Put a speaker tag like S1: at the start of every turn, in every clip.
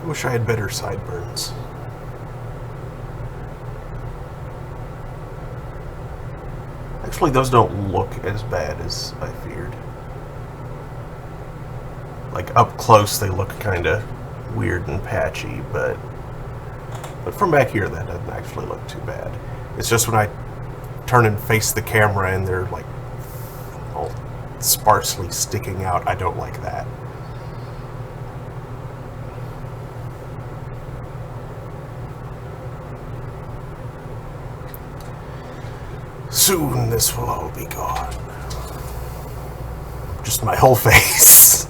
S1: I wish I had better sideburns. Actually, those don't look as bad as I feared. Like, up close, they look kind of weird and patchy, but from back here, that doesn't actually look too bad. It's just when I turn and face the camera and they're, like, all sparsely sticking out, I don't like that. Soon this will all be gone. Just my whole face.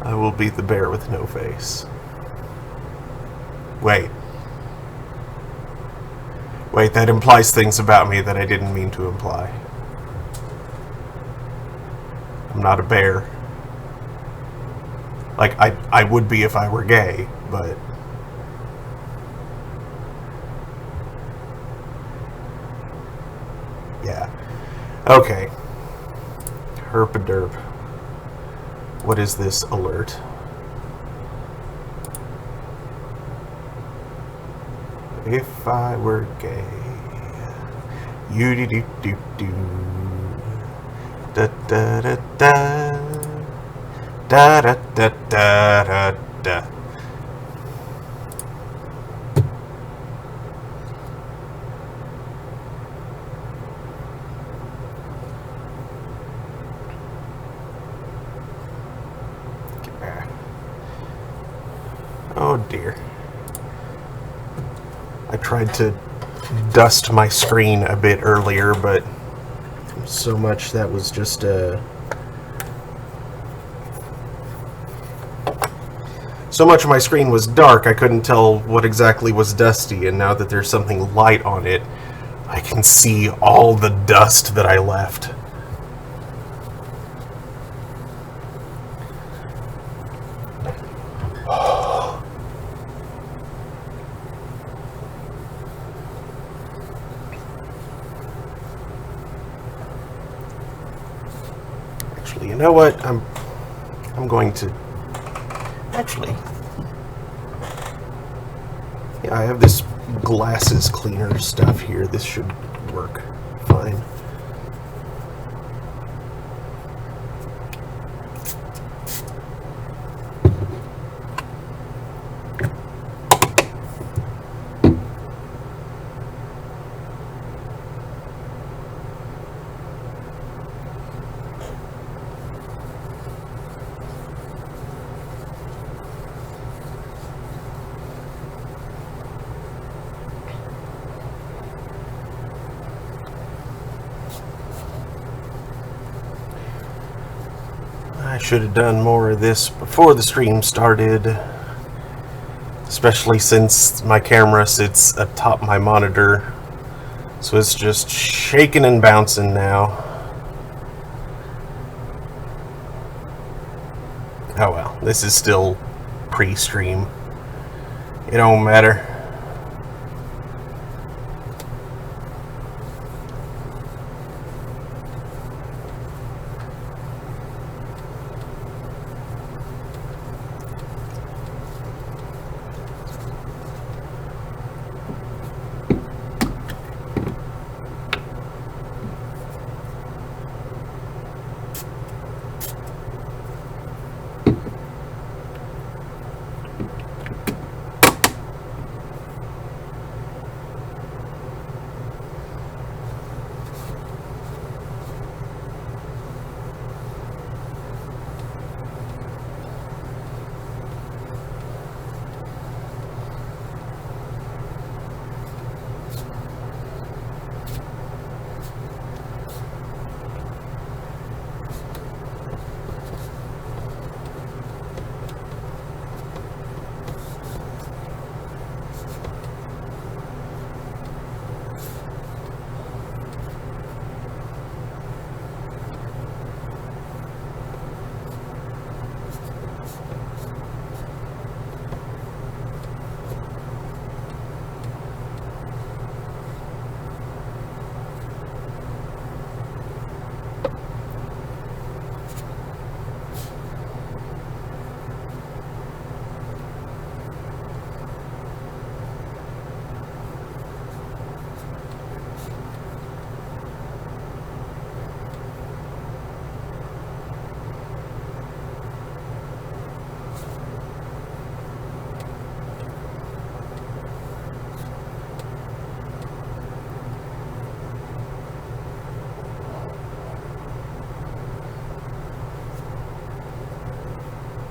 S1: I will be the bear with no face. Wait, that implies things about me that I didn't mean to imply. I'm not a bear. Like, I would be if I were gay, but... yeah. Okay. Herp-a-derp. What is this alert? If I were gay, you do do do do, da da da da, da da da da da da. Oh dear. I tried to dust my screen a bit earlier, but so much that was just so much of my screen was dark I couldn't tell what exactly was dusty, and now that there's something light on it, I can see all the dust that I left. You know what? I'm going to actually. Yeah, I have this glasses cleaner stuff here. This should work fine. I should have done more of this before the stream started, especially since my camera sits atop my monitor, so it's just shaking and bouncing now. Oh well, this is still pre-stream. It don't matter.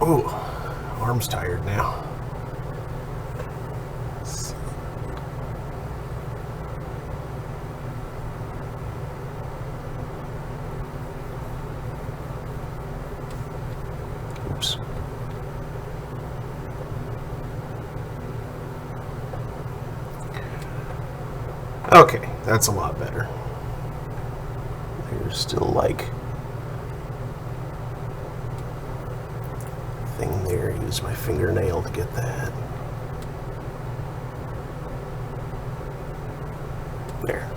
S1: Ooh, arm's tired now. Oops. Okay, that's a lot better. There's still like thing there. Use my fingernail to get that. There.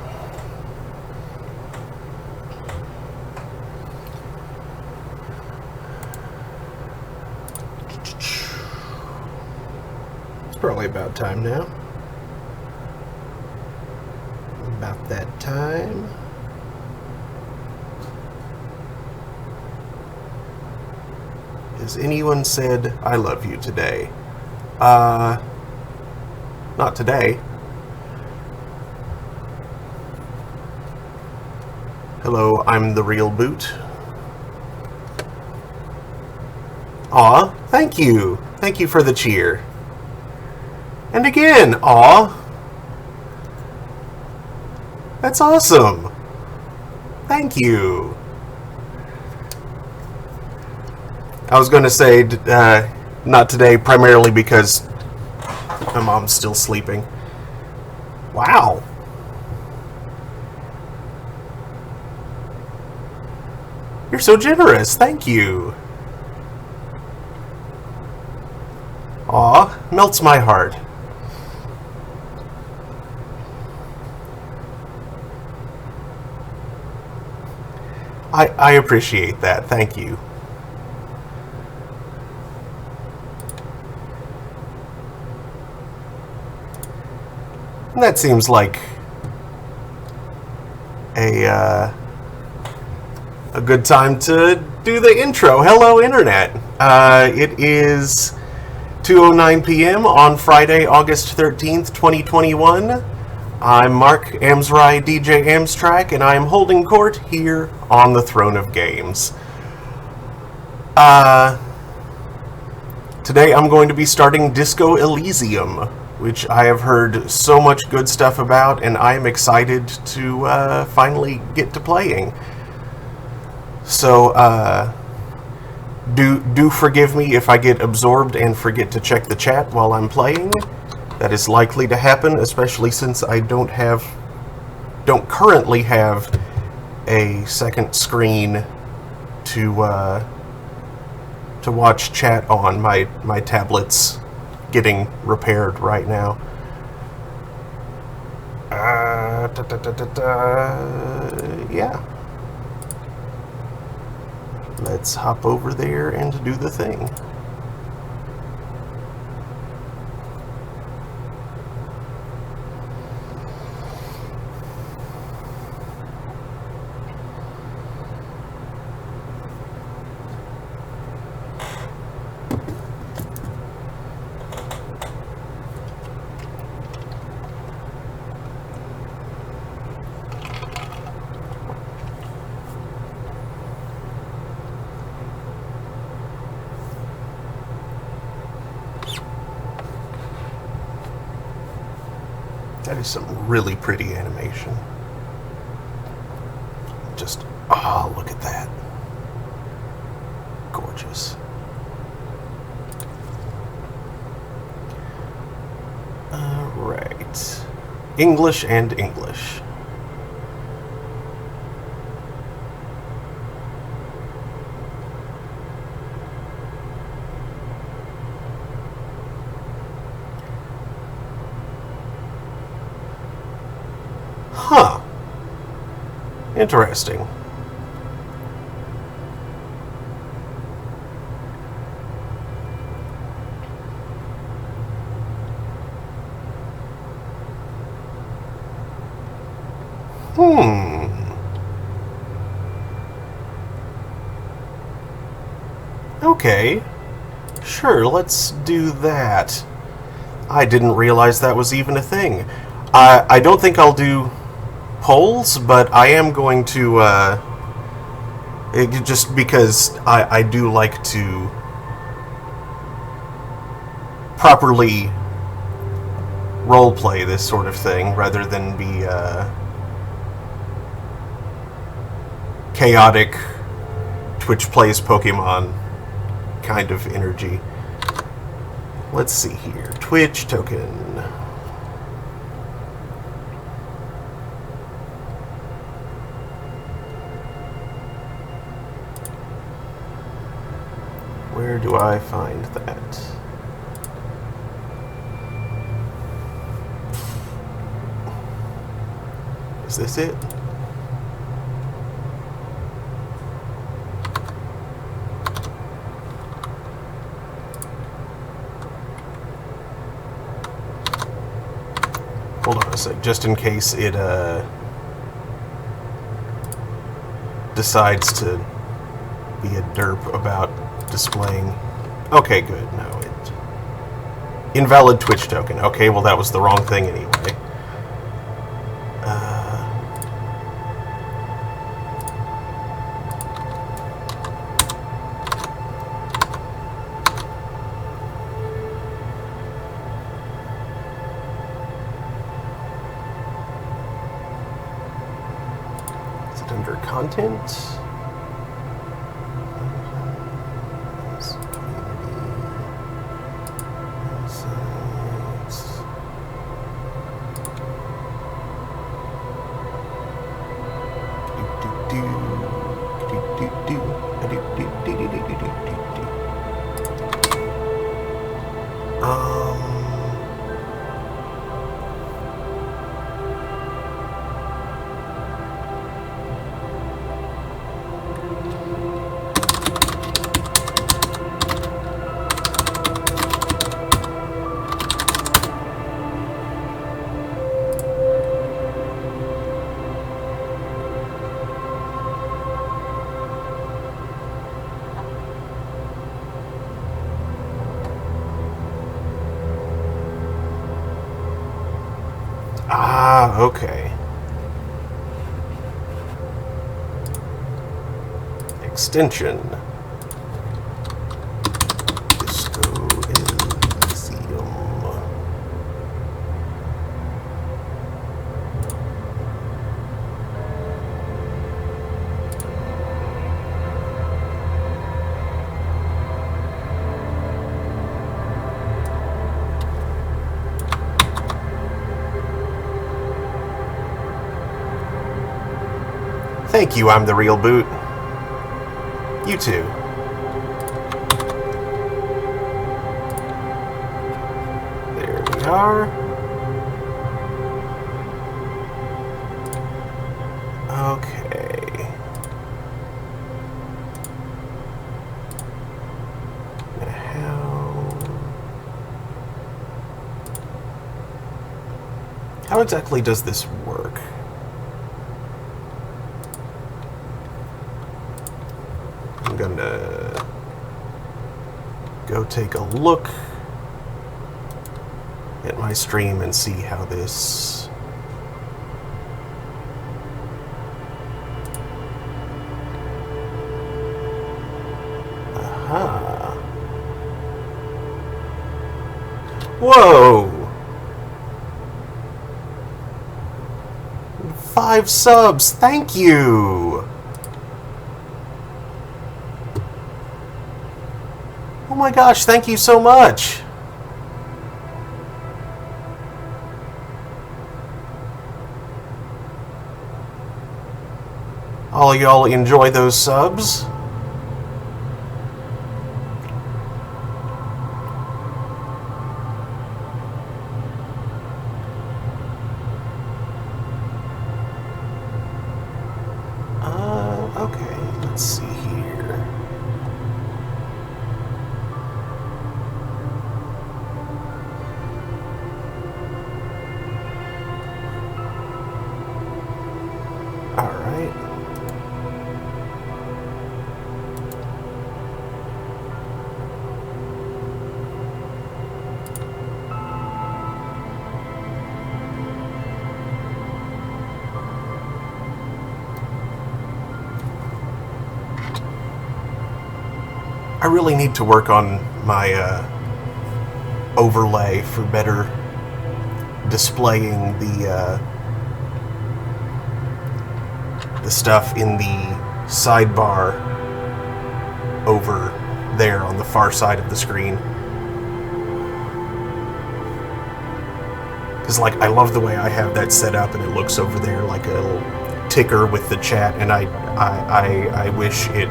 S1: It's probably about time now. About that time. Has anyone said I love you today? Not today. Hello, I'm the real boot. Aw, thank you. Thank you for the cheer. And again, aw. That's awesome. Thank you. I was going to say, not today, primarily because my mom's still sleeping. Wow. You're so generous. Thank you. Aw, melts my heart. I appreciate that. Thank you. And that seems like a good time to do the intro. Hello, Internet. It is 2:09 p.m. on Friday, August 13th, 2021. I'm Mark Amsrai, DJ Amstrack, and I am holding court here on the Throne of Games. Today I'm going to be starting Disco Elysium, which I have heard so much good stuff about, and I am excited to finally get to playing. So, do forgive me if I get absorbed and forget to check the chat while I'm playing. That is likely to happen, especially since I don't currently have a second screen to watch chat on. My tablet's getting repaired right now. Yeah. Let's hop over there and do the thing. That is some really pretty animation. Just, oh, look at that. Gorgeous. Alright. English and English. Huh. Interesting. Okay. Sure, let's do that. I didn't realize that was even a thing. I don't think I'll do polls, but I am going to, just because I do like to properly roleplay this sort of thing rather than be chaotic Twitch plays Pokemon kind of energy. Let's see here. Twitch token. Where do I find that? Is this it? Hold on a sec, just in case it decides to be a derp about displaying. Okay, good. No, it invalid Twitch token. Okay, well that was the wrong thing anyway. Is it under content? Ah, okay. Extension. Disco Elysium. Thank you, I'm the real boot. You too. There we are. Okay. How exactly does this work? I'm gonna go take a look at my stream and see how this Whoa! 5 subs, thank you! Oh my gosh, thank you so much! All y'all enjoy those subs? Okay, let's see here. All right. I really need to work on my overlay for better displaying the stuff in the sidebar over there on the far side of the screen. Because, like, I love the way I have that set up, and it looks over there like a little ticker with the chat, and I wish it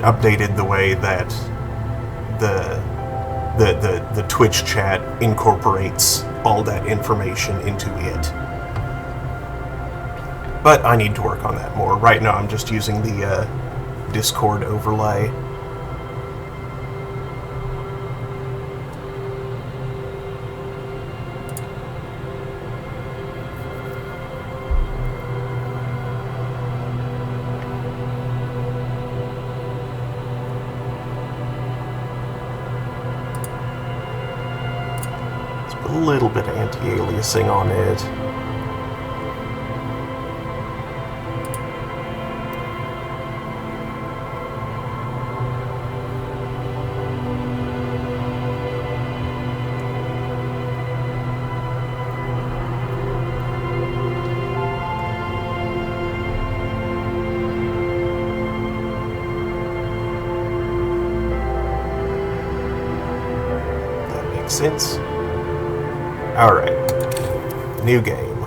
S1: updated the way that the Twitch chat incorporates all that information into it. But I need to work on that more. Right now I'm just using the Discord overlay. Let's put a little bit of anti-aliasing on it. Sense. Alright. New game.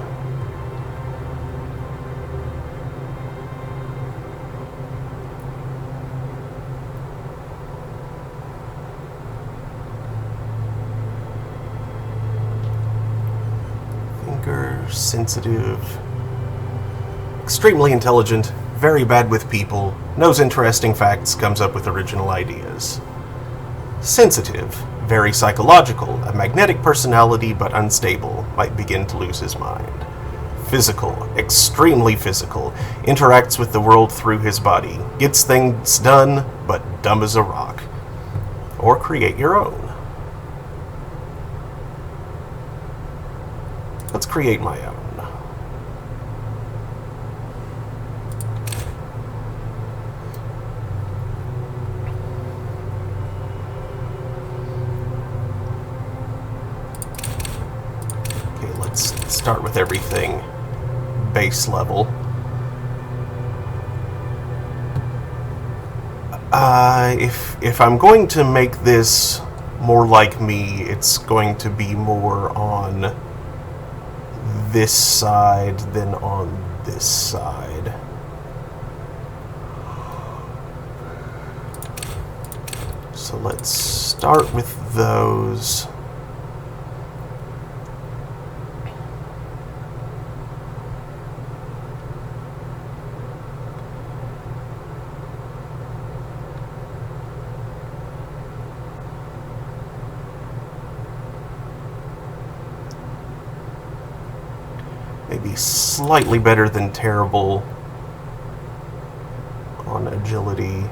S1: Thinker, sensitive, extremely intelligent, very bad with people, knows interesting facts, comes up with original ideas. Sensitive. Very psychological, a magnetic personality but unstable, might begin to lose his mind. Physical, extremely physical, interacts with the world through his body, gets things done, but dumb as a rock. Or create your own. Let's create my own. Start with everything base level. If I'm going to make this more like me, it's going to be more on this side than on this side. So let's start with those. Maybe slightly better than terrible on agility.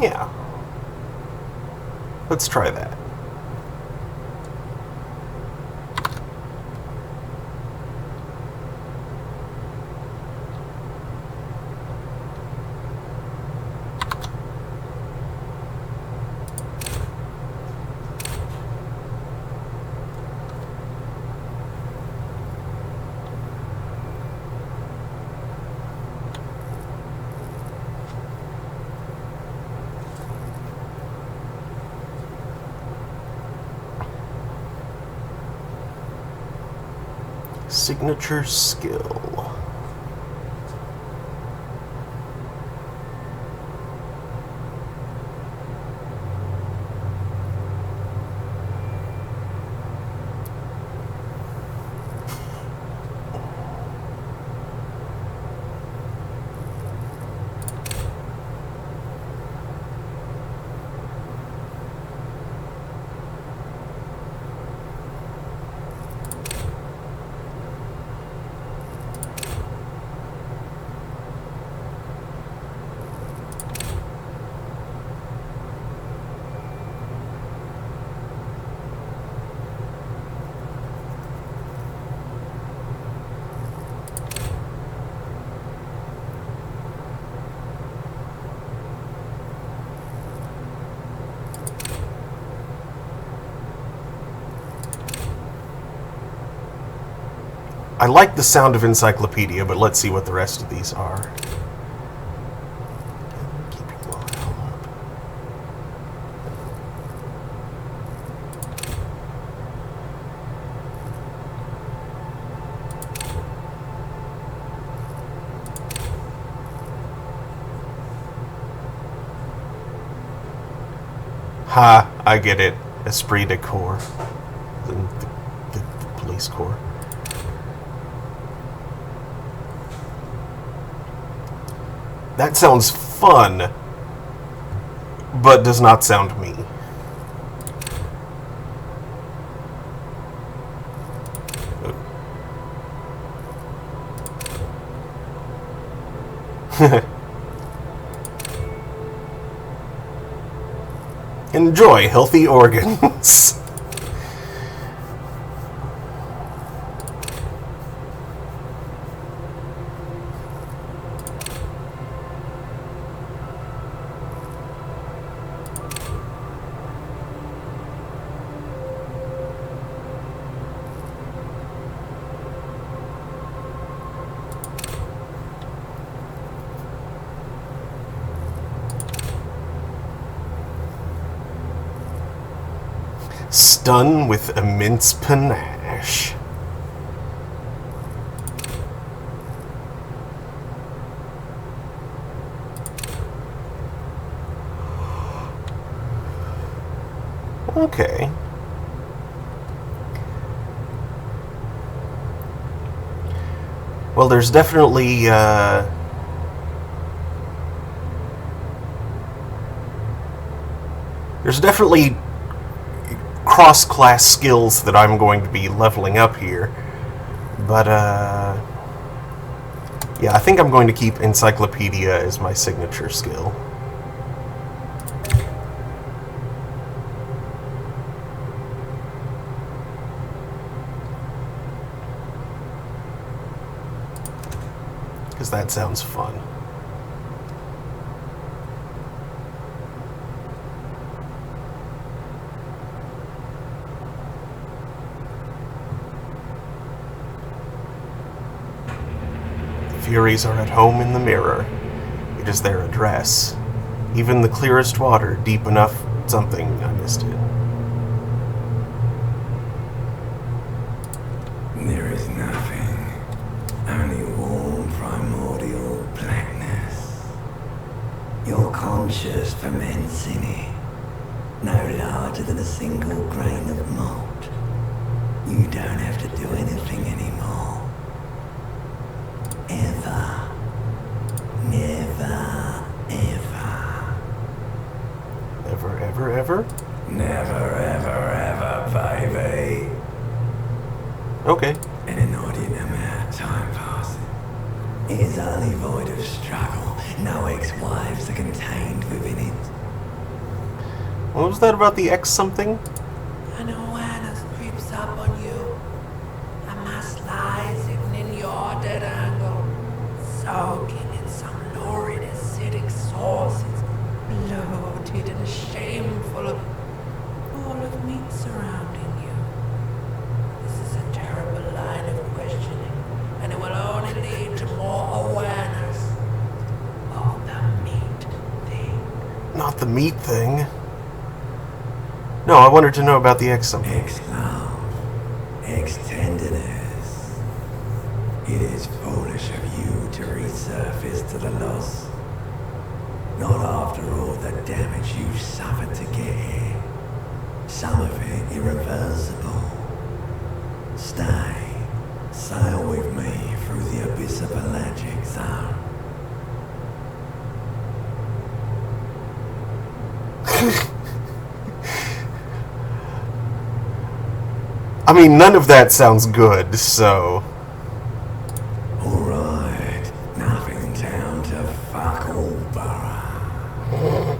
S1: Yeah. Let's try that. Signature skill. I like the sound of encyclopedia, but let's see what the rest of these are. Keep your morale up. Ha, I get it. Esprit de corps. The police corps. That sounds fun, but does not sound me. Enjoy healthy organs. Stun with immense panache. Okay. Well, there's definitely cross-class skills that I'm going to be leveling up here. But, yeah, I think I'm going to keep Encyclopedia as my signature skill. Because that sounds fun. Furies are at home in the mirror. It is their address. Even the clearest water, deep enough something, I missed it.
S2: There is nothing, only warm primordial blackness. Your conscious ferments in it, no larger than a single grain of malt. You don't have to do anything anymore. Ever. Never, ever.
S1: Ever, ever, ever?
S2: Never, ever, ever, baby.
S1: Okay.
S2: An inordinate amount of time passing. It is only void of struggle. No ex-wives are contained within it.
S1: What was that about the X something?
S3: An awareness creeps up on you. A mass lies hidden in your dead angle, soaking in some lurid acidic sauce. It's bloated and shameful, full of meat surrounding you. This is a terrible line of questioning, and it will only lead to more awareness of the meat thing.
S1: Not the meat thing. No, I wanted to know about the X something.
S2: Ex-love. Ex-tenderness. It is foolish of you to resurface to the loss. Not after all the damage you've suffered to get here. Some of it irreversible. Stay. Sail with me through the abyss of pelagic zone.
S1: I mean, none of that sounds good, so...
S2: Alright, nothing down to fuck all borough.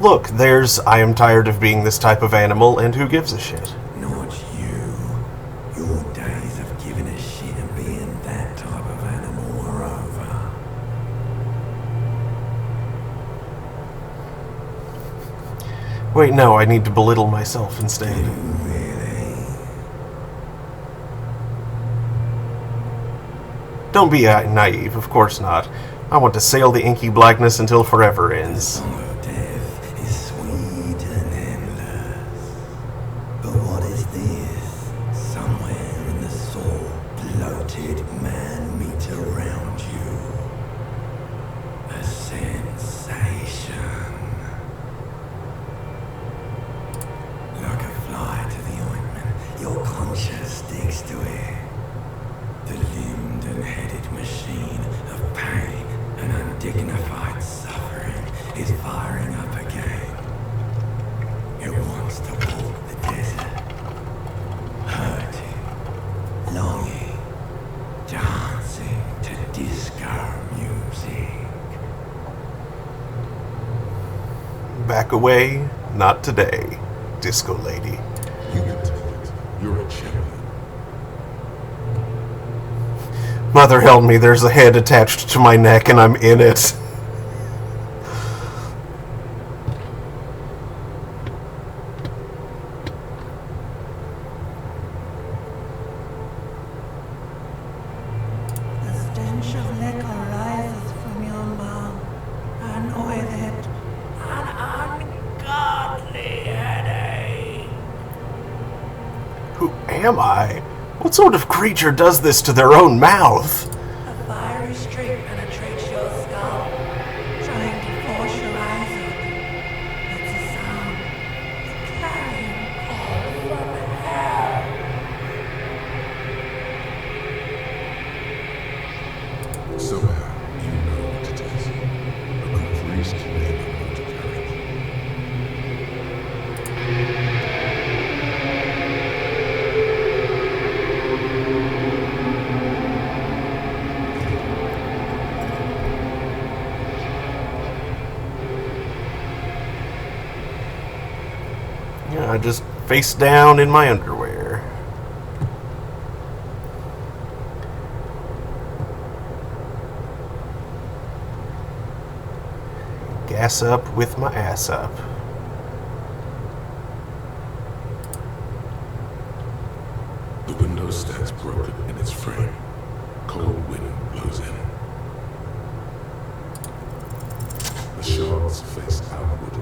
S1: Look, there's I am tired of being this type of animal, and who gives a shit?
S2: Not you. Your days of giving a shit and being that type of animal are over.
S1: Wait, no, I need to belittle myself instead.
S2: Really?
S1: Don't be naive, of course not. I want to sail the inky blackness until forever
S2: The
S1: ends.
S2: song of death is sweet and endless. But what is this? Somewhere in the soul, bloated man meets around you. A sensation. Like a fly to the ointment, your conscience sticks to it. The limbed and headed machine of pain and undignified suffering is firing up again. It wants to walk the desert, hurting, longing, dancing to disco music.
S1: Back away, not today, disco lady.
S4: You can take it. You're a champion.
S1: Mother help me, there's a head attached to my neck and I'm in it.
S3: The stench of liquor rises from your mouth, and with it, an ungodly headache.
S1: Who am I? What sort of creature does this to their own mouth?
S3: A fiery streak penetrates your skull, trying to force your eyes open. It's a sound, a clarion call from hell.
S4: Somehow, you know what it is. A good priest may be able to carry it.
S1: Yeah, I just face down in my underwear. Gas up with my ass up.
S4: The window stands broken in its frame. Cold wind blows in. The shards face outward.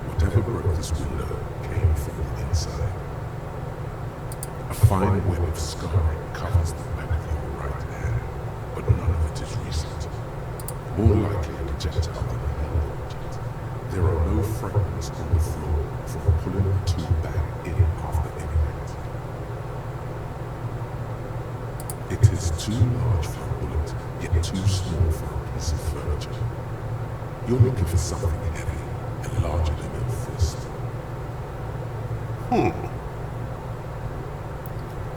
S4: Whatever broke this window came from the inside. A fine web of scarring covers the back of your right hand, but none of it is recent. More likely a projectile than a real object. There are no fragments on the floor from pulling the tool back in after impact. It is too large for a bullet, yet too small for a piece of furniture. You're looking for something heavy and larger than your fist.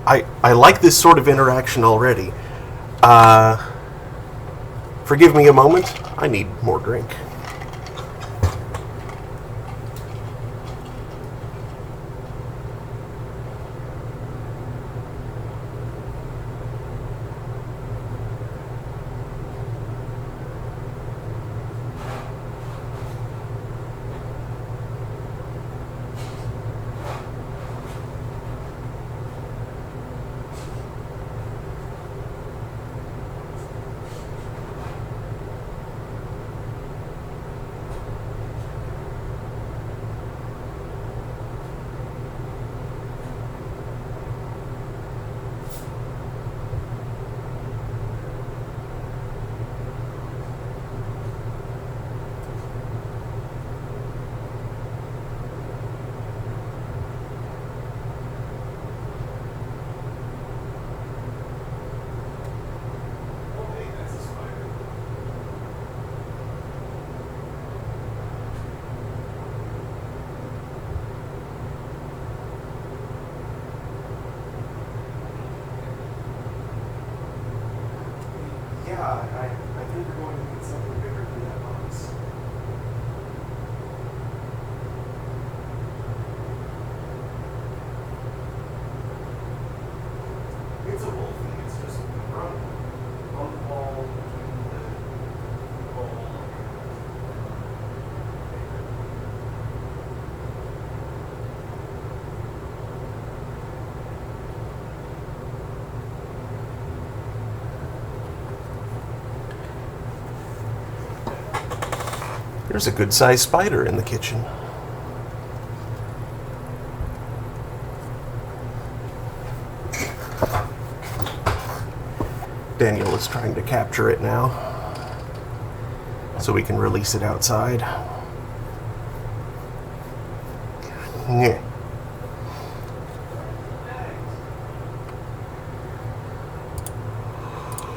S1: I like this sort of interaction already. Forgive me a moment. I need more drink. I think we're going to need something bigger than that box. It's a wolfie, it's just running on the wall between the bowl There's a good-sized spider in the kitchen. Daniel is trying to capture it now, so we can release it outside. Yeah.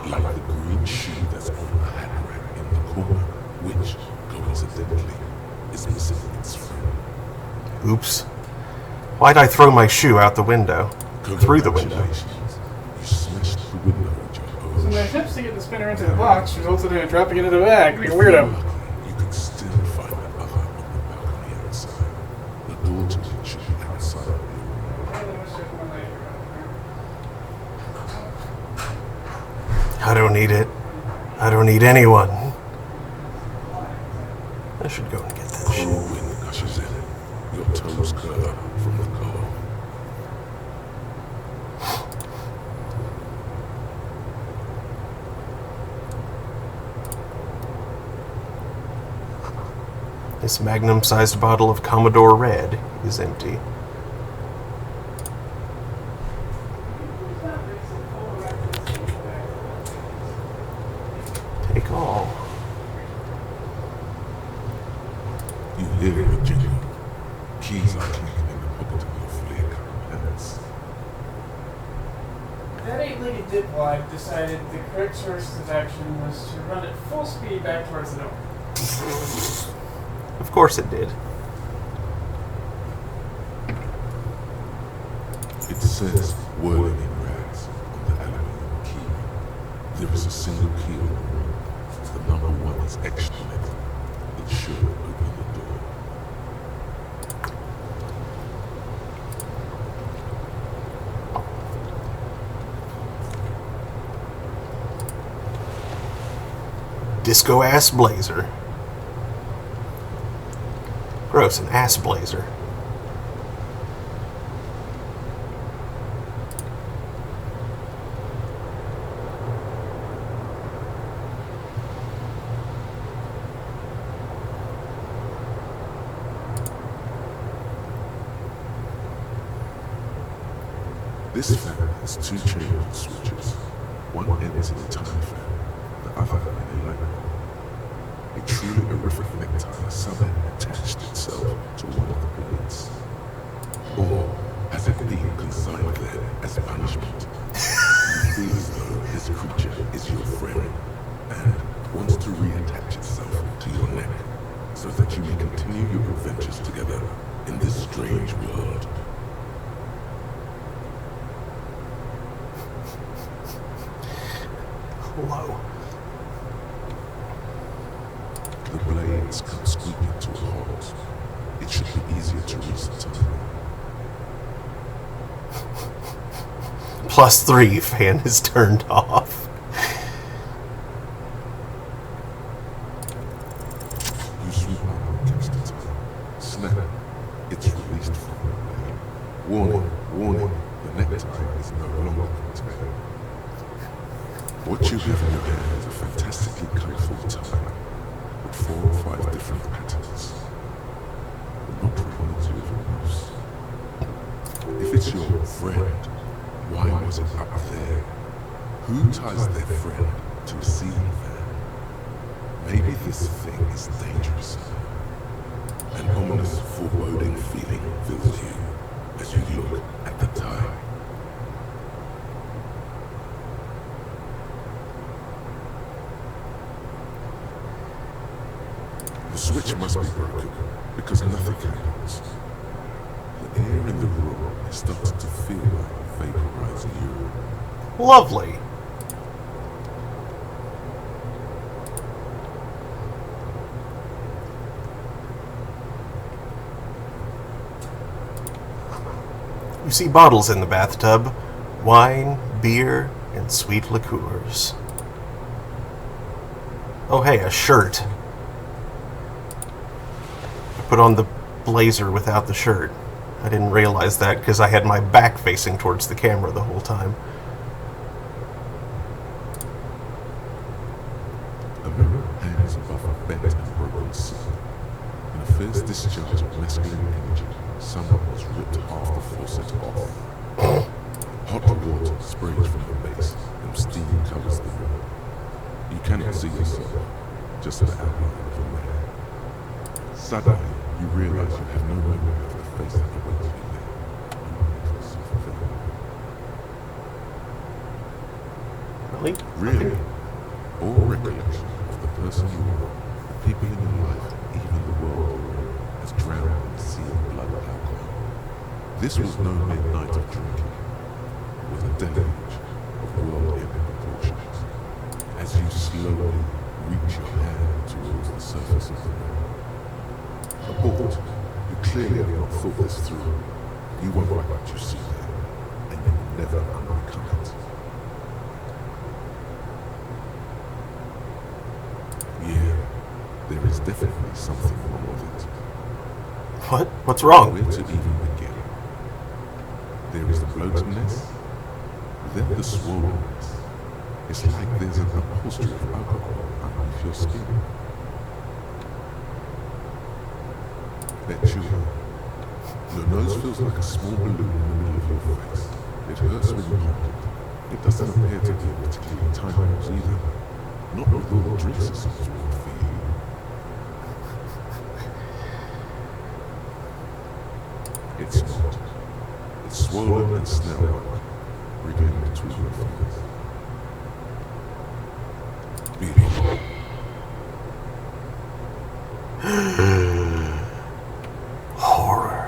S4: Like the green shoe that's on the hat rack in the corner, which, coincidentally, is missing its friend.
S1: Oops. Why'd I throw my shoe out the window? Through the window.
S4: Congratulations. You smashed the window with your
S5: So
S4: own
S5: my
S4: shoe.
S5: attempts to get the spinner into the box resulted in it dropping it into the bag like a weirdo.
S4: You could still find the other on the balcony outside. The door to it should be outside of you.
S1: I don't need it. I don't need anyone. I should go and get that
S4: Cool
S1: shit.
S4: wind gushes in. Your toes curl from the cold.
S1: This magnum-sized bottle of Commodore Red is empty. Take all.
S4: You hear the jingle. Keys are clinking in the pocket of your fleer pants.
S5: That eight-legged dipwad decided the correct course of action was to run at full speed back towards the door.
S1: Of course it did.
S4: It says whirling in rags on the aluminum key. There is a single key on the room. The number 1 is etched on it. It should open the door.
S1: Disco ass blazer. Gross, an ass blazer.
S4: This fan has 2 chamber switches. One ends in a tiny fan, the other in a lamp. A truly horrific necktie somehow attached itself to one of the blades. Or has it been consigned there as punishment? You feel as though this creature is your friend and wants to reattach itself to your neck so that you may continue your adventures together in this strange world.
S1: Low.
S4: The blades come squeaking to a halt. It should be easier to reach the tunnel.
S1: +3 fan is turned off.
S4: You swoop up against the tunnel. Snap. It's released from the blade. Warning, warning. The necktie is no longer contained. What you have in your hand is a fantastically colorful tie with 4 or 5 different patterns. But not one or 2 of your use. If it's your friend, why was it up there? Who ties their friend to a ceiling fan? Maybe this thing is dangerous. An ominous, foreboding feeling fills you as you look at the tie. The switch must be broken because nothing happens. The air in the room is starting to feel like vaporized urine.
S1: Lovely. You see bottles in the bathtub. Wine, beer, and sweet liqueurs. Oh hey, a shirt. I put on the blazer without the shirt. I didn't realize that because I had my back facing towards the camera the whole time.
S4: A mirror hangs above a bent and broken ceiling. In a fierce discharge of masculine energy, someone has ripped half the faucet off. Hot water sprays from the base, and steam covers the room. You cannot see yourself, just the outline of a man. Suddenly, you realize you have no memory of the face that awaits you there. Only self-fulfilling.
S1: Really?
S4: Really, all recollection of the person you are, the people in your life, even the world you're in, has drowned in the sea of blood alcohol. This was no midnight of drinking. It was a deluge of world-ending proportions. As you slowly reach your hand towards the surface of the room. Abort, you clearly have not thought this through. You won't like what you see there, and you will never unbecome it. Yeah, there is definitely something wrong with it.
S1: What? What's wrong?
S4: Where to even begin? There is the bloatedness, then the swollenness. It's like there's an upholstery of alcohol underneath your skin. Your nose feels like a small balloon in the middle of your face. It hurts when you hold it. It doesn't appear to be a particularly tight nose either. Not with all the drinks it seems weird for you. It's not. It's swollen and snail-like, wriggling between your fingers. Really?
S1: Horror.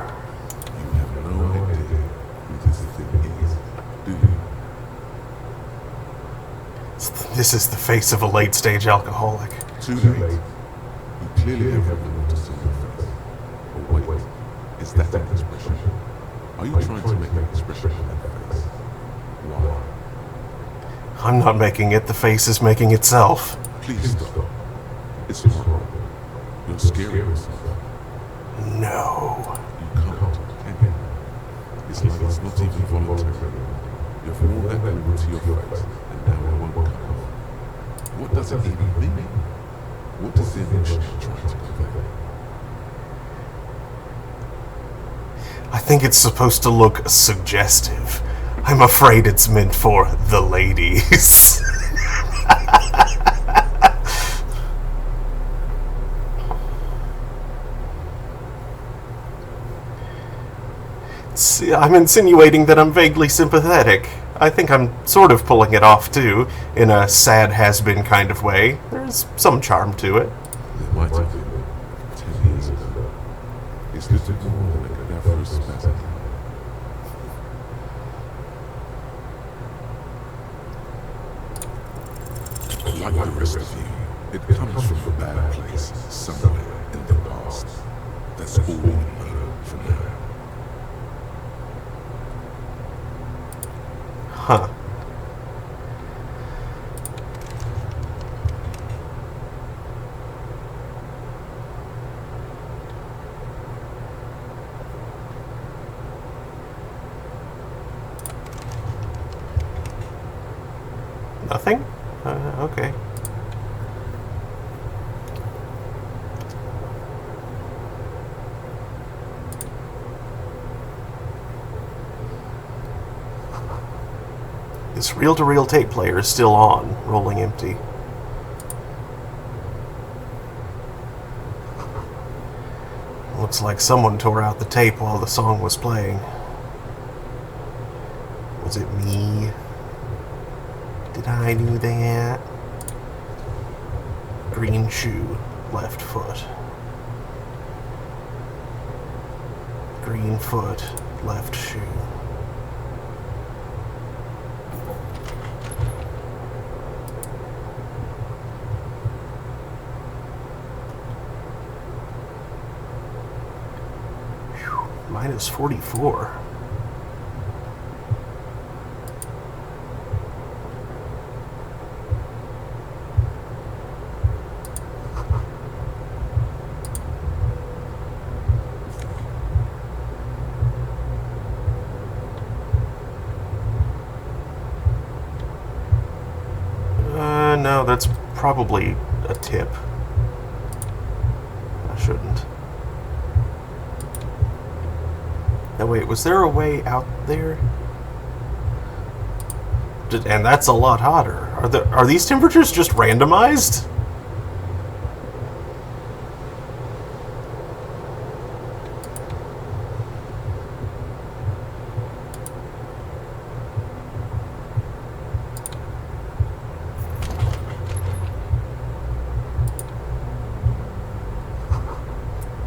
S4: You have no idea who this thing is, do you?
S1: This is the face of a late-stage alcoholic.
S4: Too late. You clearly have remembered to see your face. Or wait, is that an expression? Are you trying to make an expression on that face? Why?
S1: I'm not making it, the face is making itself.
S4: Please stop. It's horrible. You're scaring yourself.
S1: No.
S4: You can't, can you? It's like it's not even voluntary. You've worn that grin to your face, and now it won't come off. What does it even mean? What is the image trying to convey?
S1: I think it's supposed to look suggestive. I'm afraid it's meant for the ladies. See, I'm insinuating that I'm vaguely sympathetic. I think I'm sort of pulling it off, too, in a sad has-been kind of way. There's some charm to it.
S4: There might have been 10 years ago. It's little more than a cadaverous spasm. Like the rest of you, it comes from a bad place somewhere in the past. That's all we know for now.
S1: Huh. Nothing? Okay. This reel-to-reel tape player is still on, rolling empty. Looks like someone tore out the tape while the song was playing. Was it me? Did I do that? Green shoe, left foot. Green foot, left shoe. Minus 44. No, that's probably a tip. I shouldn't. Now wait, was there a way out there? And that's a lot hotter. Are these temperatures just randomized?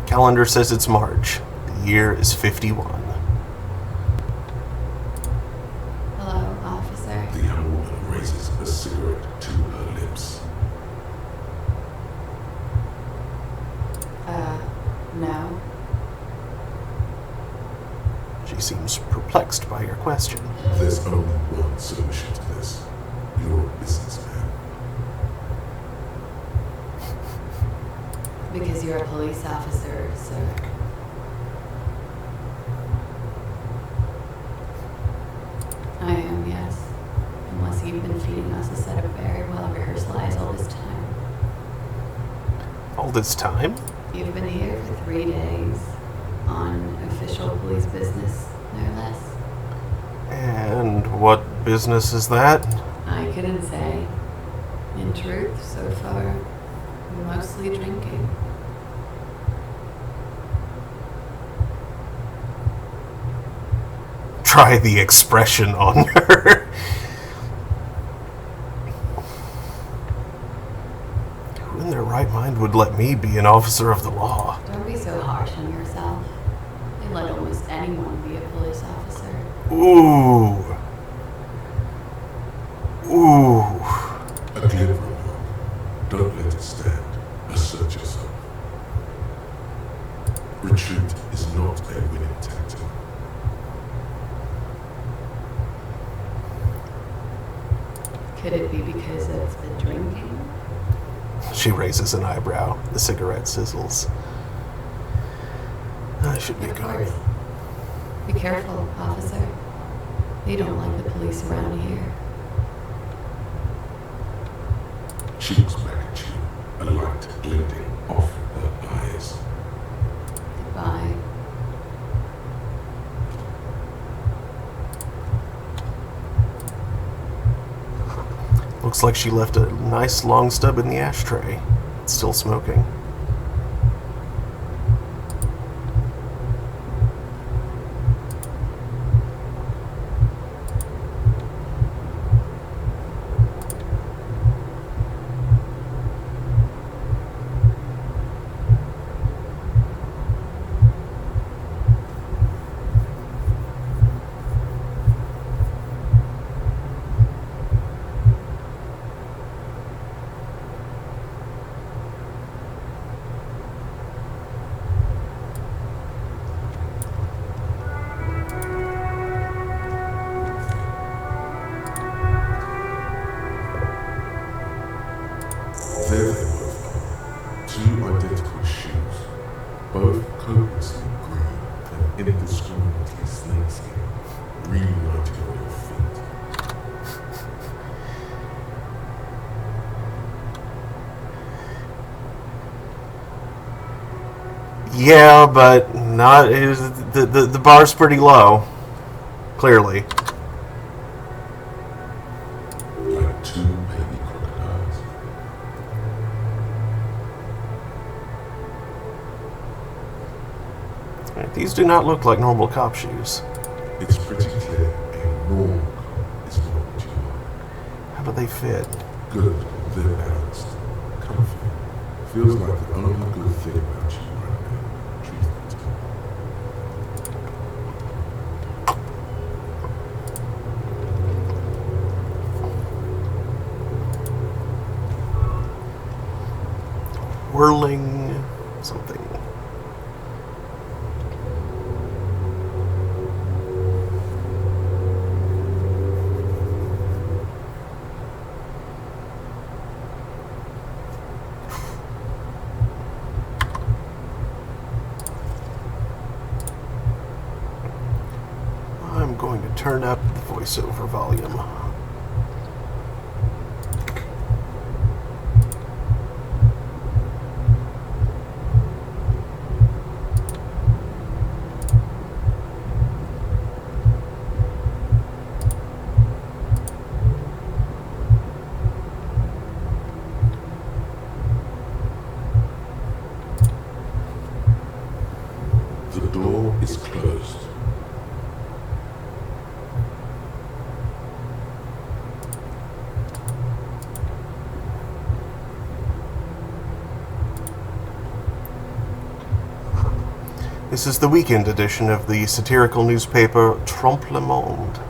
S1: Calendar says it's March. The year is 51.
S6: Hello, officer.
S4: The young woman raises a cigarette to her lips.
S6: No.
S1: She seems perplexed by your question.
S4: There's only one solution to this. You're a businessman.
S6: Because you're a police officer, sir. I am, yes. Unless you've been feeding us a set of very well-rehearsed lies all this time.
S1: All this time?
S6: You've been here for 3 days. On official police business, no less.
S1: And what business is that?
S6: I couldn't say. In truth, so far, mostly drinking.
S1: Try the expression on her. Who in their right mind would let me be an officer of the law?
S6: Don't be so harsh on yourself. They let almost anyone be a police officer.
S1: Ooh. Ooh.
S4: A glib remark. Don't let it stand. Assert yourself. Retreat is not a winning tactic.
S6: Could it be because of the drinking?
S1: She raises an eyebrow. The cigarette sizzles. I should be
S6: Of
S1: going.
S6: course. Be careful, officer. They don't like the police around here.
S4: She looks back at you, a light glinting off her eyes.
S6: Goodbye.
S1: Looks like she left a nice long stub in the ashtray. It's still smoking.
S4: There they both are. Two identical shoes, both copiously green and indiscriminately snakeskin, reunited on your feet.
S1: Yeah, but not. The bar's pretty low. Clearly.
S4: Like two baby crocodiles.
S1: Right, these do not look like normal cop shoes.
S4: It's pretty clear a normal cop is not what you are.
S1: How do they fit?
S4: Good, they're balanced. Comfy. Feels like the only good thing about you right now. Treatment.
S1: Whirling something. I'm going to turn up the voiceover volume. This is the weekend edition of the satirical newspaper Trompe le Monde.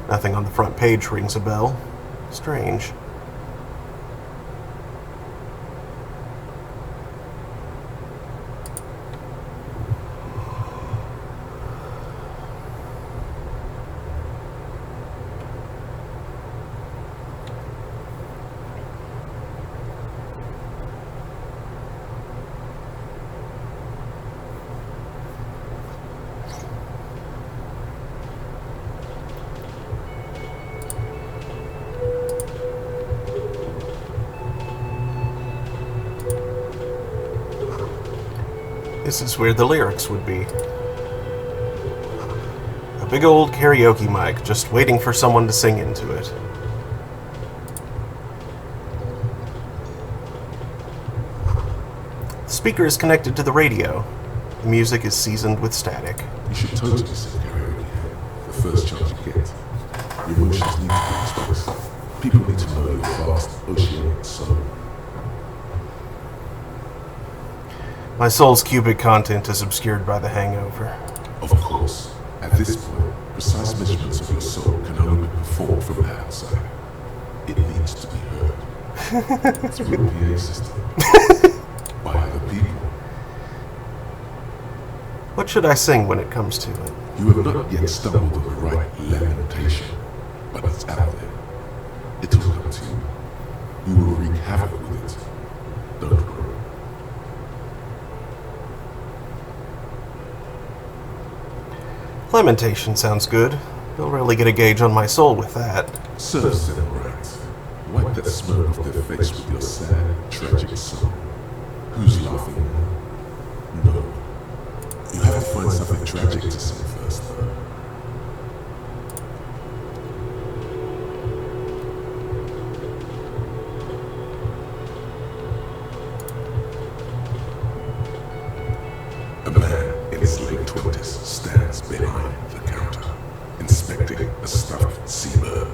S1: Nothing on the front page rings a bell. Strange. This is where the lyrics would be. A big old karaoke mic, just waiting for someone to sing into it. The speaker is connected to the radio. The music is seasoned with static.
S4: You should totally sing karaoke the first chance you get. Your emotions need to be expressed. People need to know your vast oceanic soul.
S1: My soul's cubic content is obscured by the hangover.
S4: Of course, at this point, precise measurements of your soul can only be performed from outside. It needs to be heard through a PA system by other people.
S1: What should I sing when it comes to it?
S4: You have not yet stumbled on the right lamentation, but it's out there. It'll come to you. You will wreak havoc with it. Don't worry.
S1: Lamentation sounds good. You'll really get a gauge on my soul with that.
S4: Serve them right. Wipe that smirk off their face with your sad, tragic soul. Who's laughing now? No. You have to find something tragic to sing first, though. A man in his late 20s stands behind the counter, inspecting a stuffed seabird.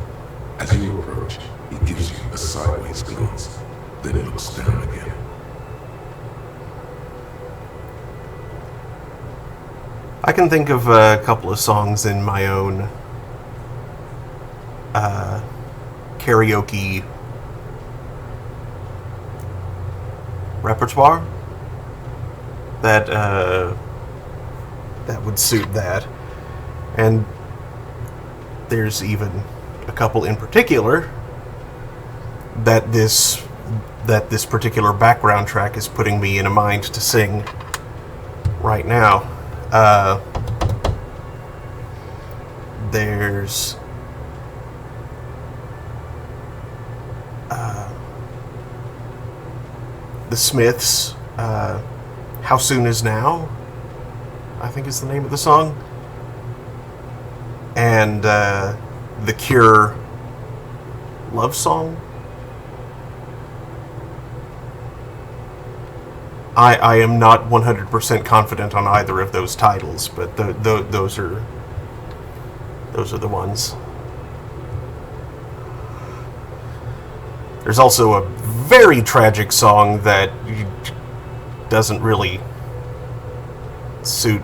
S4: As you approach, he gives you a sideways glance, then looks down again.
S1: I can think of a couple of songs in my own karaoke repertoire that would suit that. And there's even a couple in particular that this particular background track is putting me in a mind to sing right now. There's the Smiths, How Soon Is Now, I think is the name of the song. And The Cure, Love Song. I am not 100% confident on either of those titles, but those are the ones. There's also a very tragic song that doesn't really suit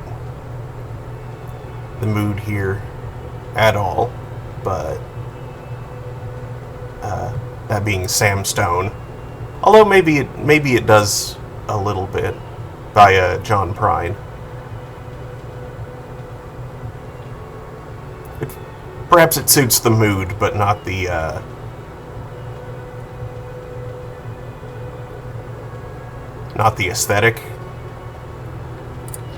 S1: the mood here at all, but that being Sam Stone. Although maybe it does a little bit, by John Prine. Perhaps it suits the mood, but not the aesthetic.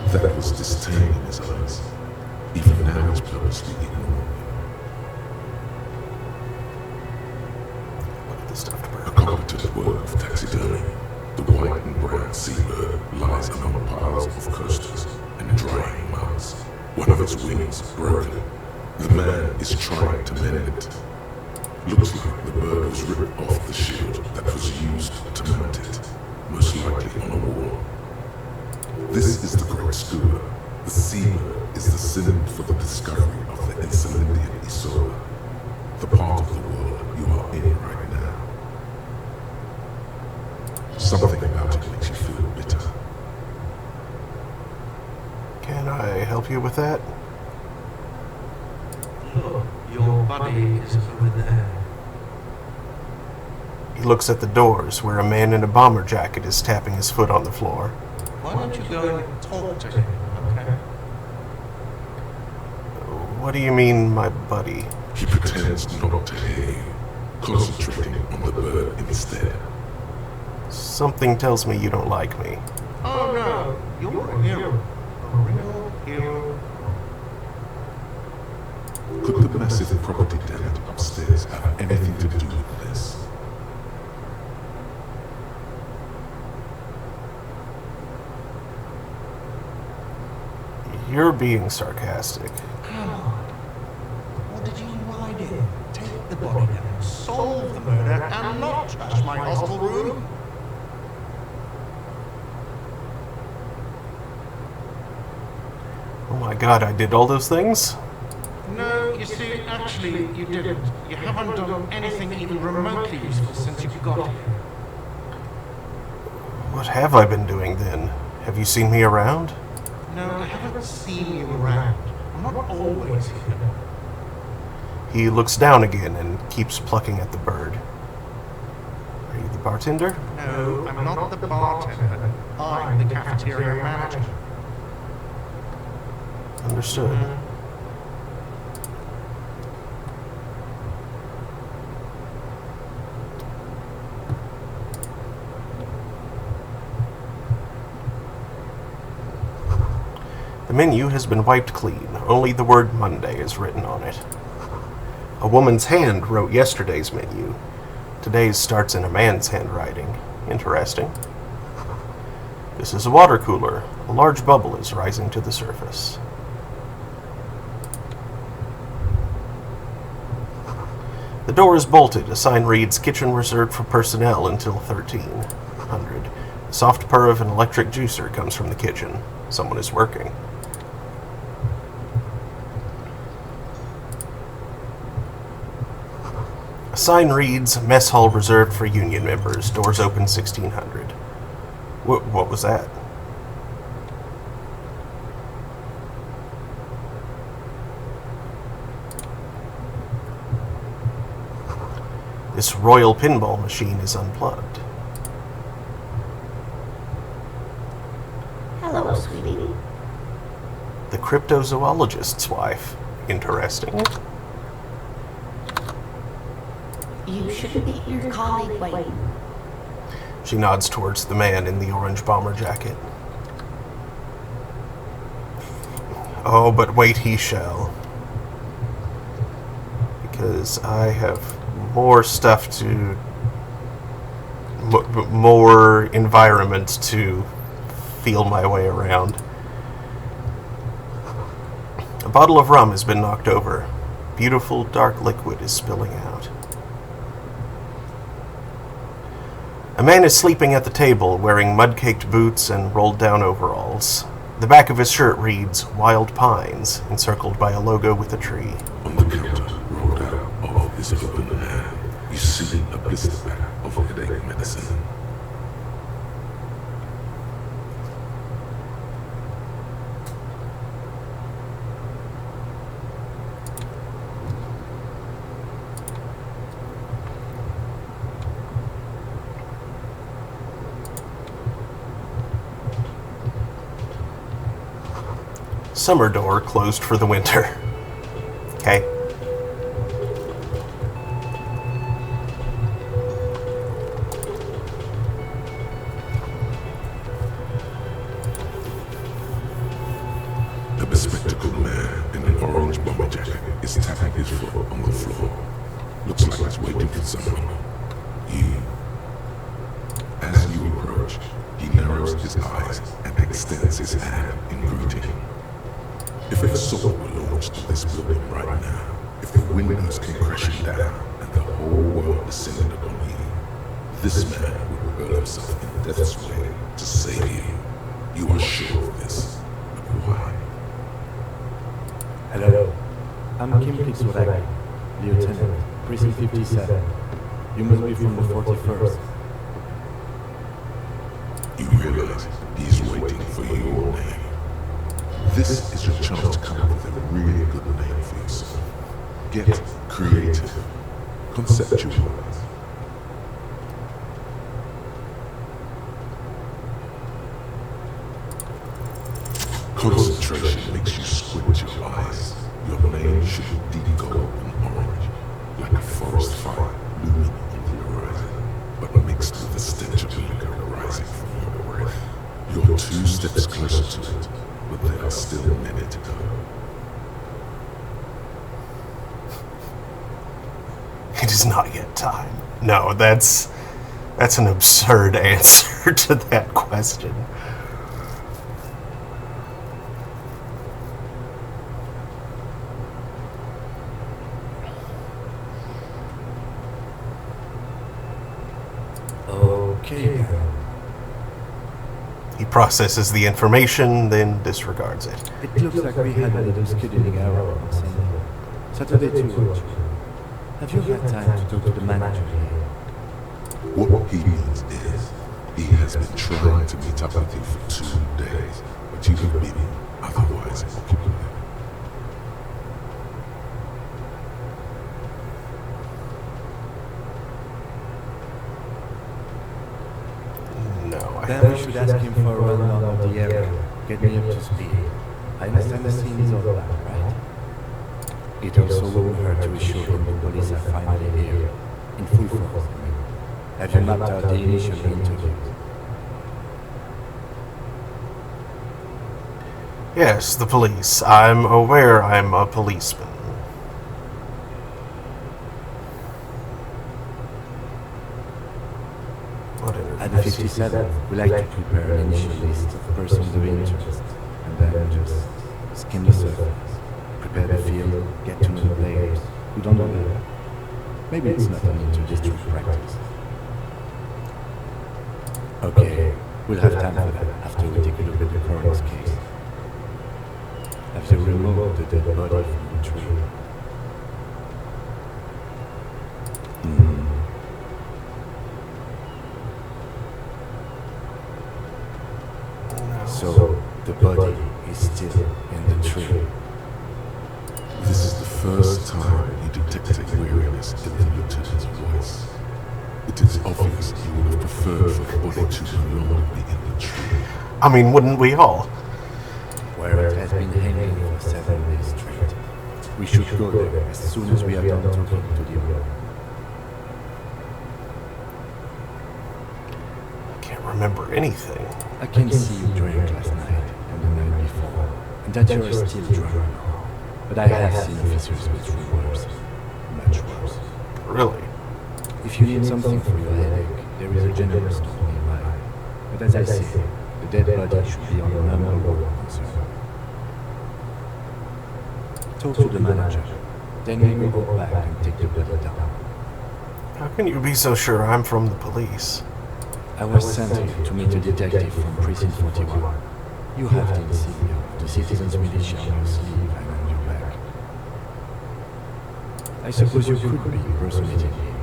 S4: That was disdain in his eyes. Even now he's purposely ignoring you.
S1: Look at the stuffed bird.
S4: A competent work of taxidermy. The white and brown seabird lies among piles of coasters and drying mounds. One of its wings broken. The man is trying to mend it. Looks like the bird was ripped off the shield that was used to mount it, most likely on a wall. This is the Great Scuba. The seabird is the symbol for the discovery of the Insulindian Isola, the part of the world you are in right now. Something about it makes you feel bitter.
S1: help you with that?
S7: Look, your buddy is over there.
S1: He looks at the doors where a man in a bomber jacket is tapping his foot on the floor.
S7: Why don't you go and talk to him, okay?
S1: What do you mean, my buddy?
S4: He pretends not to hear you, concentrating on the bird instead.
S1: Something tells me you don't like me.
S7: Oh no, you're a hero. A real hero.
S4: Could the massive property tenant upstairs have anything to do with this?
S1: You're being sarcastic.
S7: Come on. What did you ride in? Take the body down, solve the murder, and not trash my hostel room?
S1: Oh my god, I did all those things?
S7: No, you see, actually, you didn't. You haven't done anything even remotely useful since you got here.
S1: What have I been doing then? Have you seen me around?
S7: No, I haven't seen you around. I'm not always here.
S1: He looks down again and keeps plucking at the bird. Are you the bartender?
S7: No, I'm not the bartender. I'm the cafeteria manager.
S1: Understood. The menu has been wiped clean. Only the word Monday is written on it. A woman's hand wrote yesterday's menu. Today's starts in a man's handwriting. Interesting. This is a water cooler. A large bubble is rising to the surface. The door is bolted. A sign reads, "Kitchen reserved for personnel until 1300. The soft purr of an electric juicer comes from the kitchen. Someone is working. A sign reads, "Mess hall reserved for union members. Doors open 1600. What was that? This royal pinball machine is unplugged.
S8: Hello, sweetie.
S1: The cryptozoologist's wife. Interesting.
S8: You shouldn't be your colleague waiting.
S1: She nods towards the man in the orange bomber jacket. Oh, but wait, he shall. Because I have more stuff to... more environment to feel my way around. A bottle of rum has been knocked over. Beautiful dark liquid is spilling out. A man is sleeping at the table, wearing mud-caked boots and rolled-down overalls. The back of his shirt reads, "Wild Pines," encircled by a logo with a tree.
S4: On the counter, rolled out of his open hand, you see a blister pack of headache medicine.
S1: Summer door closed for the winter. Okay.
S4: A bespectacled man in an orange bomber jacket is tapping his foot on the floor. Looks like he's waiting for someone. As you approach, he narrows his eyes and extends his hand in greeting. If an assault were launched on this building right now, if the windows came crashing down and the whole world descended upon you, this man would hurl himself in death's way to save you. You are sure of this, but why?
S9: Hello, I'm Kim Kitsuragi, Lieutenant, Precinct 57. You must be from the 41st.
S4: You realize he's waiting for your name. This is your chance to come up with a really good name for yourself. Get creative. Conceptualize. Concentration makes you squint your eyes. Your name should be deep gold and orange, like a forest fire looming on the horizon, but mixed with the stench of liquor rising from your breath. You're 2 steps closer to it, but there are still many to go.
S1: It is not yet time. No, that's an absurd answer to that question.
S9: Okay.
S1: He processes the information, then disregards it.
S9: It looks like we had a little scheduling error on Sunday. Saturday too, actually. Have you had time to talk to the manager here?
S4: What he means is, he has been trying to meet up with you for 2 days, but you have been otherwise occupied.
S1: No,
S9: Then we should ask him for a rundown of the area. Get me up to speed. I understand the scene is all that, right? It also wouldn't hurt to assure him the police are finally here. In full force, I mean. Have you mapped out the initial interviews?
S1: Yes, the police. I'm aware I'm a policeman. What
S9: At
S1: interviews?
S9: 57, we like to prepare an initial list of persons of interest, and then just skim the surface, prepare the field, get to know the players who don't know that. Maybe it's not an inter-district practice. Okay, we'll have time for that after we take a look at the coroner's case. Have you removed the dead body from the tree? So, the body is still in the tree.
S4: This is the first time you detect a weariness in the lieutenant's voice. It is obvious you would have preferred for the body to no longer be in the tree.
S1: I mean, wouldn't we all?
S9: Where it has been hanging for 7 days straight. We should go there as soon as we are done talking to the owner.
S1: I can't remember anything.
S9: I can see you drank last night and the night before, and that you are still drunk now. But I have seen officers go through worse. Much worse.
S1: Really?
S9: If you need something for your headache, there is a general store nearby. But as I say, the dead body should be on the #1 concern. Talk to the manager. Then we will go back and take the body down.
S1: How can you be so sure I'm from the police?
S9: I was sent here to meet a detective from Precinct 41. You have the insignia of the Citizens Militia on your sleeve and on your back. I suppose you could be impersonating him.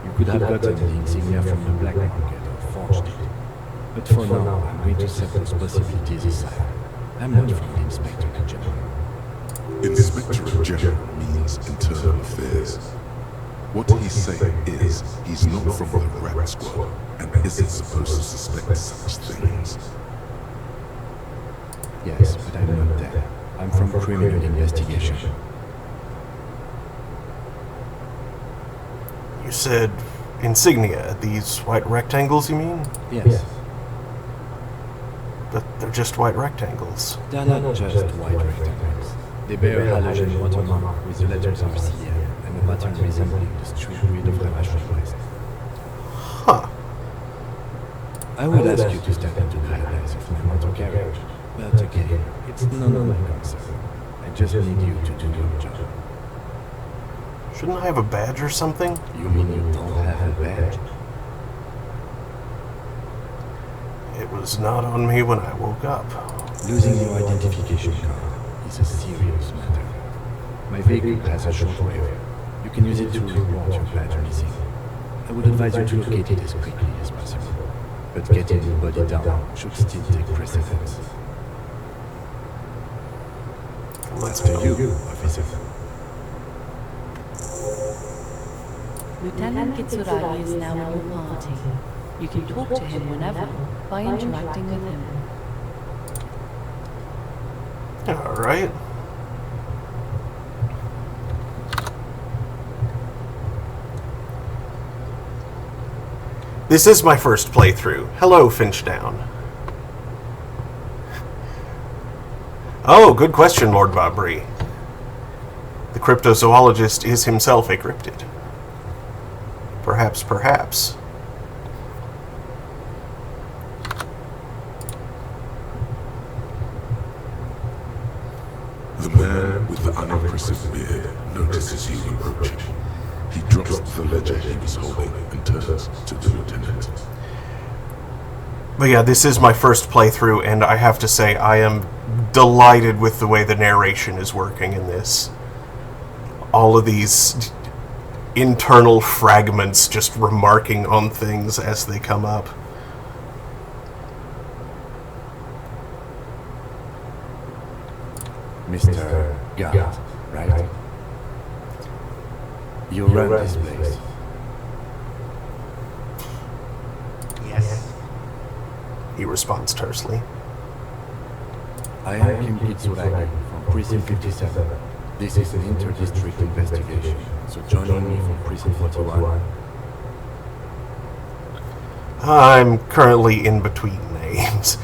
S9: You could have gotten the insignia from the black market or forged it. But for now, I'm going to set those possibilities aside. I'm not from the Inspector General.
S4: Inspector General means internal affairs. What he's saying is, he's not from the rat squad and isn't supposed to suspect such things.
S9: Yes, but I'm not that. I'm from criminal investigation.
S1: You said insignia, these white rectangles, you mean?
S9: Yes.
S1: But they're just white rectangles.
S9: They are not just white rectangles. They bear a halogen watermark with the letters RCA and a pattern resembling the street grid of the National West.
S1: Huh.
S9: I would ask you to step into the headlights of my motor carriage, but again, it's none of my concern. I just need you to do your job.
S1: Shouldn't I have a badge or something?
S9: You mean you don't have a badge?
S1: It was not on me when I woke up.
S9: Losing your identification card is a serious matter. My vehicle has a shortwave. You can use it to report your badge missing. I would advise you to locate it as quickly as possible. But getting the body down should still take precedence.
S1: Let's
S9: To
S1: go.
S9: you, officer.
S10: Lieutenant Kitsuragi is now in your party. You can talk to him whenever by interacting with him.
S1: Alright. This is my first playthrough. Hello, Finchdown. Oh, good question, Lord Bobry. The cryptozoologist is himself a cryptid. Perhaps, perhaps.
S4: The man with the unimpressive beard notices you approaching. He drops the ledger he was holding and turns to the lieutenant.
S1: But yeah, this is my first playthrough, and I have to say I am delighted with the way the narration is working in this. All of these internal fragments just remarking on things as they come up.
S9: Mr. Gart, right? You run this place.
S7: Yes.
S1: He responds tersely.
S9: I am Kim Kitsuragi from Precinct 57. This is an inter-district investigation, so joining me from Precinct 41.
S1: I'm currently in between names.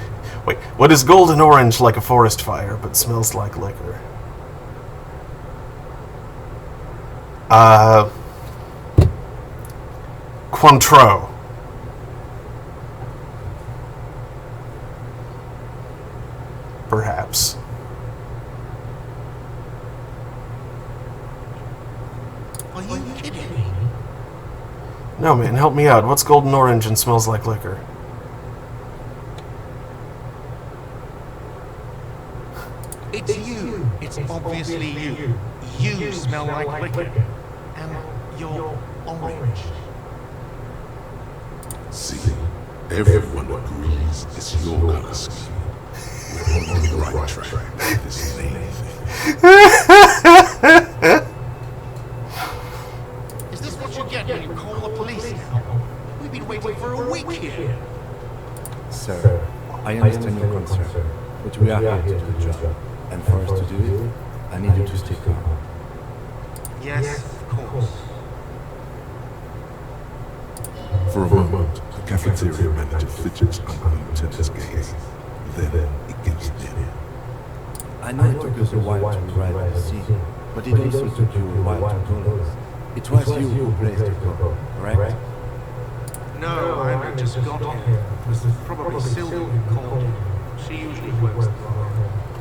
S1: Wait, what is golden orange like a forest fire, but smells like liquor? Cointreau. Perhaps.
S7: Are you kidding me?
S1: No, man, help me out. What's golden orange and smells like liquor?
S7: It's you. It's obviously you. You smell like liquor. And you're orange.
S4: See, everyone agrees it's your color scheme. We're on the right track with this name thing.
S7: Is this what you get when you call the police now? We've been waiting for a week here.
S9: Sir, I understand your concern, but we are here to do the job. And for us to do it, I need you to stay calm.
S7: Yes, of course.
S4: For a moment, the cafeteria manager fidgets under the lieutenant's gaze. Then it gives in.
S9: I know it took us a while to arrive at the scene, but it also took you a while to call us. It was you who placed the call, correct?
S7: No, I haven't just got here. It was probably Sylvie who called you. She usually works the phone.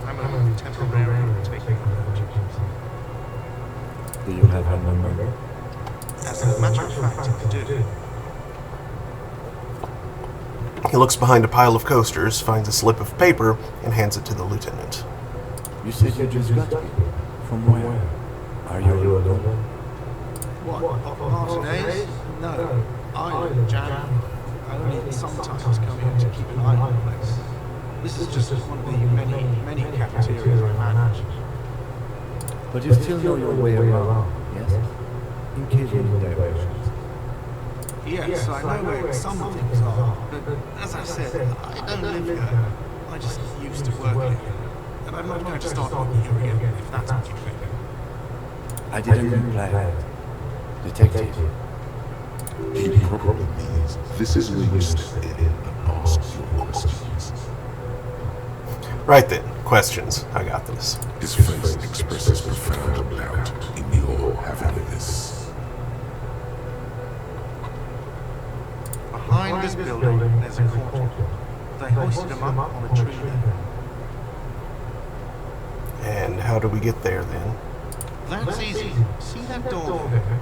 S7: I'm only temporarily taking her duties.
S9: Do you have her number?
S7: As a matter of fact, I do.
S1: He looks behind a pile of coasters, finds a slip of paper, and hands it to the lieutenant.
S9: You said you just got here. From where? Are you alone?
S7: What? Martinez? No. Island Jam. I only sometimes come here to keep an eye on the place. This is just one of the many cafeterias I manage.
S9: But you still know your way around, yes? In case you need directions.
S7: Yes, I know where some things are, but as I said, I don't live here. I just used to work here. And I'm not going to start working here again, if that's what you think.
S9: I didn't imply that. Detective.
S4: He probably means this is where you step in and ask your questions.
S1: Right then, questions. I got this.
S4: His face expresses profound doubt in your having this.
S7: Behind this building, there's a courtyard. They hoisted him up on a tree there.
S1: And how do we get there then?
S7: That's easy. See that door there?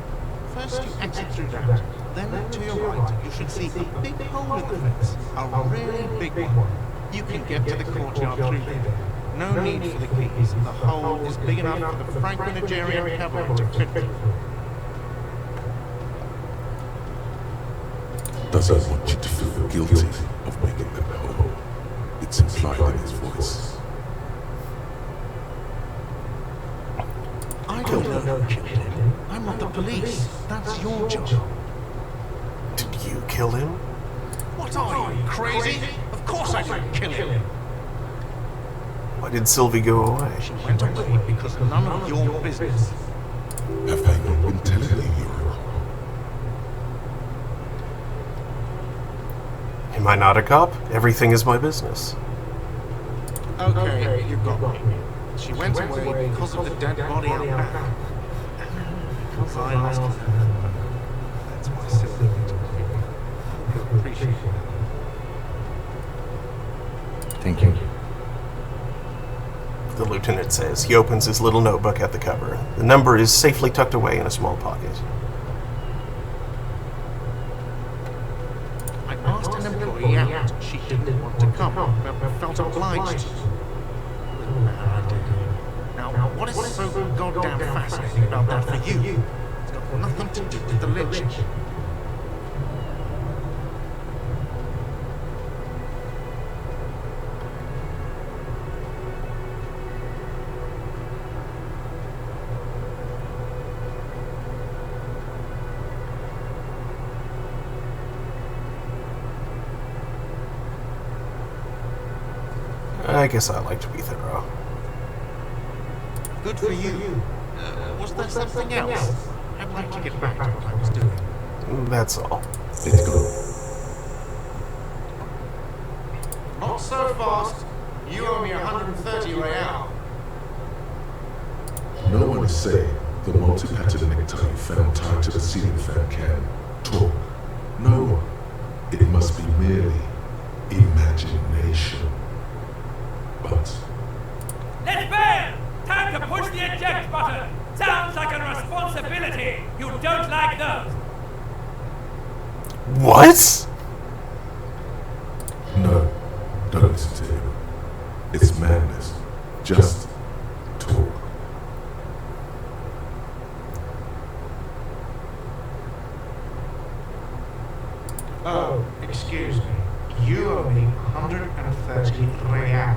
S7: First you exit through that. Then to your right, you should see a big hole in the fence. A really big one. You can get to the courtyard through there. No need for the keys. The hole is big enough for the Franco-Nigerian cavalry to fit through.
S4: Does he want you to feel guilty of making that hole? It's implied in his voice.
S1: you killed him.
S7: know who killed him. I'm not the police. That's your job.
S1: Did you kill him?
S7: What are you, crazy? Of course I didn't kill him.
S1: Why did Sylvie go away?
S7: She went away because none of your business.
S4: Have they not been telling you you're a cop?
S1: Am I not a cop? Everything is my business.
S7: Okay, you got me. She went away because of the dead body out back. Because I lost her. That's why Sylvie went away. I appreciate it.
S9: Thank you.
S1: The lieutenant says. He opens his little notebook at the cover. The number is safely tucked away in a small pocket.
S7: I asked an employee out. She didn't want to come, but felt obliged to. I did. Now, what is so goddamn fascinating about that for you? It's got nothing to do with the lynching.
S1: I guess I like to be thorough.
S7: Good for you. Was there something else? I'd like to get back to what I was doing.
S1: That's all.
S4: Let's go.
S7: Not so fast. You owe me 130 real.
S4: No one is saying the multi-pattern necktie you found tied to the ceiling fan can talk. No one. It must be merely imagination. But
S11: Let's burn! Time to push the eject button! Sounds like a responsibility! You don't like those!
S1: What?
S4: no, don't listen to him. It's madness. Just talk.
S7: Oh, excuse me. You owe me 130 real.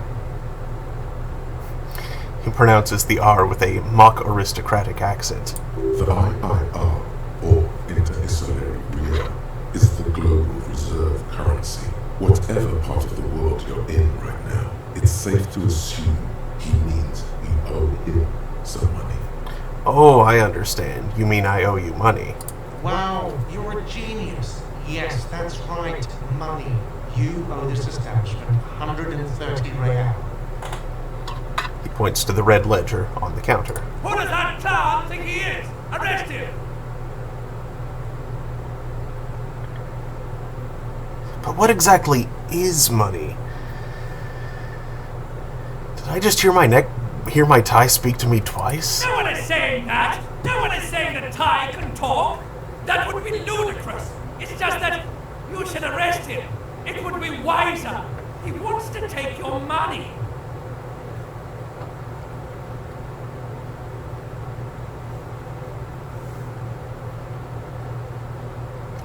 S1: He pronounces the R with a mock aristocratic accent.
S4: The IIR, or Inter-Isolary Real, is the global reserve currency. Whatever part of the world you're in right now, it's safe to assume he means you owe him some money.
S1: Oh, I understand. You mean I owe you money.
S7: Wow, you're a genius. Yes, that's right. Money. You owe this establishment 130 real.
S1: He points to the red ledger on the counter.
S11: Who does that clown think he is? Arrest him!
S1: But what exactly is money? Did I just hear my tie speak to me twice?
S11: No one is saying that! No one is saying that Ty can talk! That would be ludicrous! It's just that you should arrest him! It would be wiser! He wants to take your money!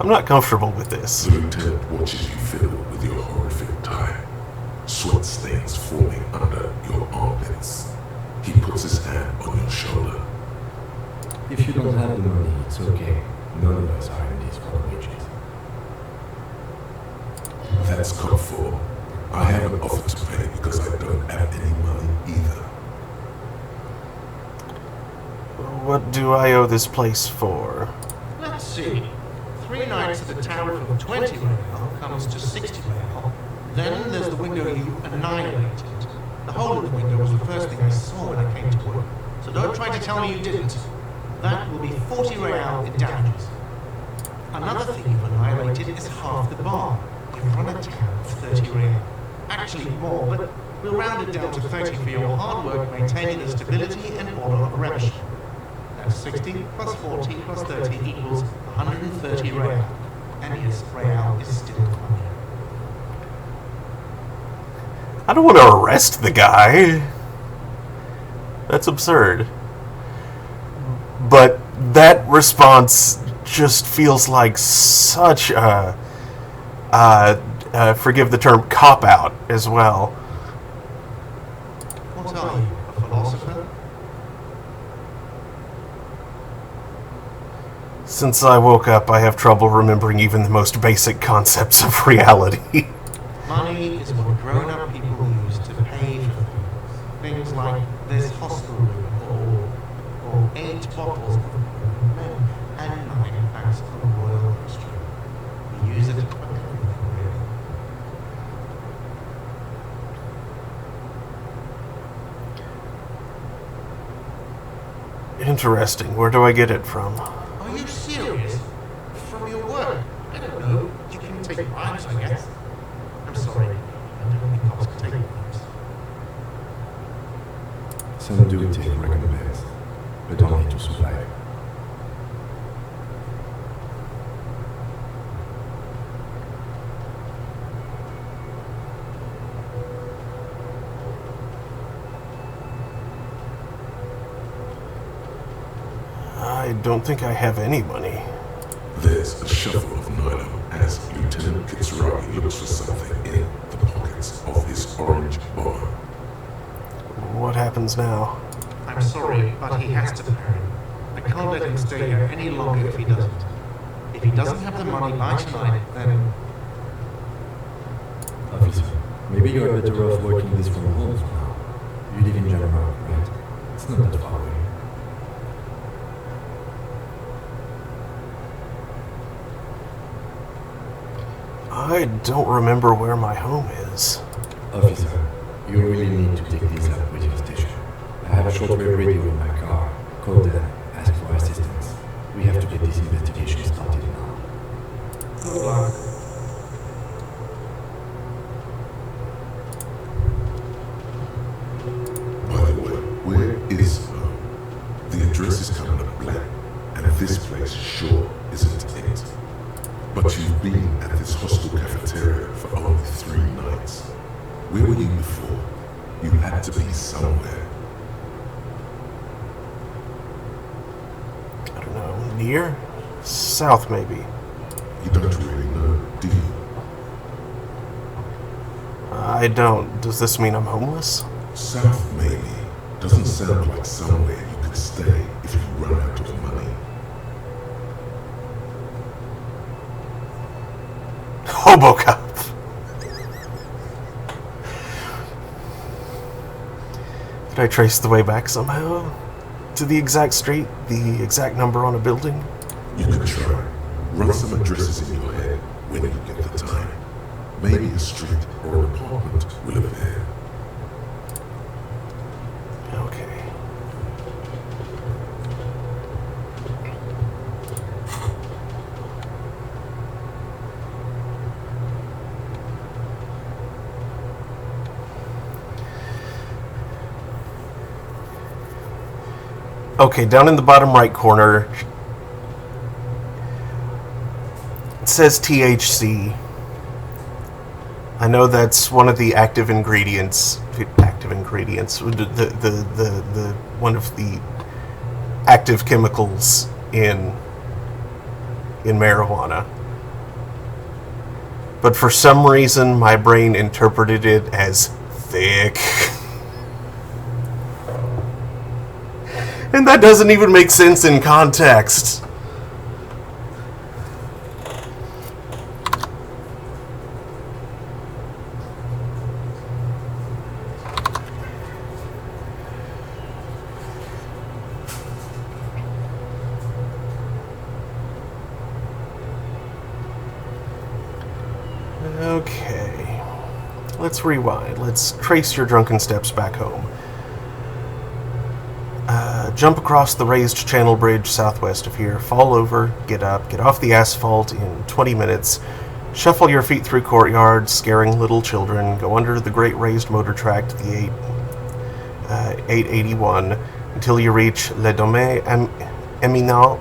S1: I'm not comfortable with this.
S4: The lieutenant watches you fiddle with your horrific tie. Sweat stains forming under your armpits. He puts his hand on your shoulder.
S9: If you don't have the money, it's okay. None of us are in these for wages.
S4: That's code for I haven't offered to pay because I don't have any money either.
S1: What do I owe this place for?
S7: Let's see. 3 nights at the tower for 20 real comes to 60 real. Then there's the window you annihilated. The hole in the window was the first thing I saw when I came to work. So don't try to tell me you didn't. That will be 40 real in damages. Another thing you've annihilated is half the bar. You've run a town of 30 real. Actually more, but we'll round it down to 30 for your hard work maintaining the stability and order of Revolution. That's 60 plus 40 plus 30 equals 130 real. And yes, real is still money.
S1: I don't want to arrest the guy. That's absurd. But that response just feels like such a, forgive the term, cop-out as well.
S7: What are you, a philosopher?
S1: Since I woke up, I have trouble remembering even the most basic concepts of reality.
S7: Money is what grown-up people use to pay for things. Things like this hostel room or 8 bottles of men and 9 packs of royal history. We use it for everything, really.
S1: Interesting. Where do I get it from?
S7: Are you serious? From your work? I don't know. You can take bribes, I guess. I'm sorry. I don't think cops can take bribes.
S9: Some do take recompense, but only to survive.
S1: I don't think I have any money.
S4: There's a shuffle of nylon as Lieutenant Kitsuragi looks for something in the pockets of his orange bomber.
S1: What happens now?
S7: I'm sorry, but he has to marry. I can't let him stay here any longer if he doesn't. If he doesn't have the money by tonight, then...
S9: Officer, maybe you are better off working this from home now. You live in General, right? It's not that far away.
S1: I don't remember where my home is.
S9: Officer, you really need to take this up with your station. I have a shortwave radio in my car. Call them, ask for assistance. We have to get this investigation started now.
S7: Good luck.
S4: By the way, where is home? The address is coming up blank, and this place sure isn't it. But you've been at this hostel cafeteria for only 3 nights. Where were you before? You had to be somewhere.
S1: I don't know. Near? South, maybe.
S4: You don't really know, do you?
S1: I don't. Does this mean I'm homeless?
S4: South, maybe. Doesn't sound like somewhere you could stay if you run out of money.
S1: Hobocop. Did I trace the way back somehow? To the exact street? The exact number on a building?
S4: You could try. Run some addresses in your head when you get the time. Maybe a street or an apartment will appear.
S1: Okay. Okay, down in the bottom right corner, it says THC. I know that's one of the active ingredients. The one of the active chemicals in marijuana. But for some reason, my brain interpreted it as thick. And that doesn't even make sense in context. Okay. Let's rewind. Let's trace your drunken steps back home. Jump across the raised channel bridge southwest of here, fall over, get up, get off the asphalt in 20 minutes, shuffle your feet through courtyards, scaring little children, go under the great raised motor track to the 881 until you reach Le Domaine Eminent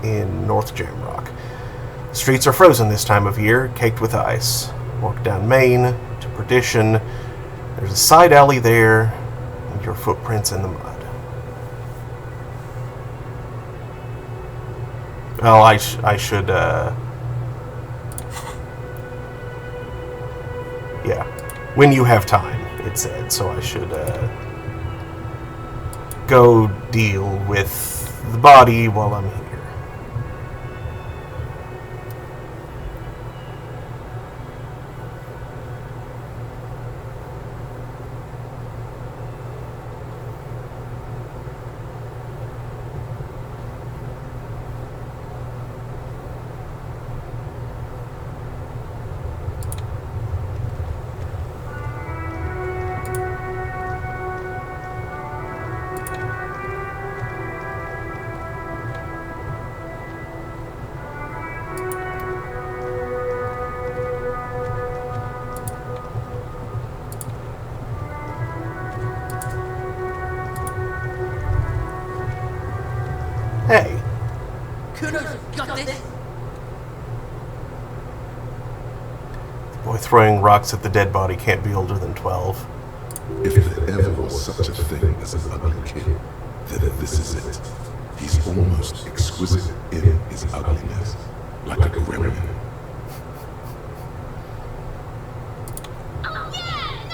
S1: in North Jamrock. The streets are frozen this time of year, caked with ice. Walk down Main to Perdition. There's a side alley there, and your footprints in the mud. Well, I should, yeah. When you have time, it said, so I should, go deal with the body while I'm here. Hey.
S3: Kuno's got this.
S1: Boy, throwing rocks at the dead body can't be older than 12.
S4: If there ever was such a thing as an ugly kid, then this is it. He's almost exquisite in his ugliness, like a gremlin.
S12: Oh yeah,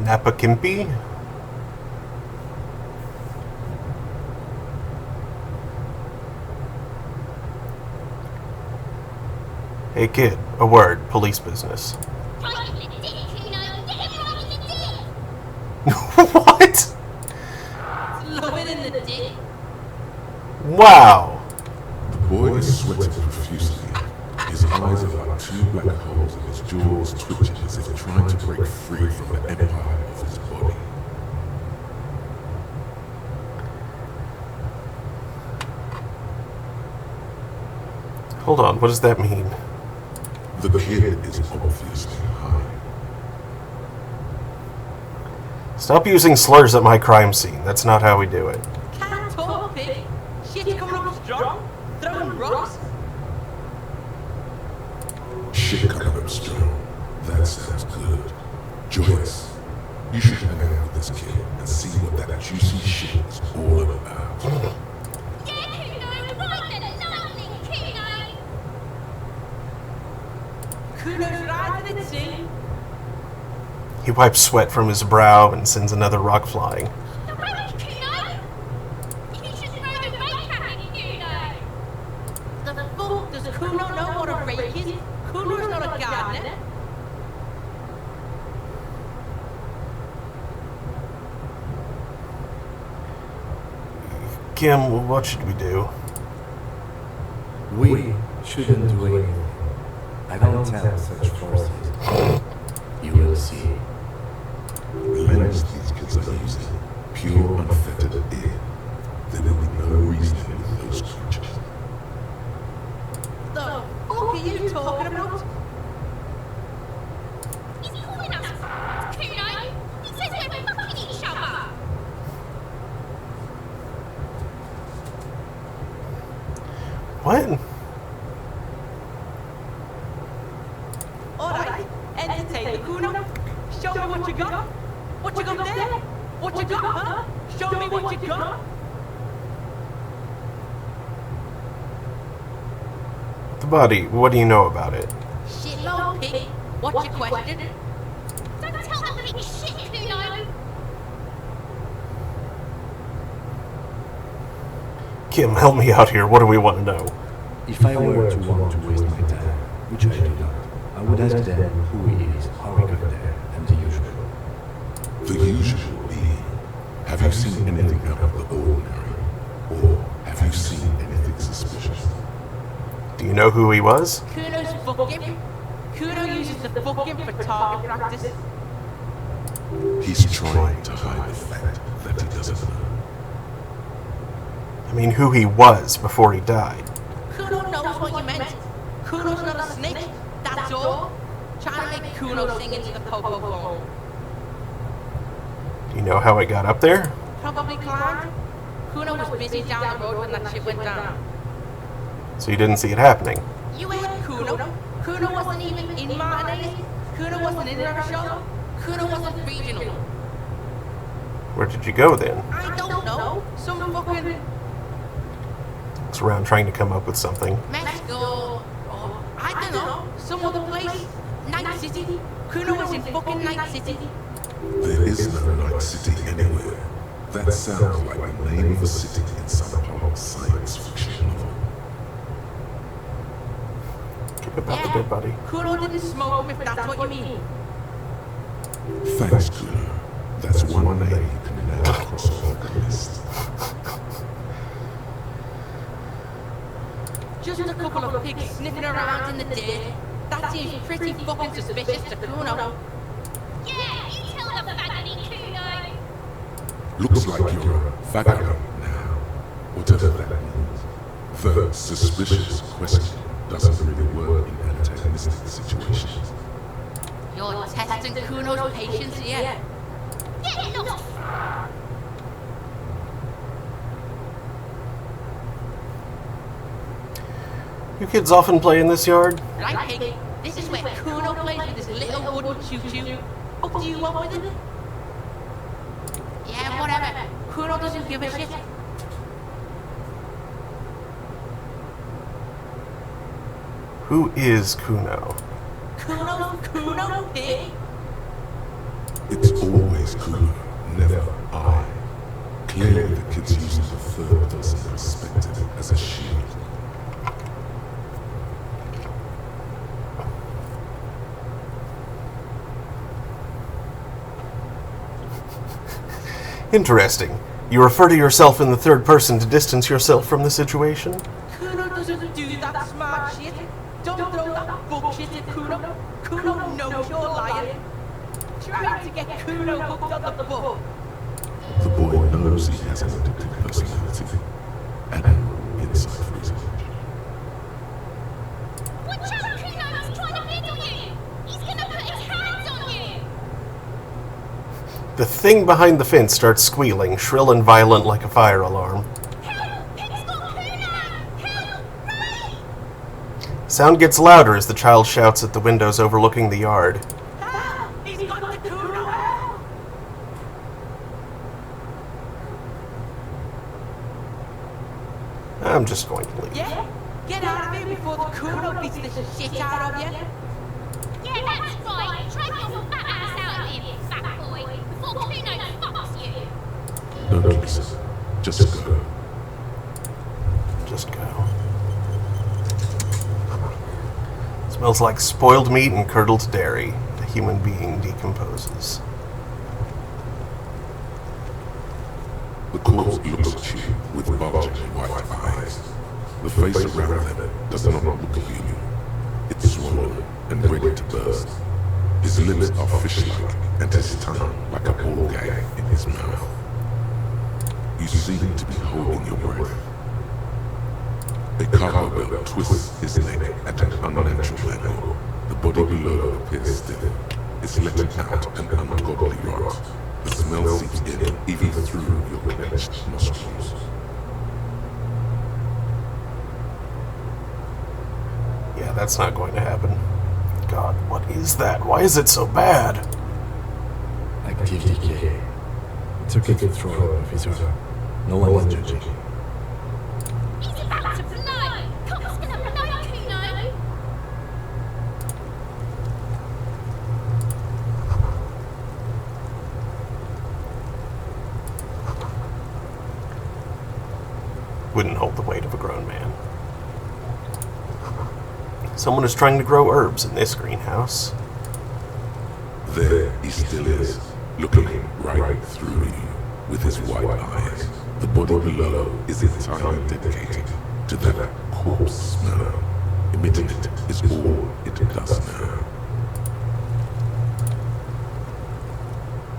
S1: Napa Kimpy? Hey kid, a word, police business. What?
S3: Lower in the dick.
S1: Wow.
S4: The boy is sweating profusely. His eyes are like two black holes and his jaws twitching as if trying to break free from the empire of his body.
S1: Hold on, what does that mean?
S4: The kid is obviously high.
S1: Stop using slurs at my crime scene. That's not how we do it.
S3: Can't talk, pig. Shit's coming up strong. Throwing rocks.
S4: Shit coming up strong. That sounds good. Joyous, you should hang out with this kid and see what that juicy shit is all about.
S3: Kuno's right in the sea.
S1: He wipes sweat from his brow and sends another rock flying.
S3: The fuck does Kuno know what a rake is? Kuno's not a gardener.
S1: Kim, what should we do?
S9: We shouldn't do anything. I don't tell such forces. You will see.
S4: The lens these kids are using, pure unfettered air. There will be no reasoning with those creatures.
S3: The fuck are you talking about?
S12: He's calling us. Kuno, he says we're fucking each other.
S1: What?
S3: Alright, entertain the Kuno. Show me what you got. What you got there? What you got, huh? Show me what you got.
S1: The body, what do you know about it?
S3: Shitload, pig. What's your question?
S12: Don't tell the pig shit, Kuno.
S1: Kim, help me out here. What do we want to know?
S9: If I were to want to waste my time, which I do not, I would ask them who he is, how he got there, and the usual.
S4: The usual being, have you seen anything out of the ordinary? Or have you seen anything suspicious?
S1: Do you know who he was?
S3: Kuno's fucking. Kuno uses the fucking for target practice.
S4: He's trying to hide the fact that he doesn't know.
S1: I mean, who he was before he died.
S3: Kuno knows what you meant. Kuno's not a snake, that's all. Trying to make Kuno sing into the popo bowl.
S1: Do you know how it got up there?
S3: Probably climbed. Kuno was busy down the road when that shit went down.
S1: So you didn't see it happening.
S3: You heard Kuno. Kuno wasn't even in Martinez. Kuno wasn't in our show. Kuno wasn't regional.
S1: Where did you go then?
S3: I don't know. Some fucking
S1: Looks around trying to come up with something.
S3: Mexico, or I don't know, some other place. Night City. Kuno was in fucking Night City.
S4: There is no Night City anywhere. That sounds like the name of a city in some hot science fiction novel.
S1: Keep about the dead body.
S3: Kuno didn't smoke if that's what you mean.
S4: Thanks, Kuno. That's one name you can now cross off the list.
S3: Just a couple of pigs sniffing around in the dirt. That seems pretty fucking suspicious to Kuno.
S12: Yeah, you tell the faggoty, Kuno.
S4: Looks like you're a vagabond now, whatever that means. The suspicious question doesn't really work in antagonistic situations.
S3: You're testing Kuno's patience here.
S12: Get lost.
S1: You kids often play in this yard?
S8: Right, Pig? This is where Kuno plays with his little wooden choo-choo. What do you want with it? Yeah, whatever. Kuno doesn't give a shit.
S1: Who is Kuno?
S8: Kuno, Pig?
S4: It's always Kuno, never I. Clearly the kid's using the third person perspective as a shield.
S1: Interesting. You refer to yourself in the third person to distance yourself from the situation?
S8: Kuno doesn't do that smart shit. Don't throw that bullshit at Kuno. Kuno knows you're lying. Trying to get Kuno hooked on the book.
S4: The boy knows he has an addictive personality and insight for his age.
S12: Watch out, Kuno! He's trying to fiddle you! He's gonna put his hands on you!
S1: The thing behind the fence starts squealing, shrill and violent like a fire alarm.
S12: Help! Pig's got Kuno! Help! Ray!
S1: Sound gets louder as the child shouts at the windows overlooking the yard.
S8: He's got the Kuno!
S1: I'm just going to leave.
S8: Yeah? Get out of here before the Kuno beats the shit out of you.
S12: Yeah, that's right! Drag your fat ass out of here, fat boy, before Kuno fucks you!
S4: Don't listen. Just go.
S1: Just go. Smells like spoiled meat and curdled dairy. The human being decomposes.
S4: The corpse looks at you with bulging white eyes. The face around them does not look at you. It's swollen and ready to burst. His lips are fish-like and his tongue like a ball gag in his mouth. You seem to be holding your breath. A cargo belt twists his neck at an unnatural angle. The body below appears stiff. It's letting out an ungodly rot. The smell seeps in even through your clenched nostrils.
S1: Yeah, that's not going to happen. God, what is that? Why is it so bad?
S9: Active decay. It's okay to throw up, officer. No one is judging.
S12: He's about to blow! Cop's gonna blow Kuno!
S1: Wouldn't hold the weight of a grown man. Someone is trying to grow herbs in this greenhouse.
S4: There he still is, looking right through you with his white eyes. The body below is entirely dedicated to that corpse smell. Emitting it is all it does now.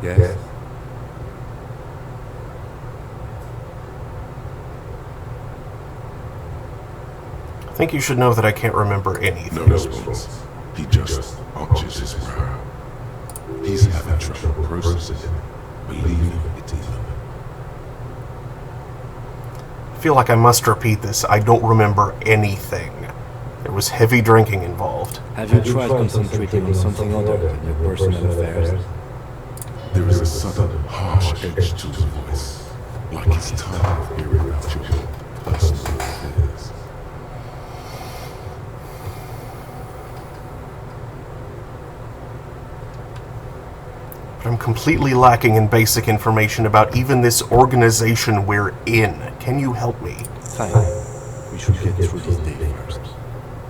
S9: Yes?
S1: I think you should know that I can't remember anything.
S4: No response. He just arches his brow. He's having trouble processing it, believing it even.
S1: I feel like I must repeat this. I don't remember anything. There was heavy drinking involved.
S9: Have you tried concentrating on something other than your personal affairs?
S4: There is a sudden, harsh edge to his voice, like he's tired of hearing about your personal affairs.
S1: But I'm completely lacking in basic information about even this organization we're in. Can you help me?
S9: Fine. We should get through this day first.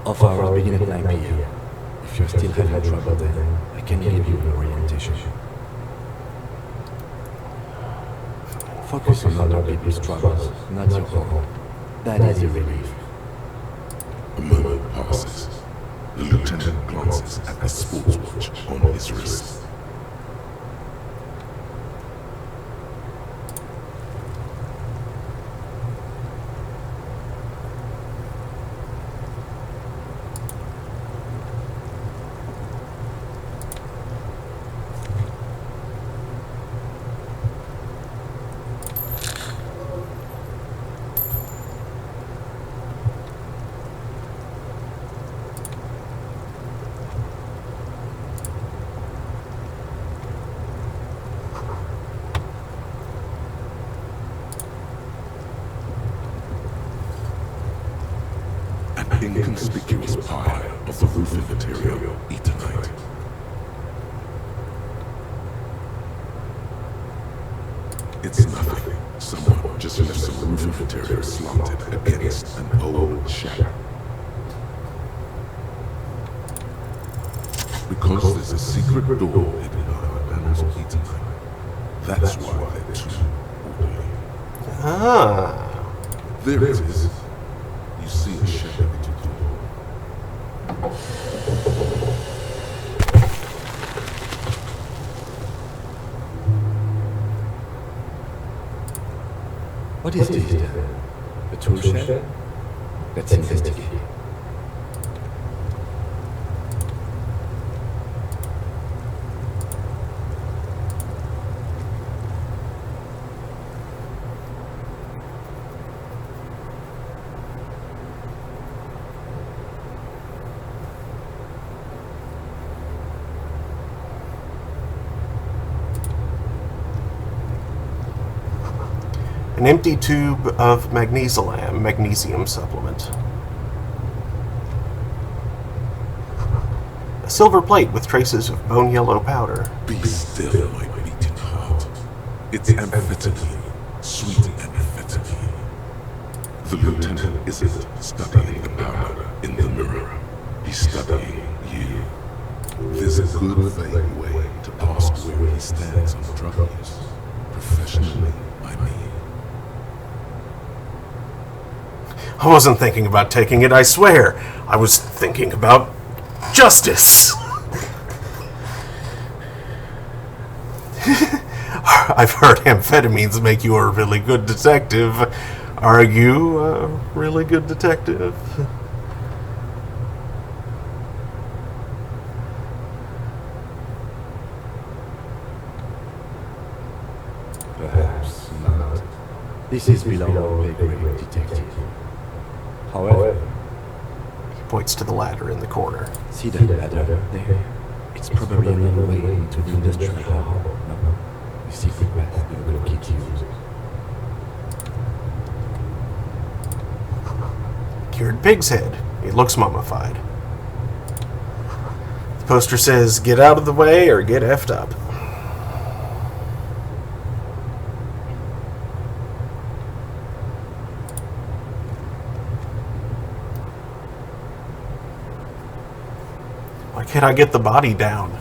S9: Off hours begin at 9 p.m. If you're still having trouble then, I can give you an orientation. Focus on other people's troubles, not your own. That is a relief.
S4: A moment passes. The lieutenant glances at the sports watch on his wrist. inconspicuous pile of the roofing material Eternite. It's nothing. Someone just left some roofing material slanted against an old shack. Because there's a secret door hidden behind the panels of Eternite. That's why they're too orderly.
S1: Ah.
S4: There it is. You see a shadow to the door.
S9: What is this then? A tool shed? Let's investigate.
S1: An empty tube of magnesium supplement. A silver plate with traces of bone yellow powder.
S4: Be still, my beating heart. It's amphetamine, sweet amphetamine. The lieutenant isn't studying the powder in the mirror. He's studying you. There's a good vague way to ask where he stands on drug use. Professionally, I mean.
S1: I wasn't thinking about taking it, I swear. I was thinking about justice. I've heard amphetamines make you a really good detective. Are you a really good detective?
S9: Perhaps not. This is below our pay grade, detective. However,
S1: He points to the ladder in the corner.
S9: see that ladder there? It's probably another way into the industrial hall. No, the secret path we will get used.
S1: Cured pig's head. It looks mummified. The poster says, "Get out of the way or get effed up." Why can't I get the body down?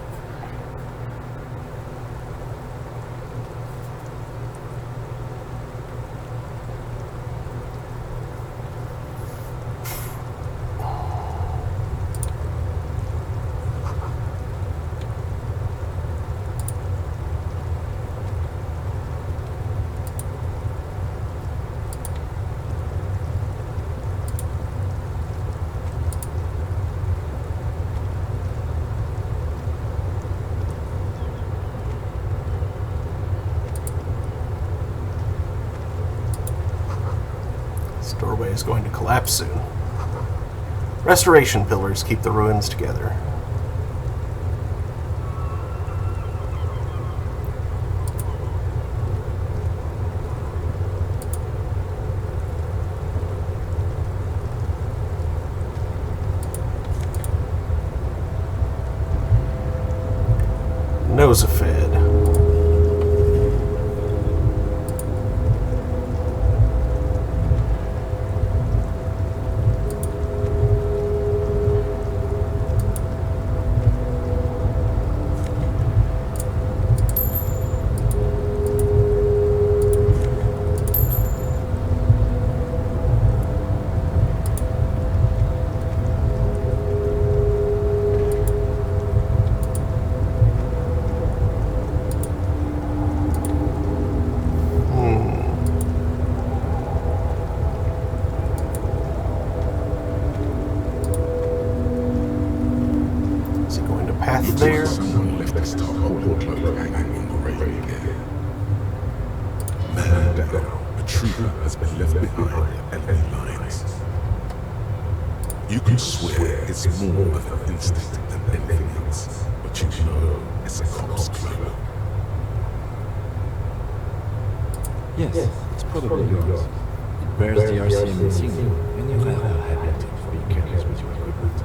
S1: This doorway is going to collapse soon. Restoration pillars keep the ruins together. Nosafed. Is it going to path
S4: Looks
S1: there?
S4: like someone left his tarpaulin cloak hanging on the railing again. Man down, a trooper has been left behind at enemy lines. You can swear it's more of an instinct than anything else, but you know it's a cop's cloak.
S9: yes, it's probably yours. Where's the RCM insignia? And you have a habit of being careless with your equipment.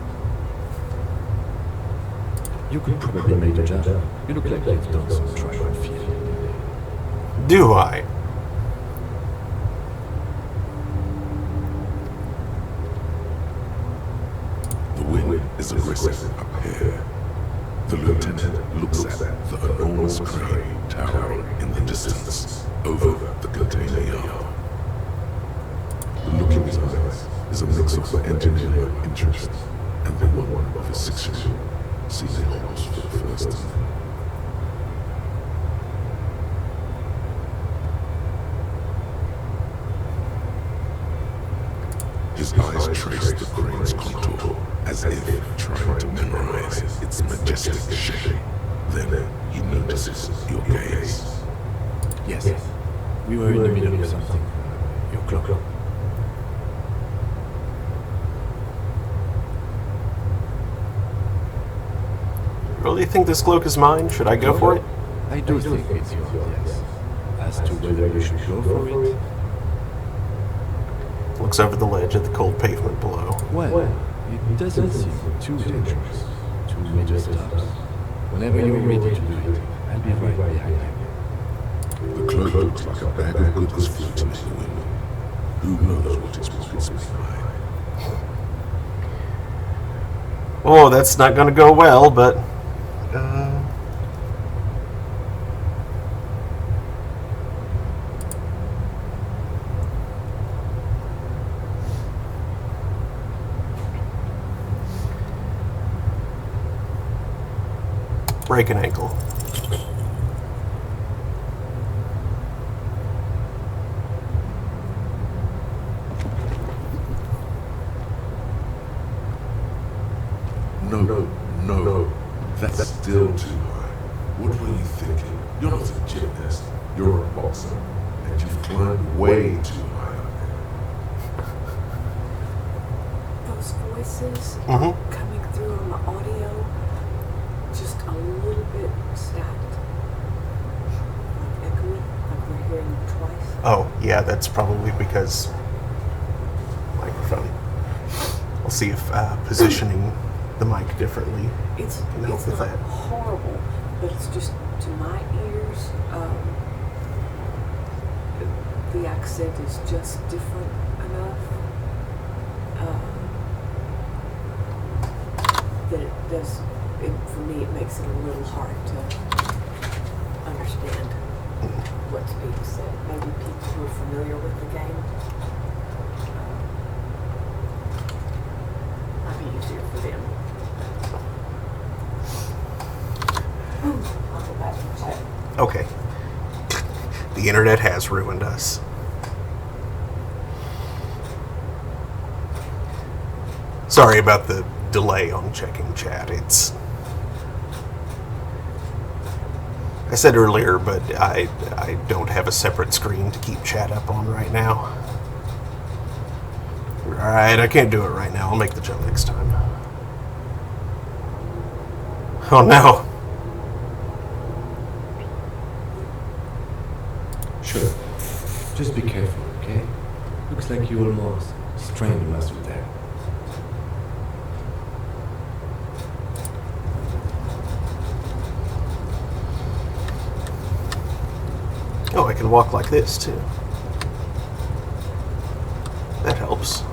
S9: You could probably make the job. You look like you've done some track and field.
S1: Do I?
S4: The wind is aggressive up here. The lieutenant looks at the enormous crane towering in the distance over the container yard. The look in his eyes is a mix of engineering interest and the one of a 6-year-old seeing a horse for the first time. His eyes trace the crane's contour as if trying to memorize its majestic shape. Then he notices your gaze.
S9: Yes. We were in the middle of something. Your clock.
S1: Really think this cloak is mine? Should I go for it?
S9: I do think it's yours, yes. As to whether you should go for it?
S1: Looks over the ledge at the cold pavement below.
S9: Well, it doesn't seem too dangerous. 2 major stops. Whenever you're ready to do it, I'll be right behind you.
S4: The cloak looks like a bag of goodies floating in the wind. Who knows what its pockets may hide?
S1: Oh, that's not going to go well, but... break an ankle.
S4: No. That's still too high. What were you thinking? You're not a gymnast. You're a boxer. And you've climbed way too high up there.
S13: Those voices coming through on the audio, just a little bit stacked. Like echoey, like we're hearing them twice.
S1: Oh, yeah, that's probably because microphone. I'll see if positioning the mic differently
S13: It's
S1: can help with
S13: not
S1: that.
S13: horrible, but it's just to my ears. The accent is just different enough that it does. For me, it makes it a little hard to understand what's being said. Maybe people who are familiar with the game might be easier for them. I'll go back and check.
S1: Okay. The internet has ruined us. Sorry about the delay on checking chat. I said earlier, but I don't have a separate screen to keep chat up on right now. Alright, I can't do it right now. I'll make the jump next time. Oh no.
S9: Sure. Just be careful, okay? Looks like you almost strained your muscle there.
S1: Oh, I can walk like this, too. That helps.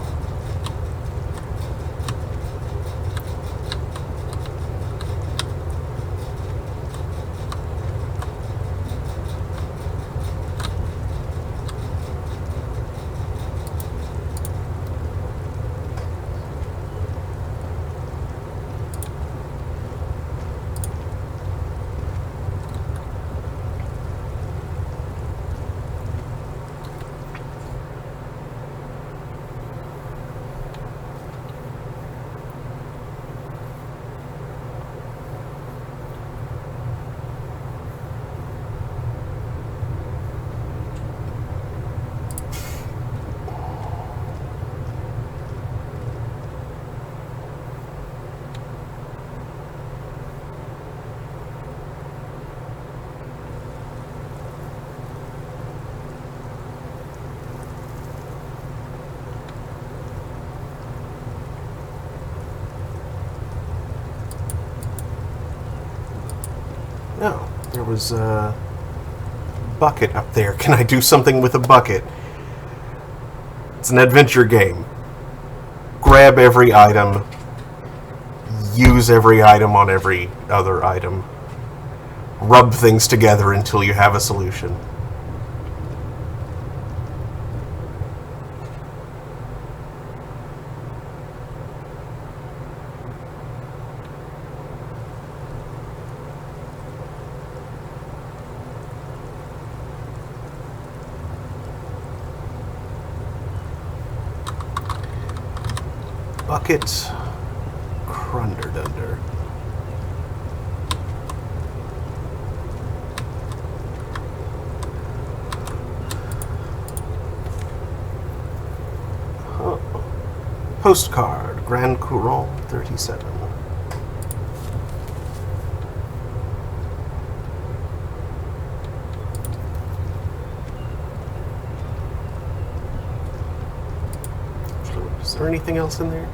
S1: There was a bucket up there. Can I do something with a bucket? It's an adventure game. Grab every item. Use every item on every other item. Rub things together until you have a solution. Bucket Crunderdunder. Postcard, Grand Couronne 37. Is there anything else in there?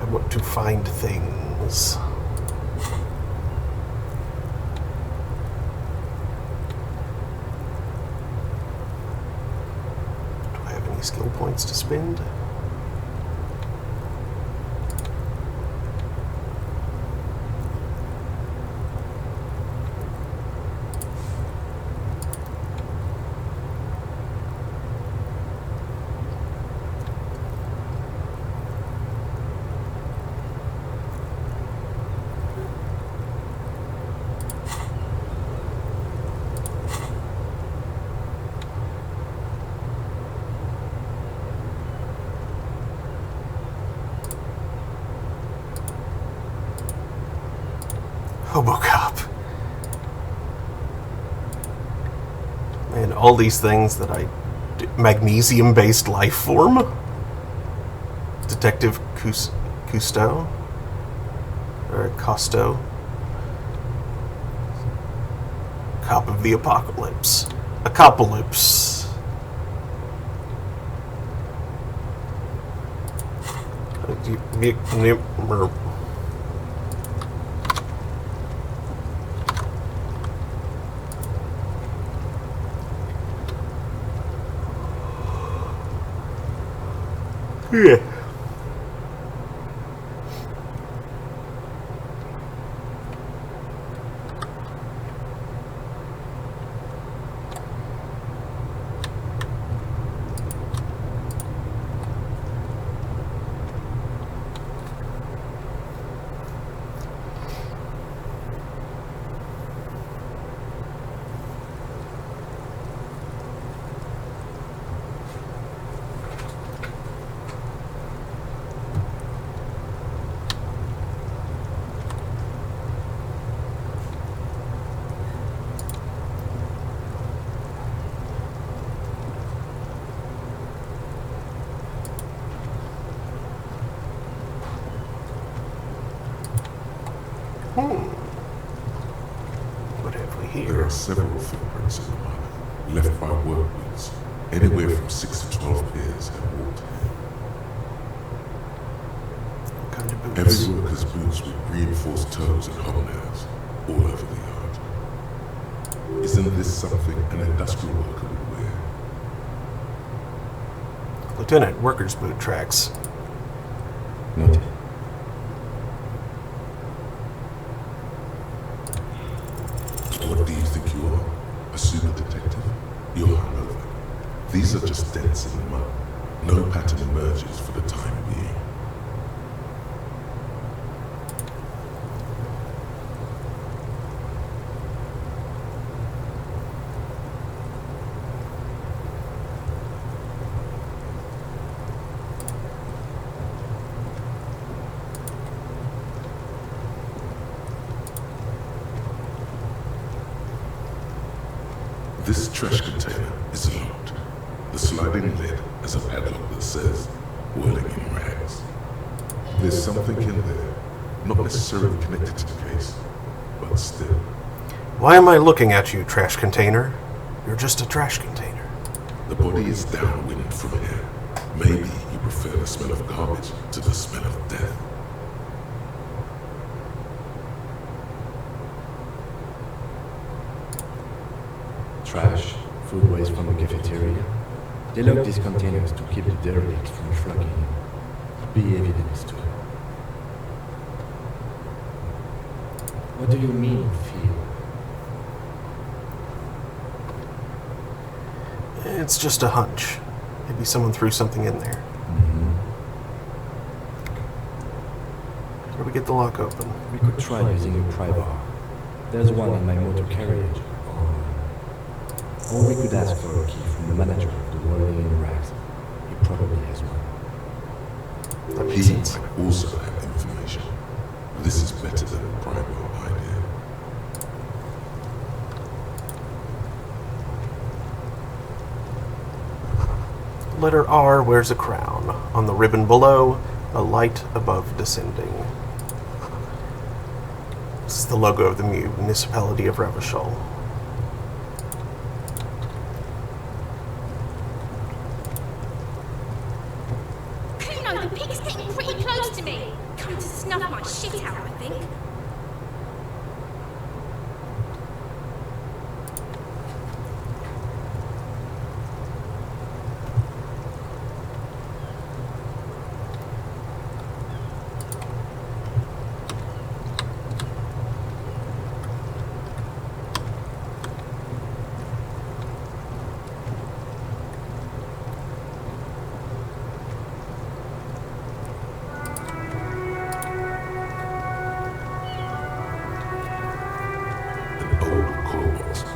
S1: I want to find things. Do I have any skill points to spend? Hobocop. And all these things that magnesium-based life form? Detective Cousteau? Or Costo? Cop of the Apocalypse. Acopalypse. Yeah. What have we here?
S4: There are several footprints in the mud, left by work boots. Anywhere from 6 to 12 pairs have walked here.
S1: What kind of boots?
S4: Every worker's boots with reinforced toes and hobnails, all over the yard. Isn't this something an industrial worker would wear?
S1: Lieutenant, workers' boot tracks.
S9: Noted.
S4: What do you think you are? A super detective? You're hungover. These are just dents in the mud. No pattern emerges for the time being. This trash container is locked. The sliding lid has a padlock that says, "Whirling in rags." There's something in there, not necessarily connected to the case, but still.
S1: Why am I looking at you, trash container? You're just a trash container.
S4: The body is downwind from here. Maybe you prefer the smell of garbage to the smell of death.
S9: trash, food waste from the cafeteria. They lock these containers to keep the derelicts from flocking in. Be evidence to it. What do you mean, feel?
S1: It's just a hunch. Maybe someone threw something in there. How do we get the lock open?
S9: We could try using a pry bar. There's one in my motor carriage. Or we could ask for a key from the manager of the Whirling in Rags. He probably has one.
S1: That makes
S4: He
S1: sense.
S4: might also have information. This is better than a pry bar idea.
S1: Letter R wears a crown. On the ribbon below, a light above descending. This is the logo of the municipality of Revachol.
S12: Kuno, the pig's getting pretty close to me. Come to snuff my shit out, I think.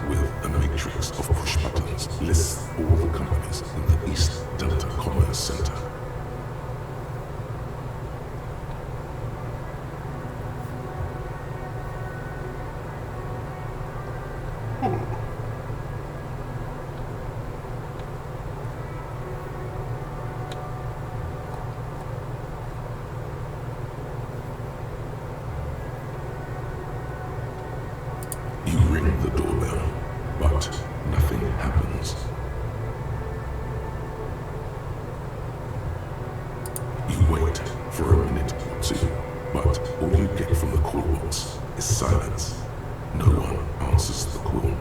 S4: With a matrix of push buttons lists all the companies in the East Delta Commerce Center. You ring the doorbell, but nothing happens. You wait for a minute or two, but all you get from the call box is silence. No one answers the call.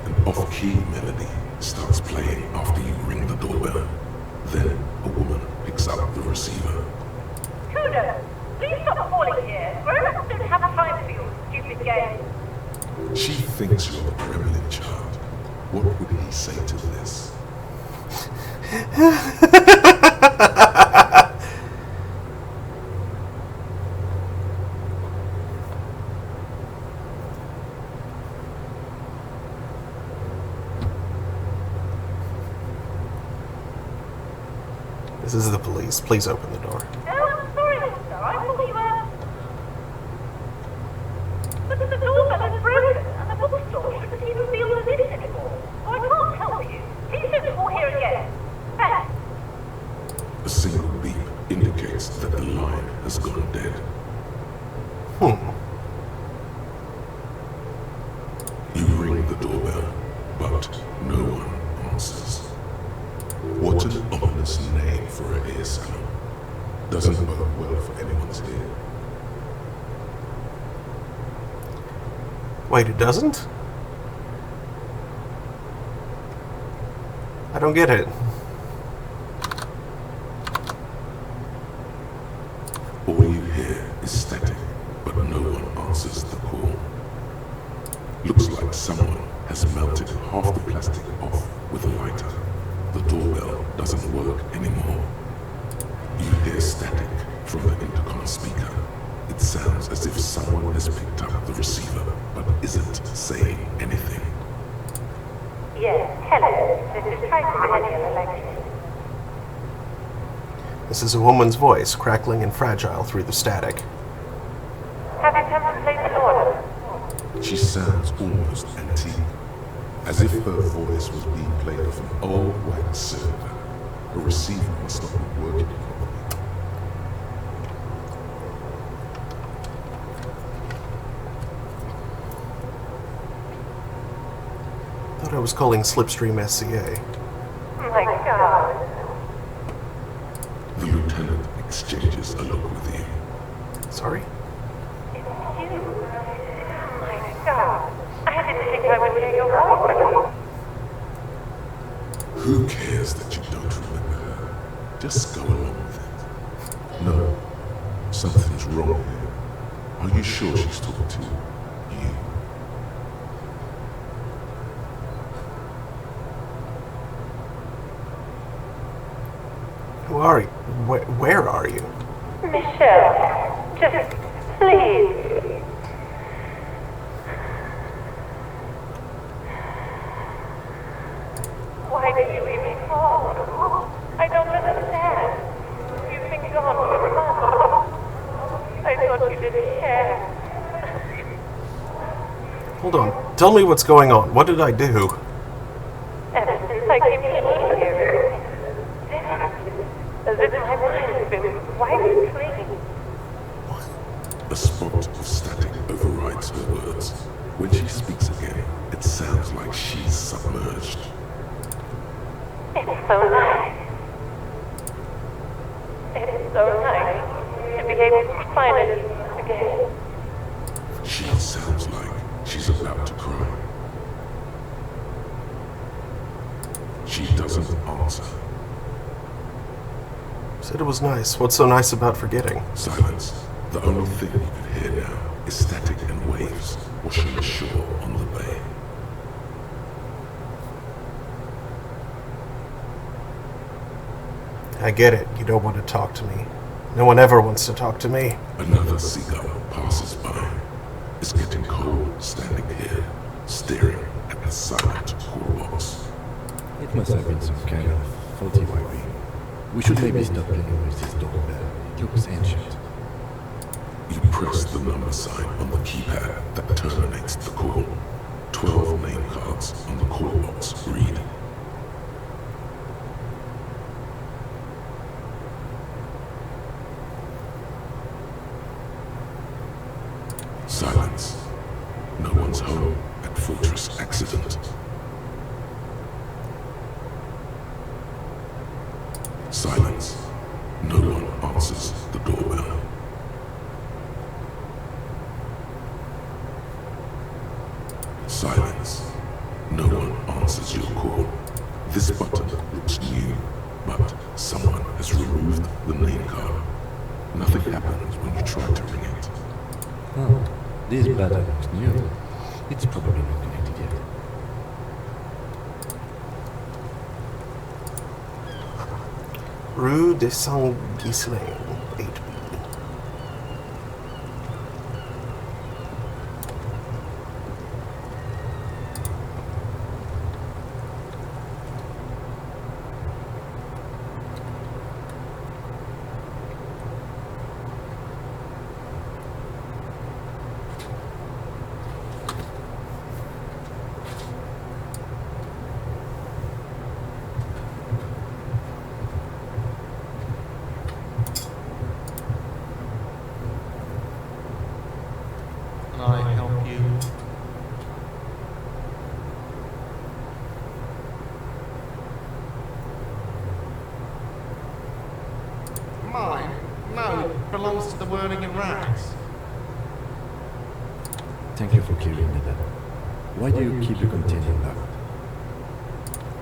S4: An off-key melody starts playing after you ring the doorbell. Then a woman picks up the receiver.
S14: Kuno, please stop calling here. Grown-ups don't have time for your stupid game.
S4: She thinks you're the Kremlin child. What would he say to this?
S1: This is the police. Please open the door.
S14: Oh, sorry, mister. I thought you were... But the doorbell is broken, and the bookstore shouldn't even be on the list anymore. So I can't help you. Please don't call here again. Thanks.
S4: A single beep indicates that the line has gone dead. You ring the doorbell, but no one answers. What an ominous name for an ear salon. Doesn't bode well for anyone's ear.
S1: Wait, it doesn't? I don't get it.
S4: All you hear is static, but no one answers the call. Looks like someone has melted half the plastic off with a lighter. The doorbell doesn't work anymore. You hear static from the intercom speaker. It sounds as if someone has picked up the receiver, but isn't saying anything.
S14: Yes, hello. This is Tricentennial Election.
S1: This is a woman's voice, crackling and fragile through the static.
S14: Have you come to place an order?
S4: She sounds almost antique, as if her voice was being played off an old wax server. Her receiver must not be working properly.
S1: Thought I was calling Slipstream SCA.
S14: My God.
S4: The lieutenant exchanges a look with you.
S1: Sorry?
S14: It's you. My God. I didn't think I would hear your voice.
S4: Who cares that you don't remember her? Just go along with it. No, something's wrong here. Are you sure she's talking to you?
S1: Who are you? Where are you?
S14: Michelle, just please. Why did you leave me call? I don't understand. You've been gone for months. I thought you didn't care.
S1: Hold on. Tell me what's going on. What did I do?
S14: Ever since I came here, as if my mind has been wiped clean.
S4: A spot of static overrides her words. When she speaks again, it sounds like she's submerged.
S14: It's so nice. It is so nice to be able to find it again.
S4: She sounds like she's about to cry. She doesn't answer.
S1: Said it was nice. What's so nice about forgetting?
S4: Silence. The only thing you can hear now is static and waves washing ashore on the bay.
S1: I get it. You don't want to talk to me. No one ever wants to talk to me.
S4: Another seagull passes by. It's getting cold standing here, staring at the silent call box.
S9: It must have been some kind of faulty wiring. We should maybe stop playing with this doorbell. It looks ancient.
S4: You press the number sign on the keypad that terminates the call. 12 name cards on the call box read. Silence. No one's home at Fortress Accident. Silence. No one answers the doorbell. Silence. No one answers your call. This button looks new, but someone has removed the name card. Nothing happens when you try to ring it.
S9: Oh, this button looks new. It's probably not connected yet.
S1: Rue de Saint-Ghislain, 8B.
S7: Can I help you? Mine? No, it belongs to the Whirling in Rats.
S9: Thank you for clearing that up. Why do you keep the container locked?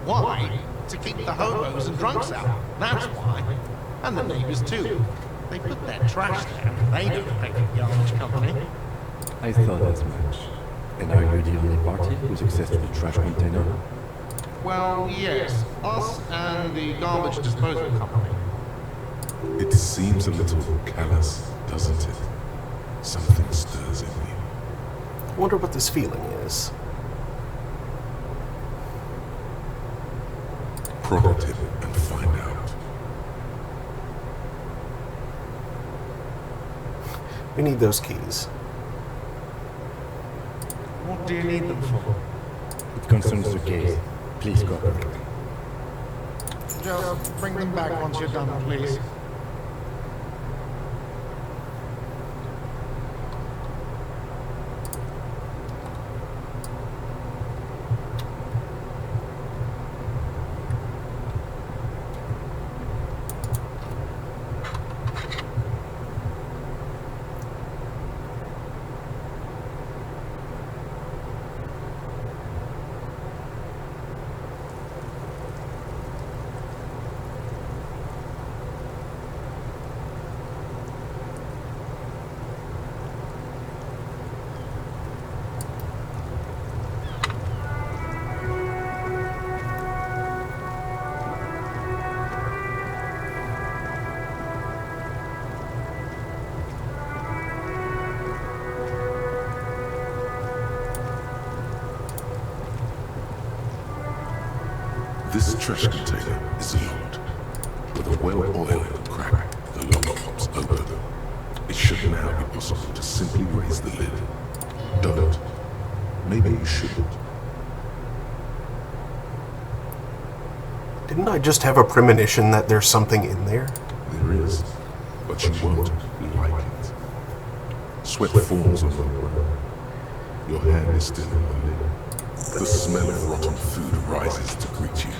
S7: Why? To keep the hobos and drunks out. That's why. And the neighbors too. They put their trash there. They don't pay the garbage company.
S9: I thought as much. And are you the only party with access to the trash container?
S7: Well, yes. Us and the garbage disposal company.
S4: It seems a little callous, doesn't it? Something stirs in you.
S1: I wonder what this feeling is.
S4: Prod at him and find out.
S1: We need those keys.
S7: What do you need them for?
S9: It concerns the case. Please cooperate.
S7: Just bring them back once you're done, please.
S4: This trash container is locked. With a well-oiled crack, the lock pops open. It should now be possible to simply raise the lid. Don't. Maybe you shouldn't.
S1: Didn't I just have a premonition that there's something in there?
S4: There is, but you won't like it. Sweat forms on the ground. Your hand is still on the lid. The smell of rotten food rises to greet you.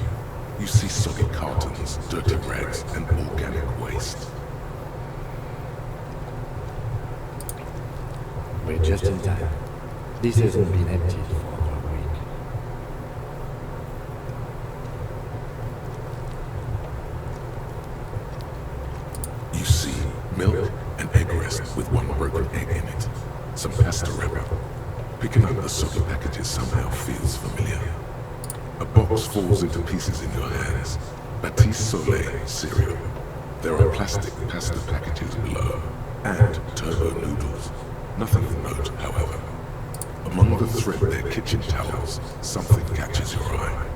S4: You see soggy cartons, dirty rags, and organic waste.
S9: We're just in time. This hasn't been emptied for over a week.
S4: You see milk and egg rest with one broken egg in it. Some pasta wrapper. Picking up the soggy packages somehow feels familiar. A box falls into pieces in your hands. Batiste Soleil cereal. There are plastic pasta packages below. And turbo noodles. Nothing of note, however. Among the threadbare kitchen towels, something catches your eye.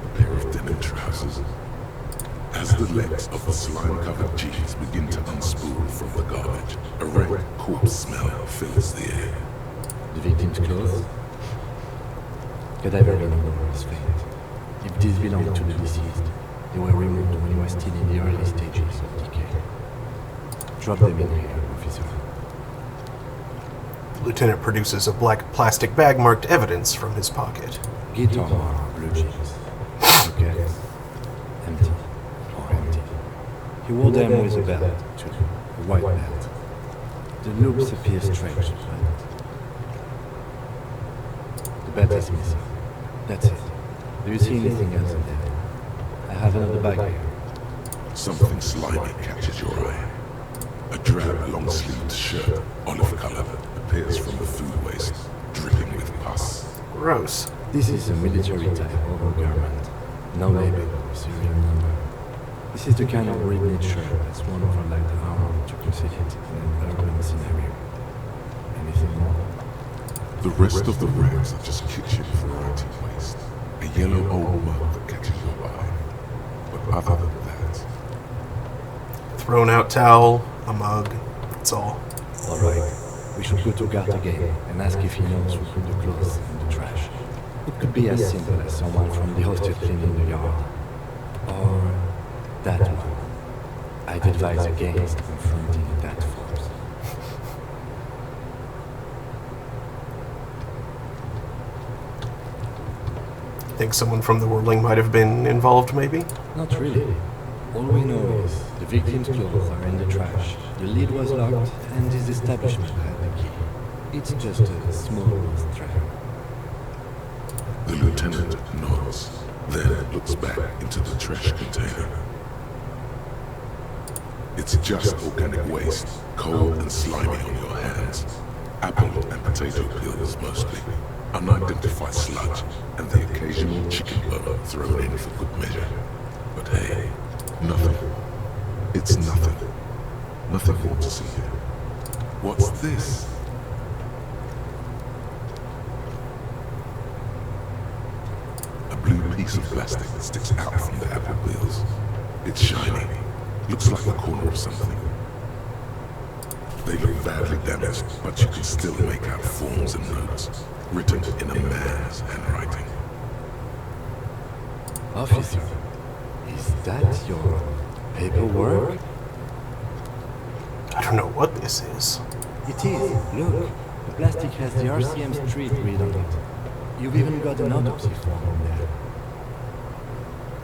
S4: A pair of denim trousers. As the legs of the slime-covered jeans begin to unspool from the garbage, a rank corpse smell fills the air.
S9: The victim's clothes? Cadaver number is faint. If these belong to the deceased, they were removed when he was still in the early stages of decay. Drop them in here, officer.
S1: Lieutenant produces a black plastic bag marked evidence from his pocket.
S9: Guitar mark, blue jeans. Okay. Empty. Or empty. He wore them with a belt, too. A white belt. The loops appear strange, but the belt is missing. That's it. Do you see anything else in there? I have another bag here.
S4: Something slimy catches your eye. A drab, long-sleeved shirt, olive color, appears from the food waste, dripping with pus.
S1: Gross.
S9: This is a military-type overgarment. No label or serial number. This is the kind of red-knit shirt that's worn over like the armor to conceal it in an urban scenario. Anything more?
S4: The rest of the rags are just kitchen variety waste. A yellow old mug that catches your eye. But other than that...
S1: Thrown out towel, a mug, that's all.
S9: Alright, we should go to guard again and ask if he knows who put the clothes in the trash. It could be as simple as someone from the hostel cleaning the yard. Or that one. I'd advise against confronting that force.
S1: Think someone from the Whirling might have been involved, maybe?
S9: Not really. All we know is the victim's clothes are in the trash, the lid was locked, and his establishment had the key. It's just a small lost track.
S4: The lieutenant nods, then looks back into the trash container. It's just organic waste, cold and slimy on your hands. Apple and potato peels mostly. Unidentified sludge, and the occasional chicken bone thrown in for good measure. But hey, nothing. It's nothing. Nothing more to see here. What's this? A blue piece of plastic sticks out from the apple peels. It's shiny. Looks like the corner of something. They look badly damaged, but you can still make out forms and notes, written in a man's handwriting.
S9: Officer, is that your paperwork?
S1: I don't know what this is.
S9: It is. Look, the plastic has the RCM street read on it. You've even got an autopsy form in there.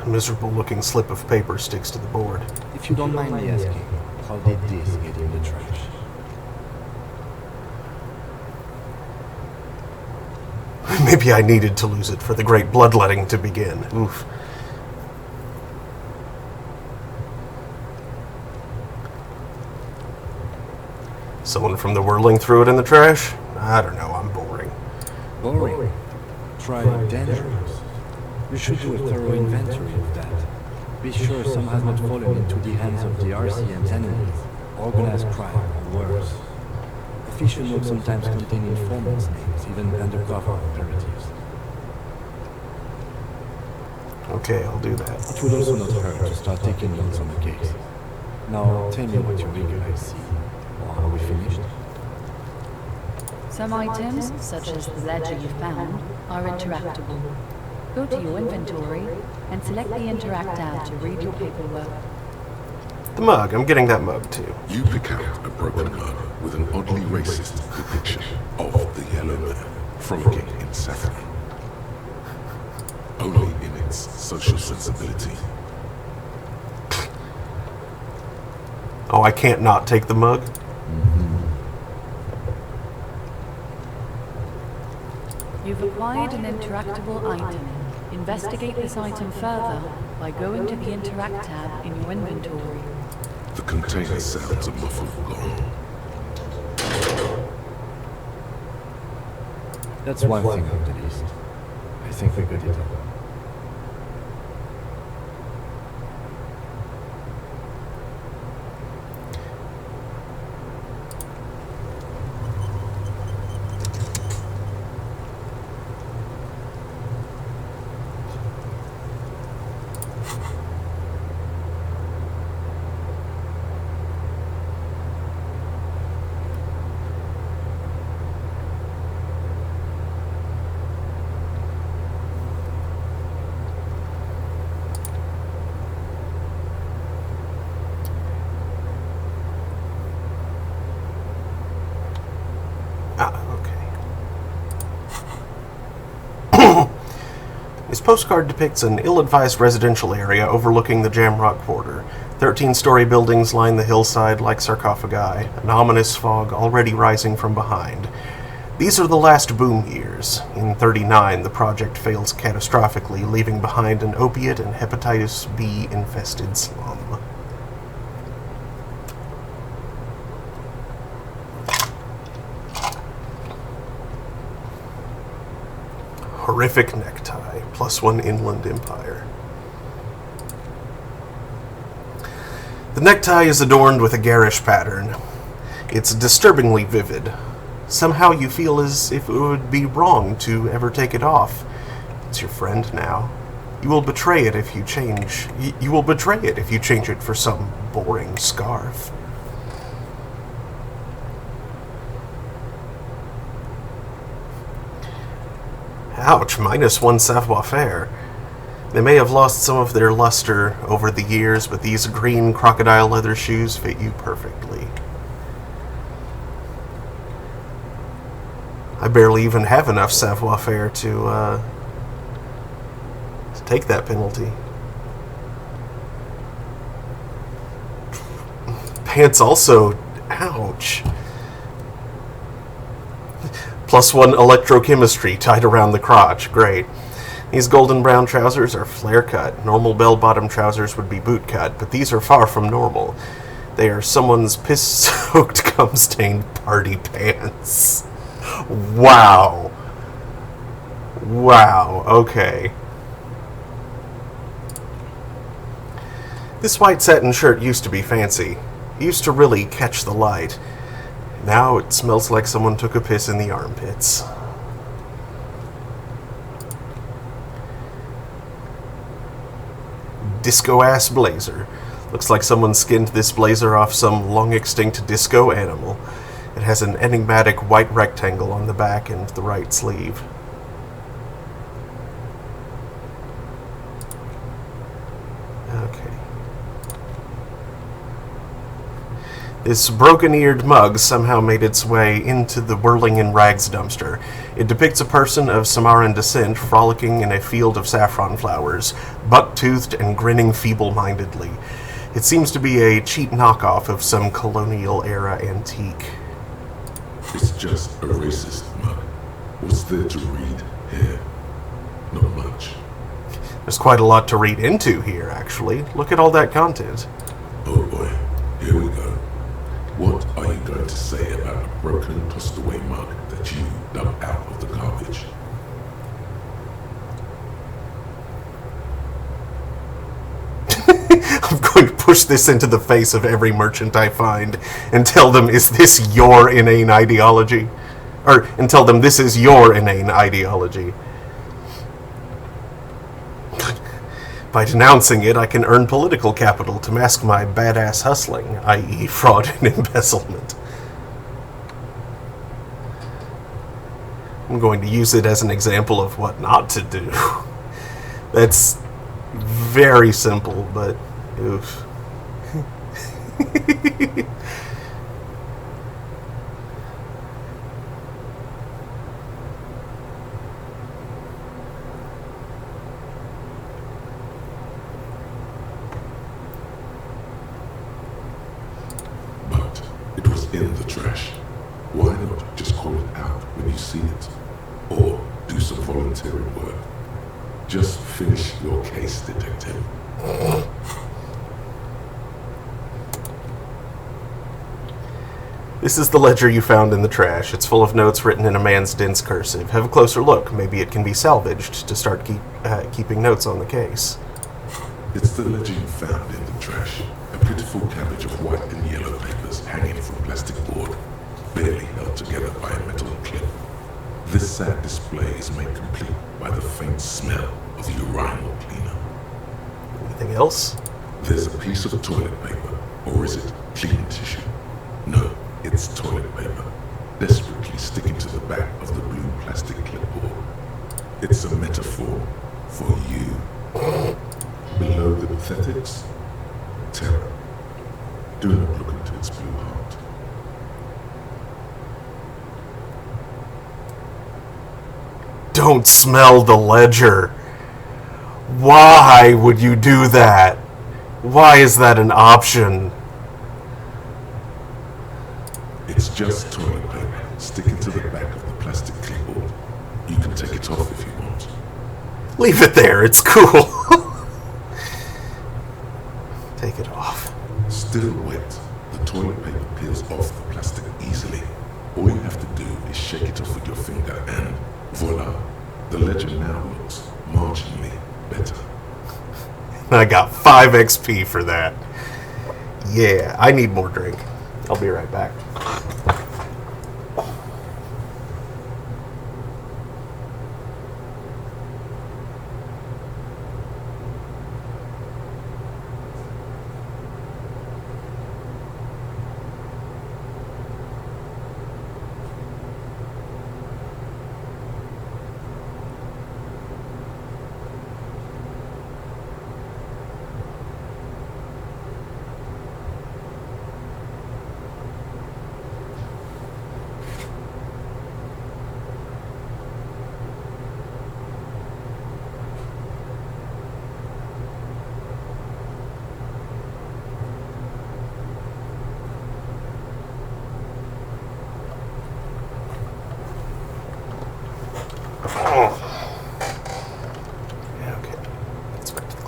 S1: A miserable-looking slip of paper sticks to the board.
S9: If you don't mind me asking, how did this get in the trash?
S1: Maybe I needed to lose it for the great bloodletting to begin. Oof. Someone from the Whirling threw it in the trash? I don't know, I'm boring.
S9: Boring? Try dangerous. You should do a thorough inventory of that. Be sure some has not fallen into the hands of the RCM's enemies, organized crime, or worse. Official notes sometimes contain informants' names, even undercover operatives.
S1: Okay, I'll do that.
S9: It would also not hurt to start taking notes on the case. Now, tell me what your eager eyes see. Or are we finished?
S10: Some items, such as the ledger you found, are interactable. Go to your inventory and select the Interact tab to read your paperwork.
S1: The mug. I'm getting that mug too.
S4: You pick out a broken mug with an oddly racist depiction of the Yellow Man frolicking in saffron. Only in its social sensibility.
S1: Oh, I can't not take the mug?
S10: You've acquired an interactable item. Investigate this item further by going to the Interact tab in your inventory.
S4: The container sounds a muffled gong.
S9: That's one thing on the list. I think we got it all.
S1: This postcard depicts an ill-advised residential area overlooking the Jamrock Quarter. 13-story buildings line the hillside like sarcophagi, an ominous fog already rising from behind. These are the last boom years. In 39, the project fails catastrophically, leaving behind an opiate and hepatitis B-infested slum. Horrific necktie, +1 inland empire. The necktie is adorned with a garish pattern. It's disturbingly vivid. Somehow you feel as if it would be wrong to ever take it off. It's your friend now. You will betray it if you change. You will betray it if you change it for some boring scarf. Ouch, -1 savoir-faire. They may have lost some of their luster over the years, but these green crocodile leather shoes fit you perfectly. I barely even have enough savoir-faire to take that penalty. Pants also, ouch. +1 electrochemistry tied around the crotch. Great. These golden brown trousers are flare cut. Normal bell-bottom trousers would be boot cut, but these are far from normal. They are someone's piss-soaked, cum-stained party pants. Wow. Wow, okay. This white satin shirt used to be fancy. It used to really catch the light. Now it smells like someone took a piss in the armpits. Disco-ass blazer. Looks like someone skinned this blazer off some long-extinct disco animal. It has an enigmatic white rectangle on the back and the right sleeve. Okay. This broken-eared mug somehow made its way into the whirling in rags dumpster. It depicts a person of Samaran descent frolicking in a field of saffron flowers, buck-toothed and grinning feeble-mindedly. It seems to be a cheap knockoff of some colonial-era antique.
S4: It's just a racist mug. What's there to read here? Not much.
S1: There's quite a lot to read into here, actually. Look at all that content.
S4: Oh boy, here we go. What are you going to say about a broken, tossed-away mug that you dug out of the garbage?
S1: I'm going to push this into the face of every merchant I find and tell them, is this your inane ideology? And tell them this is your inane ideology. By denouncing it, I can earn political capital to mask my badass hustling, i.e. fraud and embezzlement. I'm going to use it as an example of what not to do. That's very simple, but oof.
S4: But it was in the trash. Why not just call it out when you see it? Or do some voluntary work? Just finish your case, detective.
S1: This is the ledger you found in the trash. It's full of notes written in a man's dense cursive. Have a closer look. Maybe it can be salvaged to start keeping notes on the case.
S4: It's the ledger you found in the trash. A pitiful cabbage of white and yellow papers hanging from plastic board, barely held together by a metal clip. This sad display is made complete by the faint smell of urinal cleaner.
S1: Anything else?
S4: There's a piece of toilet paper, or is it clean tissue? No, it's toilet paper, desperately sticking to the back of the blue plastic clipboard. It's a metaphor for you. Below the pathetics, terror. Do not look into its blue heart.
S1: Don't smell the ledger. Why would you do that? Why is that an option?
S4: It's just toilet paper, sticking to the back of the plastic clipboard. You can take it off if you want.
S1: Leave it there, it's cool. Take it off.
S4: Still wet, the toilet paper peels off the plastic easily. All you have to do is shake it off with your finger and voila, the ledger now looks marginally better.
S1: I got 5 XP for that. Yeah, I need more drink. I'll be right back.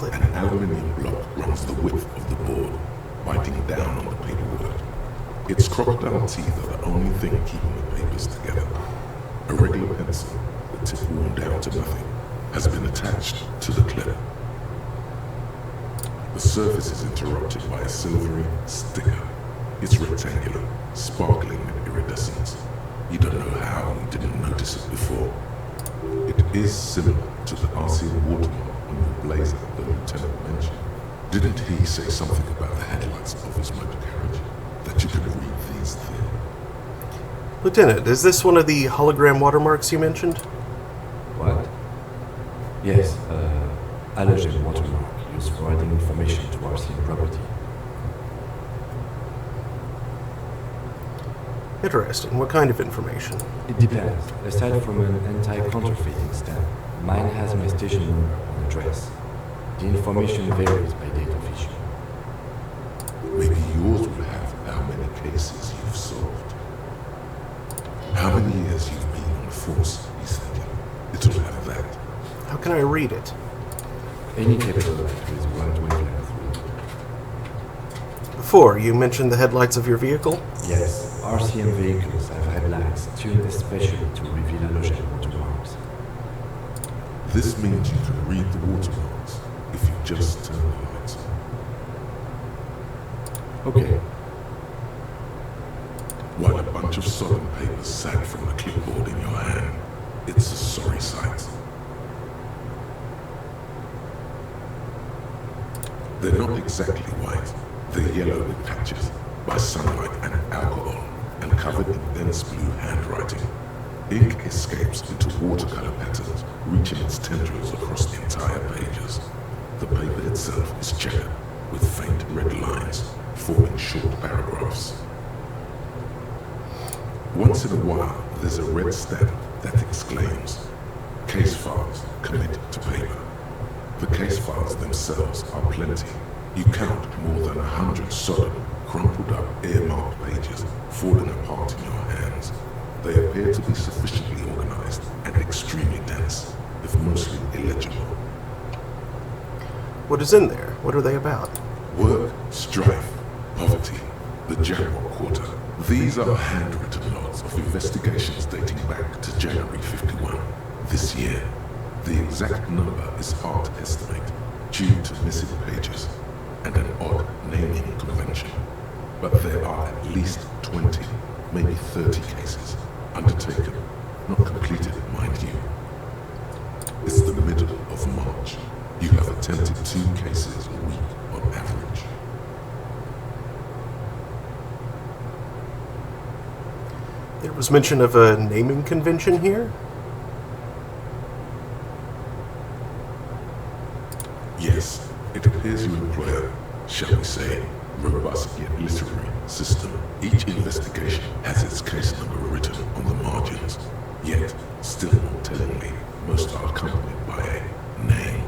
S4: An aluminium block runs the width of the board, biting down on the paperwork. Its crocodile teeth are the only thing keeping the papers together. A regular pencil, the tip worn down to nothing, has been attached to the clip. The surface is interrupted by a silvery sticker. It's rectangular, sparkling with iridescence. You don't know how you didn't notice it before. It is similar to the RC watermark on your blazer the lieutenant mentioned. Didn't he say something about the headlights of his motor carriage? That you could read these things?
S1: Lieutenant, is this one of the hologram watermarks you mentioned?
S9: What? Yes, Elysium watermark used for adding information to our scene property.
S1: Interesting. What kind of information?
S9: It depends. Aside from an anti-counterfeiting stamp, mine has my station number and address. The information varies by date of issue.
S4: Maybe yours will have how many cases you've solved. How many years you've been on the force, he's thinking. It'll have that.
S1: How can I read it?
S9: Any capital letter is right wavelength read.
S1: Before, you mentioned the headlights of your vehicle?
S9: Yes, RCM vehicles have headlights tuned especially to reveal halogen watermarks.
S4: This means you can read the watermarks if you just turn the lights on.
S9: Okay.
S4: While a bunch of solemn papers sag from the clipboard in your hand, it's a sorry sight. They're not exactly white. They're yellow with patches, by sunlight and alcohol, and covered in dense blue handwriting. Ink escapes into watercolor patterns, reaching its tendrils across the entire pages. The paper itself is checkered, with faint red lines, forming short paragraphs. Once in a while, there's a red stamp that exclaims, "Case files, commit to paper." The case files themselves are plenty. You count more than 100 solid, crumpled up, earmarked pages falling apart in your hands. They appear to be sufficiently organized and extremely dense, if mostly illegible.
S1: What is in there? What are they about?
S4: Work, strife, poverty, the Jaguar Quarter. These are handwritten logs of investigations dating back to January 51, this year. The exact number is hard to estimate due to missing pages and an odd naming convention. But there are at least 20, maybe 30 cases undertaken, not completed, mind you. It's the middle of March. You have attempted 2 cases a week on average.
S1: There was mention of a naming convention here?
S4: Yes, it appears you employ a, shall we say, robust yet literary system. Each investigation has its case number written on the margins, yet, still more tellingly, most are accompanied by a name.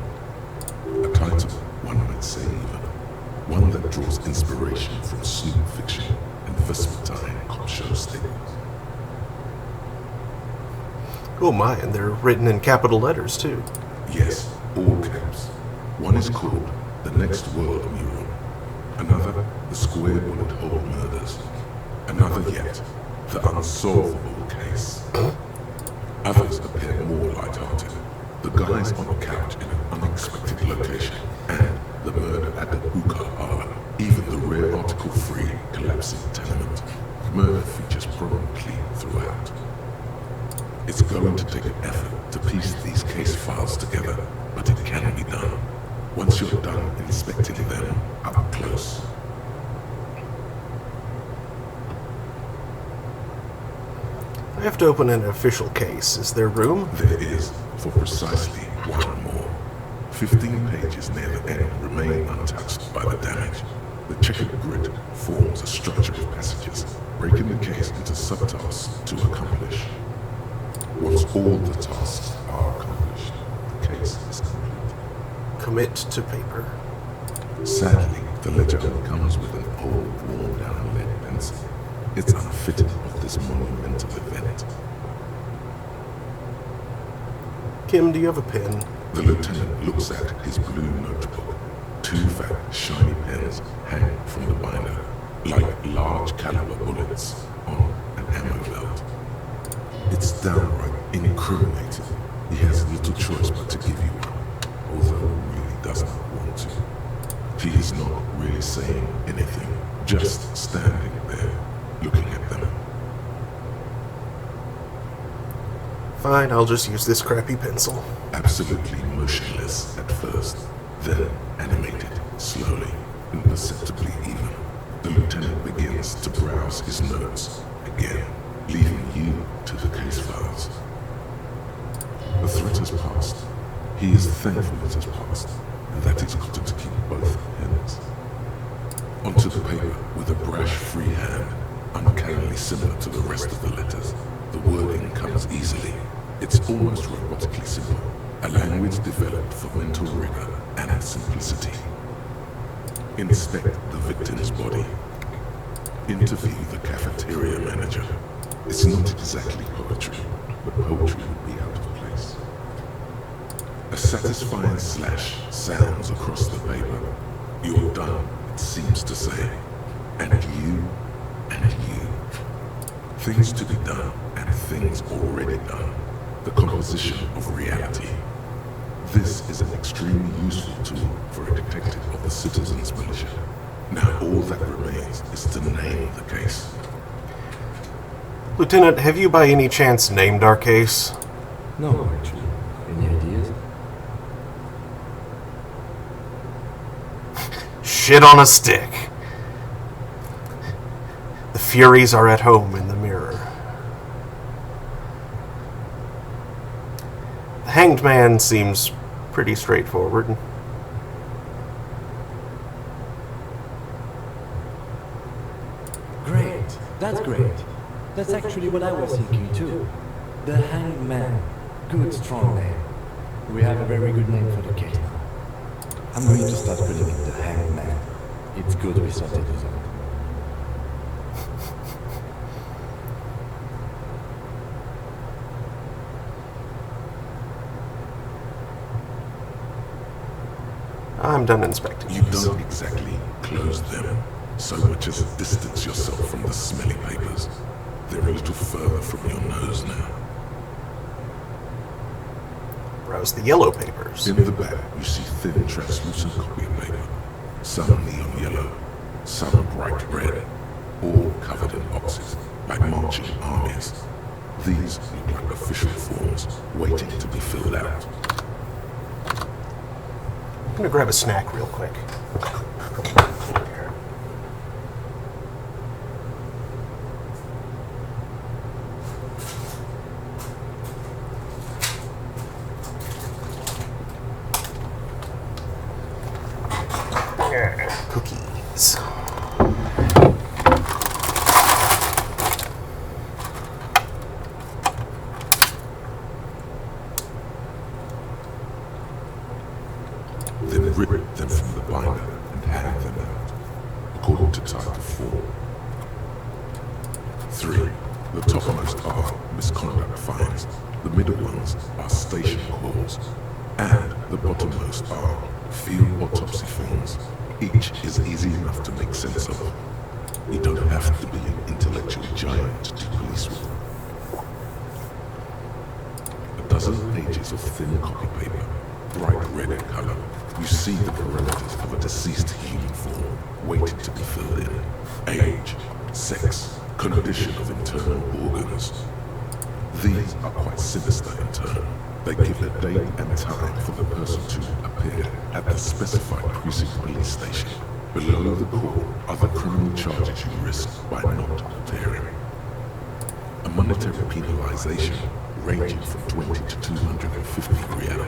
S4: A title, one might say even. One that draws inspiration from snoop fiction and Vespertine cop show staples.
S1: Oh my, and they're written in capital letters too.
S4: Yes, all caps. One is called The Next World Mural. Another, The Square Bullet Hole Murders. Another yet, The Unsolvable Case. Others appear more light-hearted. The guys on a couch in an unexpected location, and the murder at the hookah parlor. Even the rare article-free collapsing tenement. Murder features prominently throughout. It's going to take an effort to piece these case files together, but it can be done. Once you're done inspecting them up close.
S1: I have to open an official case. Is there room?
S4: There is, for precisely one more. 15 pages near the end remain untouched by the damage. The checkered grid forms a structure of passages, breaking the case into subtasks to accomplish. Once all the tasks are accomplished, the case is complete.
S1: Commit to paper.
S4: Sadly, the ledger only comes with an old, worn-down lead pencil. It's unfitting of this monumental event.
S1: Kim, do you have a pen?
S4: The lieutenant looks at his blue notebook. 2 fat, shiny pens hang from the binder, like large caliber bullets on an ammo belt. It's downright incriminating. He has little choice but to give you one, although he really doesn't want to. He is not really saying anything, just standing there, looking at them.
S1: Fine, I'll just use this crappy pencil.
S4: Absolutely motionless at first, then animated, slowly, imperceptibly even. The lieutenant begins to browse his notes again, leaving you to the case files. The threat has passed. He is thankful it has passed, and that he's gotten to keep both pens. Onto the paper with a brash free hand, uncannily similar to the rest of the letters. The wording comes easily. It's almost robotically simple, a language developed for mental rigor and simplicity. Inspect the victim's body. Interview the cafeteria manager. It's not exactly poetry, but poetry would be out of place. A satisfying slash sounds across the paper. You're done, it seems to say. And you, and you. Things to be done, and things already done. The composition of reality. This is an extremely useful tool for a detective of the Citizens Militia. Now all that remains is to name the case.
S1: Lieutenant, have you by any chance named our case?
S9: No, actually. Any ideas?
S1: Shit on a stick. The Furies are at home in the mirror. The Hanged Man seems pretty straightforward.
S9: Great. That's great. That's actually what I was thinking too. The Hanged Man. Good, strong name. We have a very good name for the case now. I'm going to start calling it the Hanged Man. It's good we sorted this out.
S1: I'm done inspecting.
S4: You don't exactly close them so much as distance yourself from the smelly papers. They're a little further from your nose now.
S1: Browse the yellow papers.
S4: In the back, you see thin, translucent copy of paper. Some neon yellow, some bright red, all covered in boxes, like marching armies. These look like official forms, waiting to be filled out.
S1: I'm gonna grab a snack real quick. Cookies.
S4: Then rip them from the binder and hand them out, according to Title 4. 3. The topmost are misconduct fines, the middle ones are station calls, and the bottommost are field autopsy forms. Each is easy enough to make sense of. You don't have to be an intellectual giant to do police work. A dozen pages of thin copy paper, bright red in color. You see the parameters of a deceased human form waiting to be filled in. Age, sex, condition of internal organs. These are quite sinister in turn. They give a date and time for the person to appear at the specified precinct police station. Below the call are the criminal charges you risk by not appearing. A monetary penalization ranging from 20 to 250 real.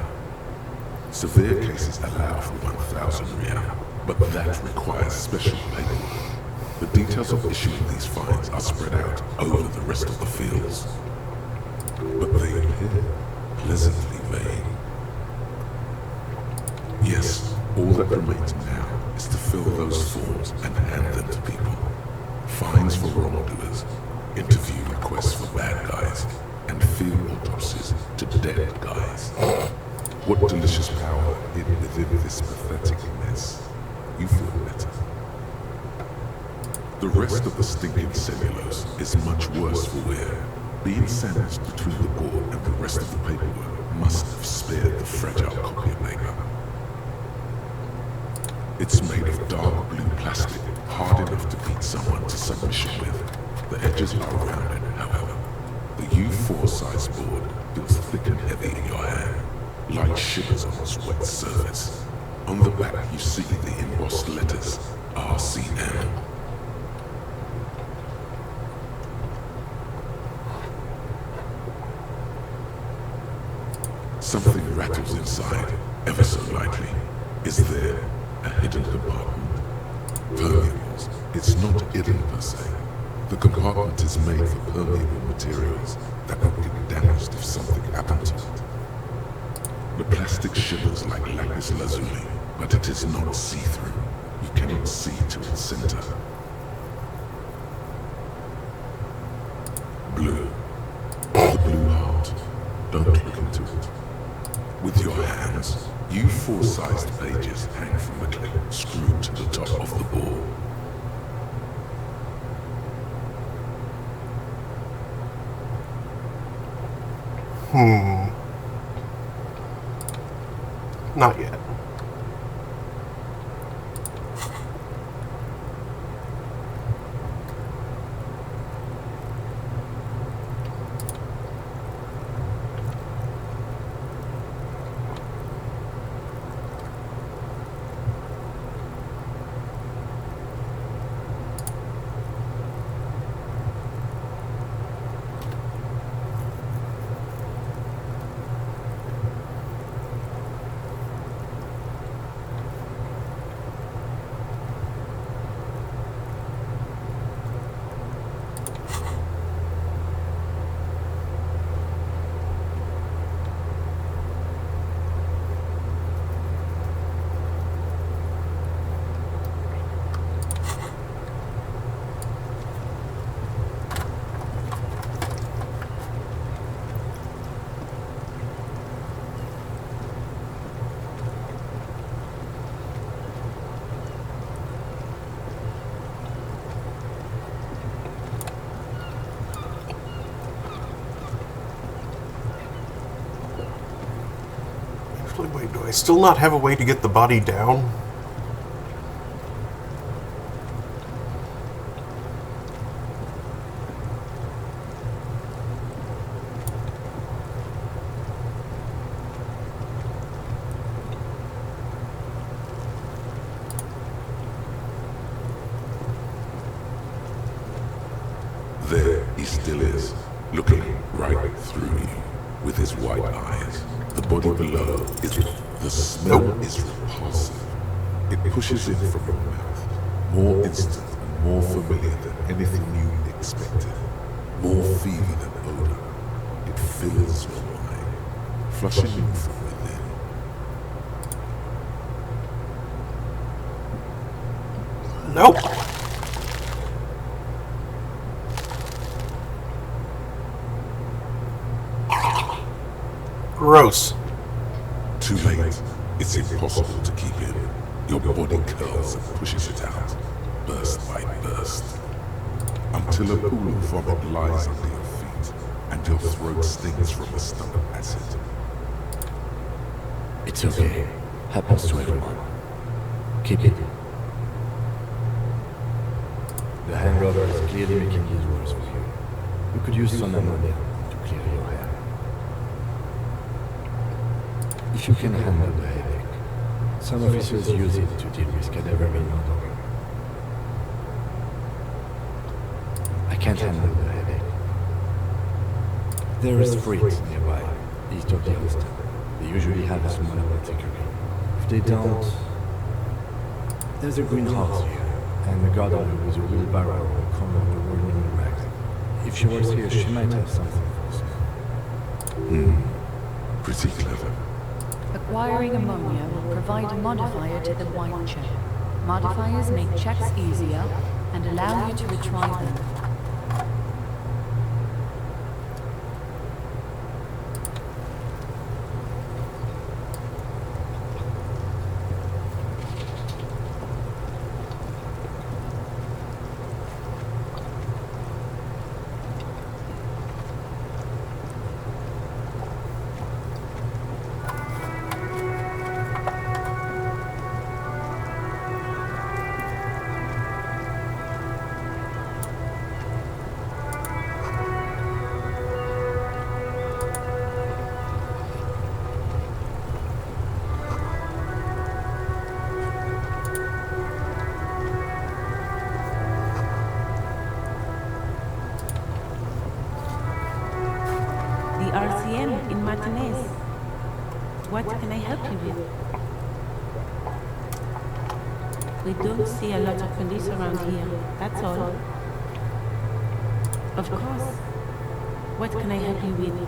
S4: Severe cases allow for 1,000 real, but that requires special paperwork. The details of issuing these fines are spread out over the rest of the fields, but they appear pleasantly vague. Yes, all that remains now is to fill those forms and hand them to people. Fines for wrongdoers, interview requests for bad guys, and field autopsies to dead guys. What delicious power hid within this pathetic mess. You feel better. The rest of the stinking cellulose is much worse for wear. Being sandwiched between the board and the rest of the paperwork must have spared the fragile copy of paper. It's made of dark blue plastic, hard enough to beat someone to submission with. The edges are rounded, however. The U4 size board feels thick and heavy in your hand, like shivers on its wet surface. On the back you see the embossed letters, RCM. Something rattles inside, ever so lightly. Is there a hidden compartment? Permeables. It's not hidden per se. The compartment is made for permeable materials that would get damaged if something happened to it. The plastic shivers like lapis lazuli, but it is not see-through. You cannot see to its center. Blue. The blue heart. Don't look into it. With your hands, U4-sized pages hang from the clip screwed to the top of the board.
S1: Not yet. Wait, do I still not have a way to get the body down?
S4: There he still is, looking right through you with his white eyes. The body below is... The smell is repulsive. It pushes in from your mouth, more instant and more familiar than anything you expected. More fever than odor. It fills your mind, flushing you from within.
S1: Nope. Gross.
S4: Too late. It's impossible to keep in. Your body curls and pushes it out, burst by burst, until a pool of vomit lies under your feet, and your throat stings from the stomach acid.
S9: It's okay. Happens to everyone. Keep it. The hangover is clearly making things worse for you. You could use some ammonia to clear your hair. If you can handle the headache, some officers use it to deal with cadaver being ongoing. I can't handle the headache. There is freight nearby, east of the host. They usually have a small apothecary. If they don't, there's a greenhouse here, and a gardener with a wheelbarrow will come on the whirling rags. If she works here, she might have something for us.
S4: Pretty clever.
S10: Acquiring ammonia will provide a modifier to the white check. Modifiers make checks easier and allow you to retry them.
S15: The RCM in Martinez. What can I help you with? We don't see a lot of police around here, that's all. Of course. What can I help you with?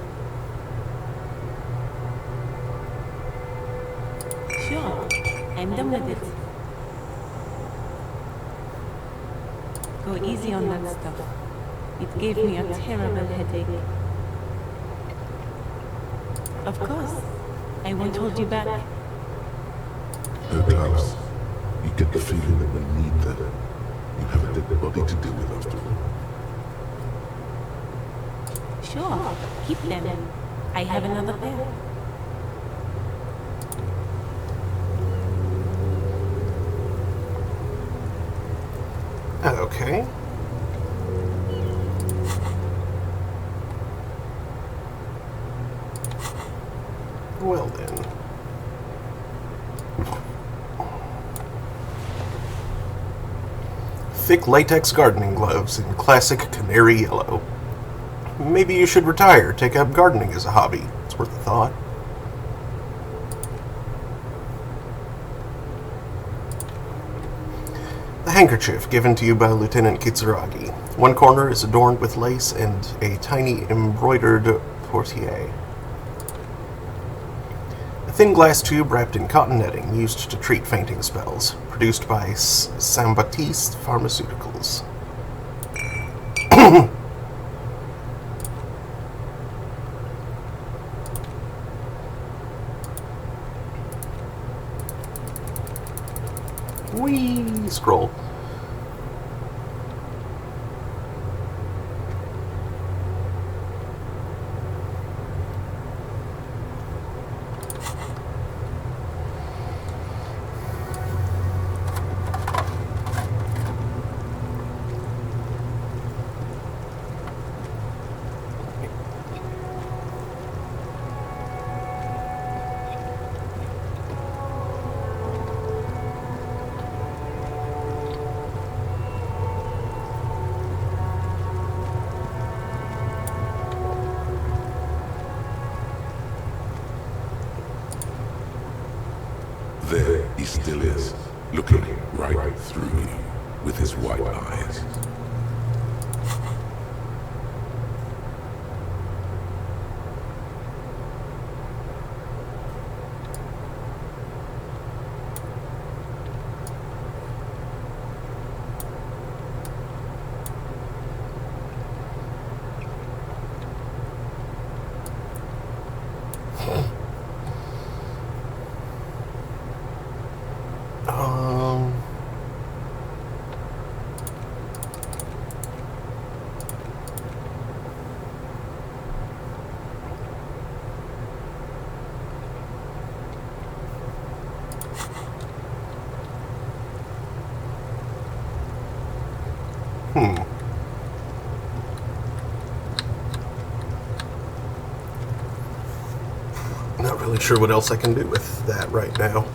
S15: Sure, I'm done with it. Go easy on that stuff. It gave me a terrible headache. Of course. I won't hold you back.
S4: No gloves. You get the feeling that we need them. You have a dead body to deal with after all.
S15: Sure, keep them. I have another pair.
S1: Okay. Well then. Thick latex gardening gloves in classic canary yellow. Maybe you should retire, take up gardening as a hobby. It's worth a thought. The handkerchief given to you by Lieutenant Kitsuragi. One corner is adorned with lace and a tiny embroidered portiere. A thin glass tube wrapped in cotton netting used to treat fainting spells, produced by Saint-Baptiste Pharmaceuticals. Whee! Scroll.
S4: He still is, looking right through you with his white eyes.
S1: Not really sure what else I can do with that right now.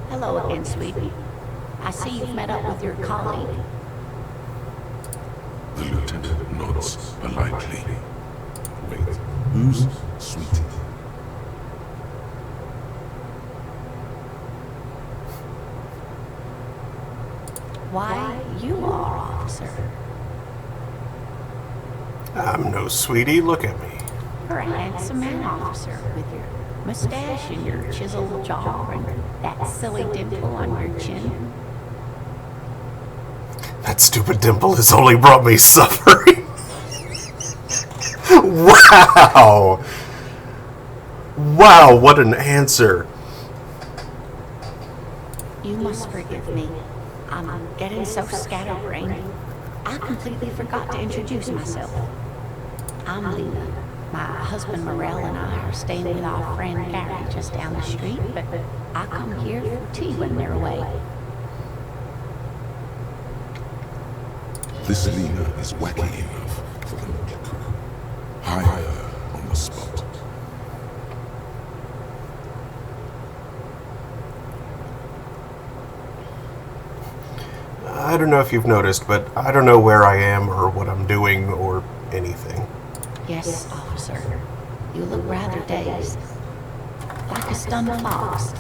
S16: Hello again, sweetie. I see you've met up with your colleague.
S4: The lieutenant nods politely. Wait, who's Sweetie?
S16: Why, you are, officer.
S1: I'm no sweetie, look at me.
S16: You're a handsome man, officer, with your mustache and your chiseled jaw and that silly dimple on your chin.
S1: That stupid dimple has only brought me suffering. Wow! Wow, what an answer.
S16: You must forgive me. I'm getting so scatterbrained. I completely forgot to introduce myself. I'm Lena. My husband Morel and I are staying with our friend Gary just down the street, but I come here for tea when they're away.
S4: This Lena is wacky enough for them to cook. Hire her on the spot.
S1: I don't know if you've noticed, but I don't know where I am or what I'm doing or anything.
S16: Yes, officer. You look rather dazed. Like a stunned fox.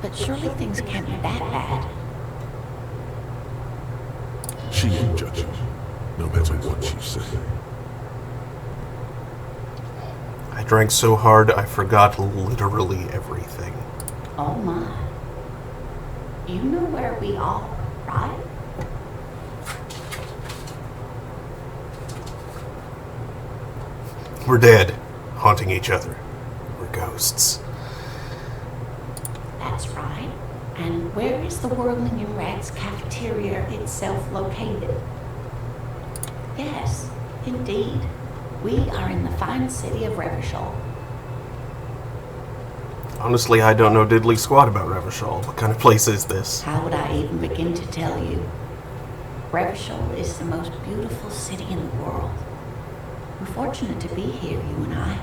S16: But surely things can't be that bad.
S4: She won't judge you, no matter what you say.
S1: I drank so hard I forgot literally everything.
S16: Oh my. You know where we are, right?
S1: We're dead, haunting each other. We're ghosts.
S16: That's right. And where is the Whirling in Rags cafeteria itself located? Yes, indeed. We are in the fine city of Revachol.
S1: Honestly, I don't know diddly squat about Revachol. What kind of place is this?
S16: How would I even begin to tell you? Revachol is the most beautiful city in the world. We're fortunate to be here, you and I.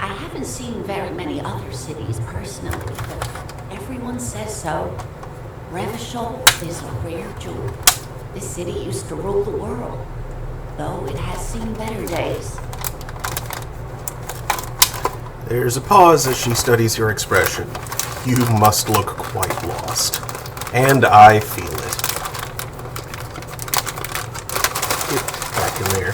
S16: I haven't seen very many other cities personally, but everyone says so. Revachol is a rare jewel. This city used to rule the world, though it has seen better days.
S1: There's a pause as she studies your expression. You must look quite lost. And I feel it. Get back in there.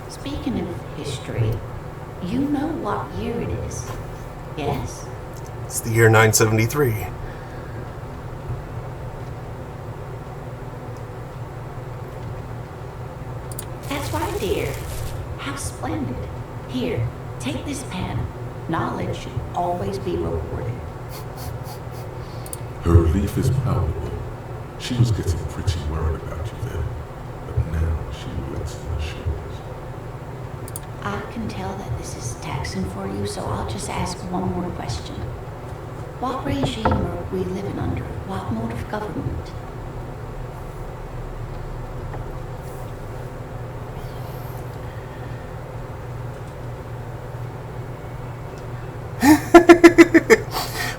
S16: Speaking of history, you know what year it is, yes?
S1: It's the year 973.
S16: That's right, dear. How splendid. Here, take this pen. Knowledge should always be rewarded.
S4: Her relief is palpable. She was getting pretty worried about you then, but now she relaxes her shoulders.
S16: I can tell that this is taxing for you, so I'll just ask one more question. What regime are we living under? What mode of government?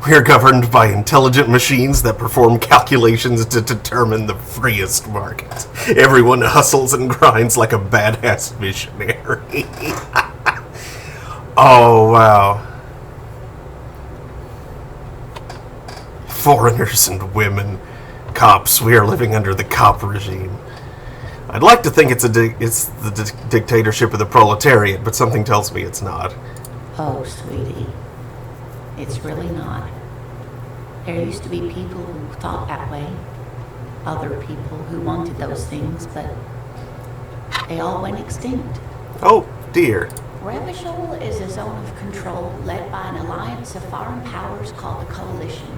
S1: We are governed by intelligent machines that perform calculations to determine the freest market. Everyone hustles and grinds like a badass missionary. Oh, wow. Foreigners and women. Cops. We are living under the cop regime. I'd like to think it's the dictatorship of the proletariat, but something tells me it's not.
S16: Oh, sweetie. It's really not. There used to be people who thought that way. Other people who wanted those things, but they all went extinct.
S1: Oh, dear.
S16: Revachol is a zone of control led by an alliance of foreign powers called the Coalition.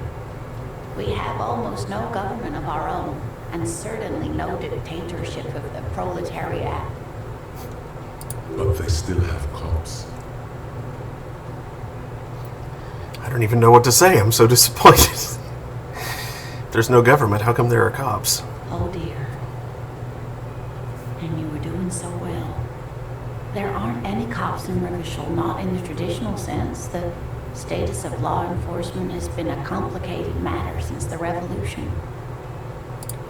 S16: We have almost no government of our own, and certainly no dictatorship of the proletariat.
S4: But they still have cops.
S1: I don't even know what to say. I'm so disappointed. There's no government. How come there are cops?
S16: Oh dear. And you were doing so well. There aren't any cops in Revachol, not in the traditional sense. The status of law enforcement has been a complicated matter since the revolution.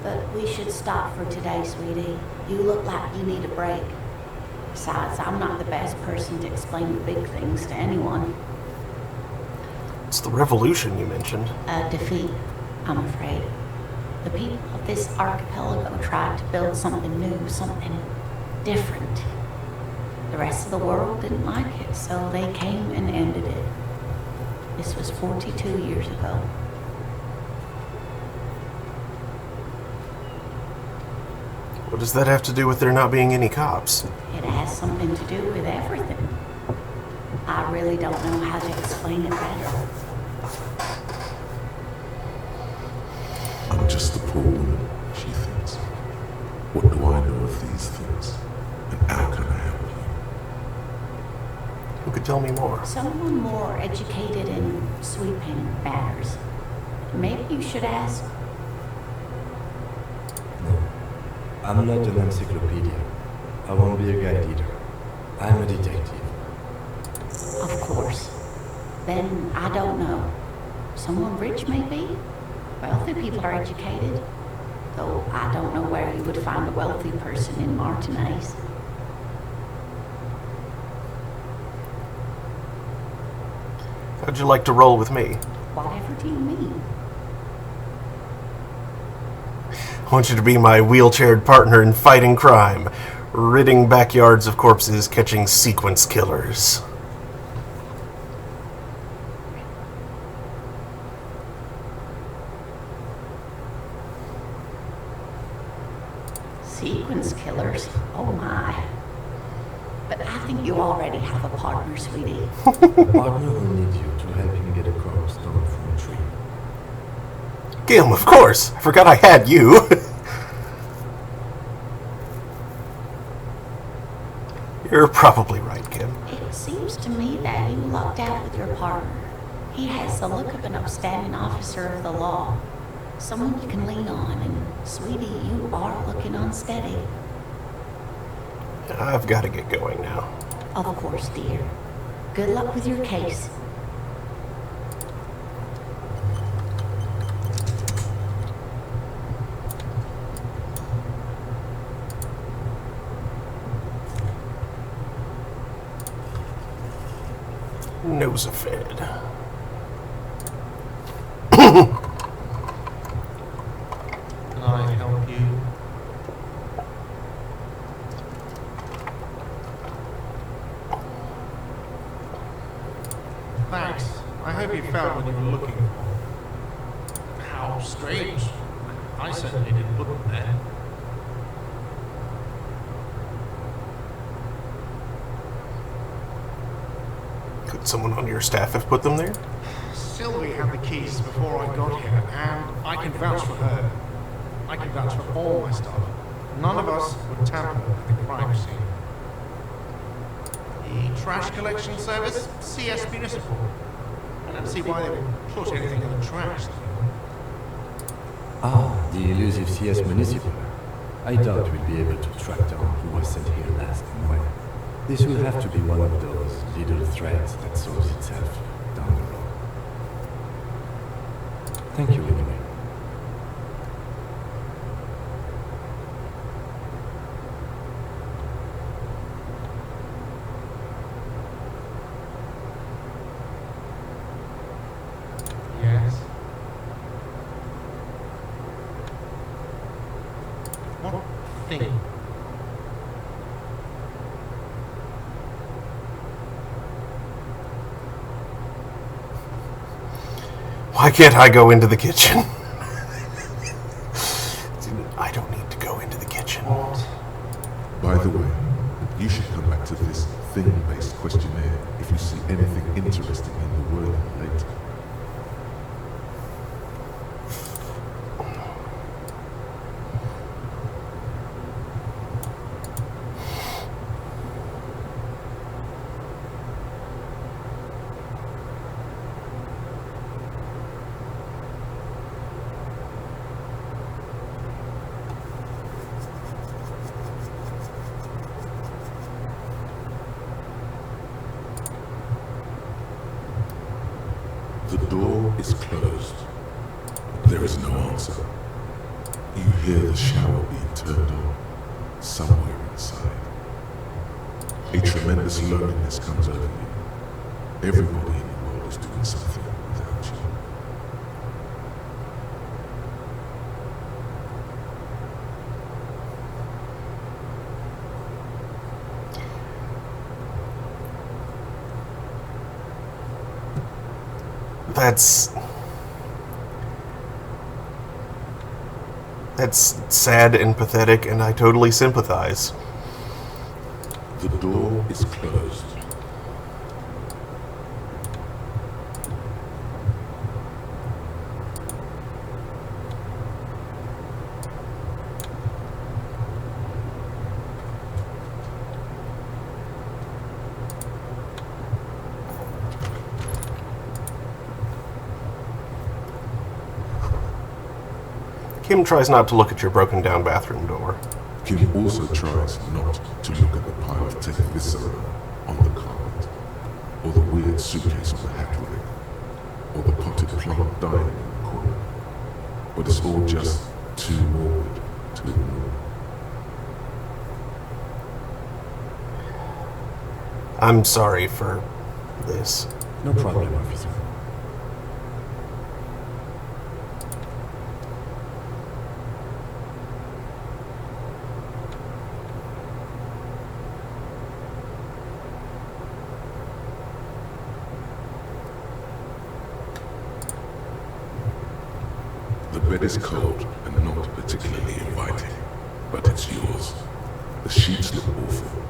S16: But we should stop for today, sweetie. You look like you need a break. Besides, I'm not the best person to explain the big things to anyone.
S1: It's the revolution you mentioned.
S16: A defeat, I'm afraid. The people of this archipelago tried to build something new, something different. The rest of the world didn't like it, so they came and ended it. This was 42 years ago.
S1: What does that have to do with there not being any cops?
S16: It has something to do with everything. I really don't know how to explain it better.
S4: I'm just a poor woman, she thinks. What do I know of these things? And how can I help you?
S1: Who could tell me more?
S16: Someone more educated in sweeping matters. Maybe you should ask.
S9: No, I'm not an encyclopedia. I won't be a guide either. I'm a detective.
S16: Of course. Then I don't know. Someone rich, maybe? Wealthy people are educated. Though I don't know where you would find a wealthy person in Martinez.
S1: How'd you like to roll with me?
S16: Whatever do you mean?
S1: I want you to be my wheelchaired partner in fighting crime, ridding backyards of corpses, catching sequence killers.
S16: Sequence killers? Oh my. But I think you already have a partner, sweetie.
S9: A partner who needs you to help him get a corpse down from a tree.
S1: Gil, of course! I forgot I had you! You're probably right, Kim.
S16: It seems to me that you lucked out with your partner. He has the look of an upstanding officer of the law. Someone you can lean on, and sweetie, you are looking unsteady.
S1: I've got to get going now.
S16: Of course, dear. Good luck with your case.
S1: Nose fed.
S7: Can I help you? Thanks. I hope you found what you were looking for. How strange. I certainly didn't put them there.
S1: Could someone on your staff have put them there?
S7: Sylvie had the keys before I got here, and I can vouch for her. I can vouch for all my staff. None of us would tamper with the crime scene. The trash collection service, CS Municipal. I don't see why they would put anything in the trash.
S9: Ah, the elusive CS Municipal. I doubt we'll be able to track down who was sent here last and when. This will have to be one of those little threads that solves itself down the road. Thank you anyway.
S7: Yes. What thing?
S1: Why can't I go into the kitchen? I don't need to go into the kitchen.
S4: By the way, you should come back to this thing-based questionnaire if you see anything interesting in the world later. The door is closed. There is no answer. You hear the shower being turned on somewhere inside. A tremendous loneliness comes over you. Everybody in the world is doing something without you.
S1: That's sad and pathetic, and I totally sympathize.
S4: The door is closed.
S1: Kim tries not to look at your broken down bathroom door.
S4: Kim also tries not to look at the pile of taken viscera on the carpet, or the weird suitcase on the hat rack, or the potted plant dying in the corner. But it's all just too morbid to ignore.
S1: I'm sorry for this.
S9: No problem, officer.
S4: The bed is cold and not particularly inviting, but it's yours. The sheets look awful.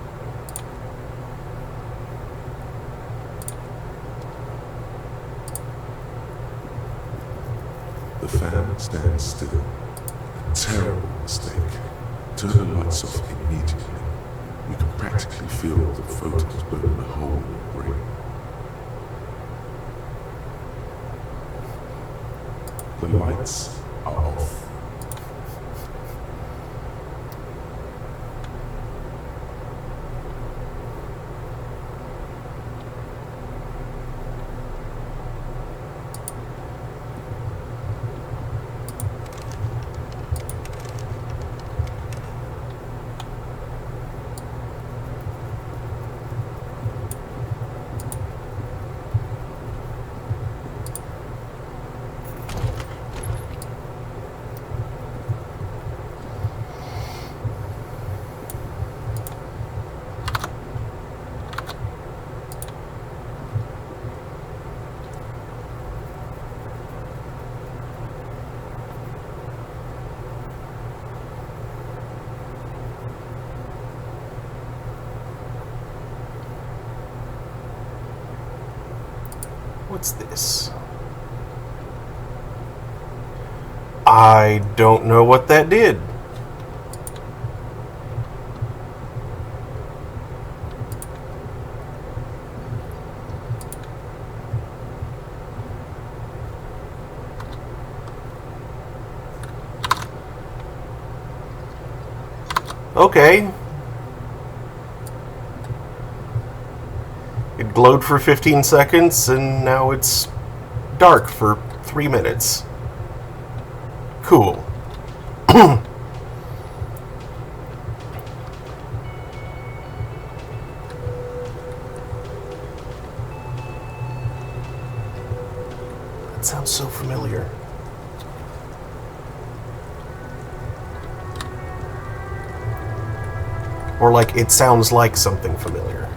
S4: The fan stands still. A terrible mistake. Turn the lights off immediately. You can practically feel the photons burn a hole in your brain. The lights are off.
S1: What's this? I don't know what that did. Okay. It glowed for 15 seconds, and now it's dark for 3 minutes. Cool. That sounds so familiar. Or like it sounds like something familiar.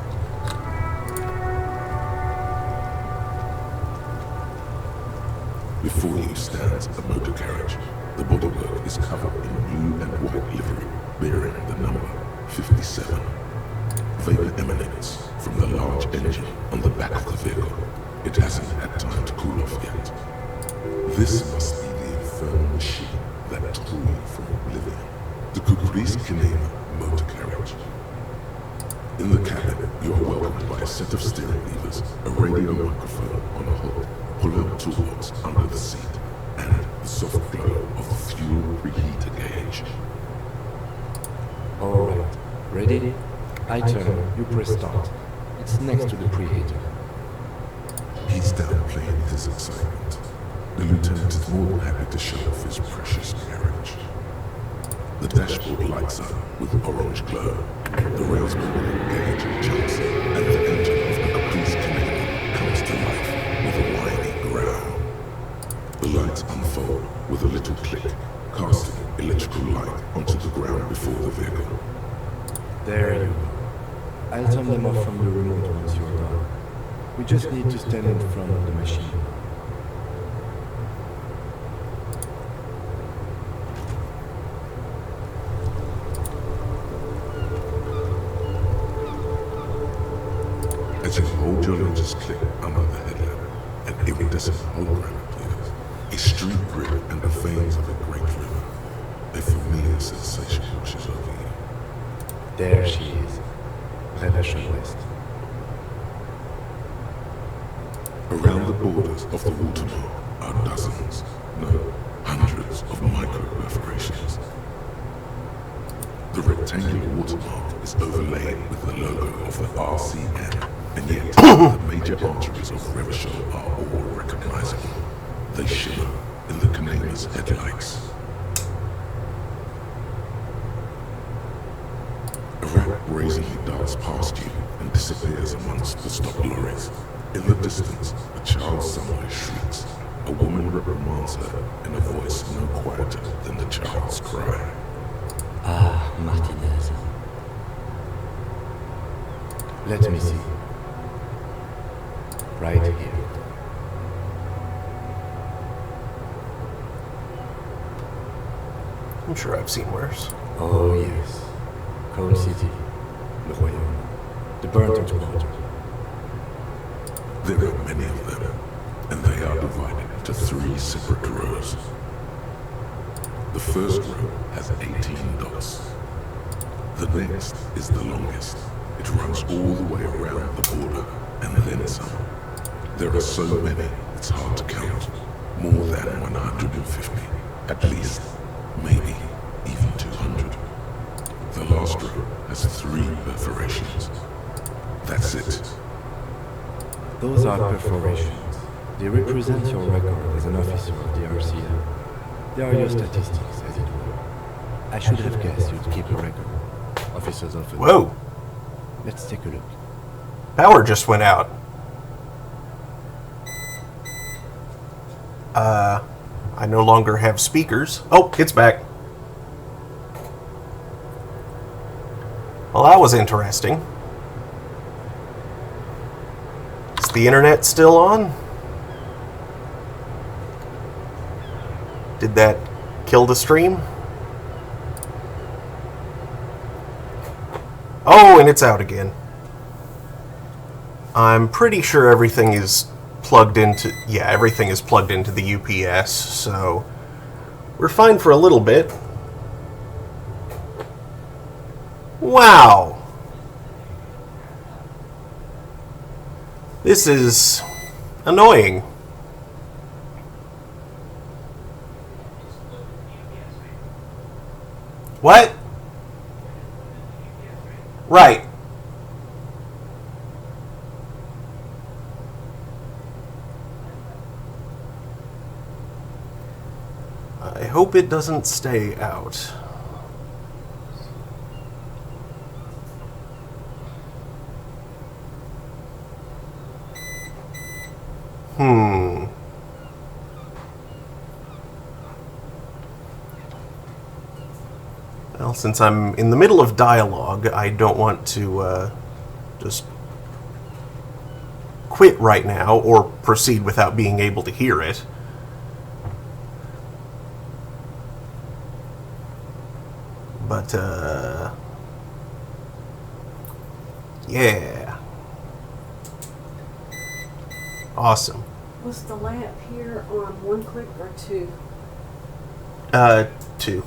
S4: Before you stands a motor carriage. The bodywork is covered in blue and white livery, bearing the number 57. Vapor emanates from the large engine on the back of the vehicle. It hasn't had time to cool off yet. This must be the infernal machine that tore you from oblivion. The Caprice Kinema motor carriage. In the cabin, you are welcomed by a set of steering levers, a radio microphone on a hook, pull-out tools under the seat, and the soft glow of the fuel preheater gauge.
S9: Alright, ready? I turn, you press start. It's next to the preheater.
S4: He's downplaying his excitement. The lieutenant is more than happy to show off his precious carriage. The dashboard lights up with orange glow. The rails moving gauge jumps, and the engine of the Caprice Kinema comes to life with a whining growl. The lights unfold with a little click, casting electrical light onto the ground before the vehicle.
S9: There you go. I'll turn them off from the remote once you're done. We just need to stand in front of the machine.
S4: As you hold your latest click under the headlamp, an iridescent hologram appears. A street grid and the veins of a great river. A familiar sensation washes over you.
S9: There she is. Revachol West.
S4: Around the borders of the watermark are dozens, no, hundreds of micro-perforations. The rectangular watermark is overlaid with the logo of the RCN, and yet the major arteries of Revachol are all recognizable. They shimmer in the Kinema's headlights. A rat brazenly darts past you and disappears amongst the stopped lorries. In the distance, a child somewhere shrieks. A woman reprimands her in a voice no quieter than the child's cry.
S9: Ah, Martinez. Let me see. Right here.
S1: I'm sure I've seen worse.
S9: Oh yes. Cold City. Le Royaume. The burnt-out quarter.
S4: There are many of them, and they are divided into 3 separate rows. The first row has 18 dots. The next is the longest. It runs all the way around the border, and then some. There are so many, it's hard to count. More than 150, at least, maybe even 200. The last row has 3 perforations. That's it.
S9: Those are perforations. They represent your record as an officer of the RCM. They are your statistics, as it were. I should have guessed you'd keep a record. Officers often.
S1: Whoa!
S9: Let's take a look.
S1: Power just went out. I no longer have speakers. Oh, it's back. Well, that was interesting. Is the internet still on? Did that kill the stream? Oh, and it's out again. I'm pretty sure everything is plugged into... Yeah, everything is plugged into the UPS, so we're fine for a little bit. Wow! This is annoying. What? Right. I hope it doesn't stay out. Well, since I'm in the middle of dialogue, I don't want to just quit right now or proceed without being able to hear it. But, yeah. Awesome.
S13: Was the lamp here on 1 click or 2?
S1: 2.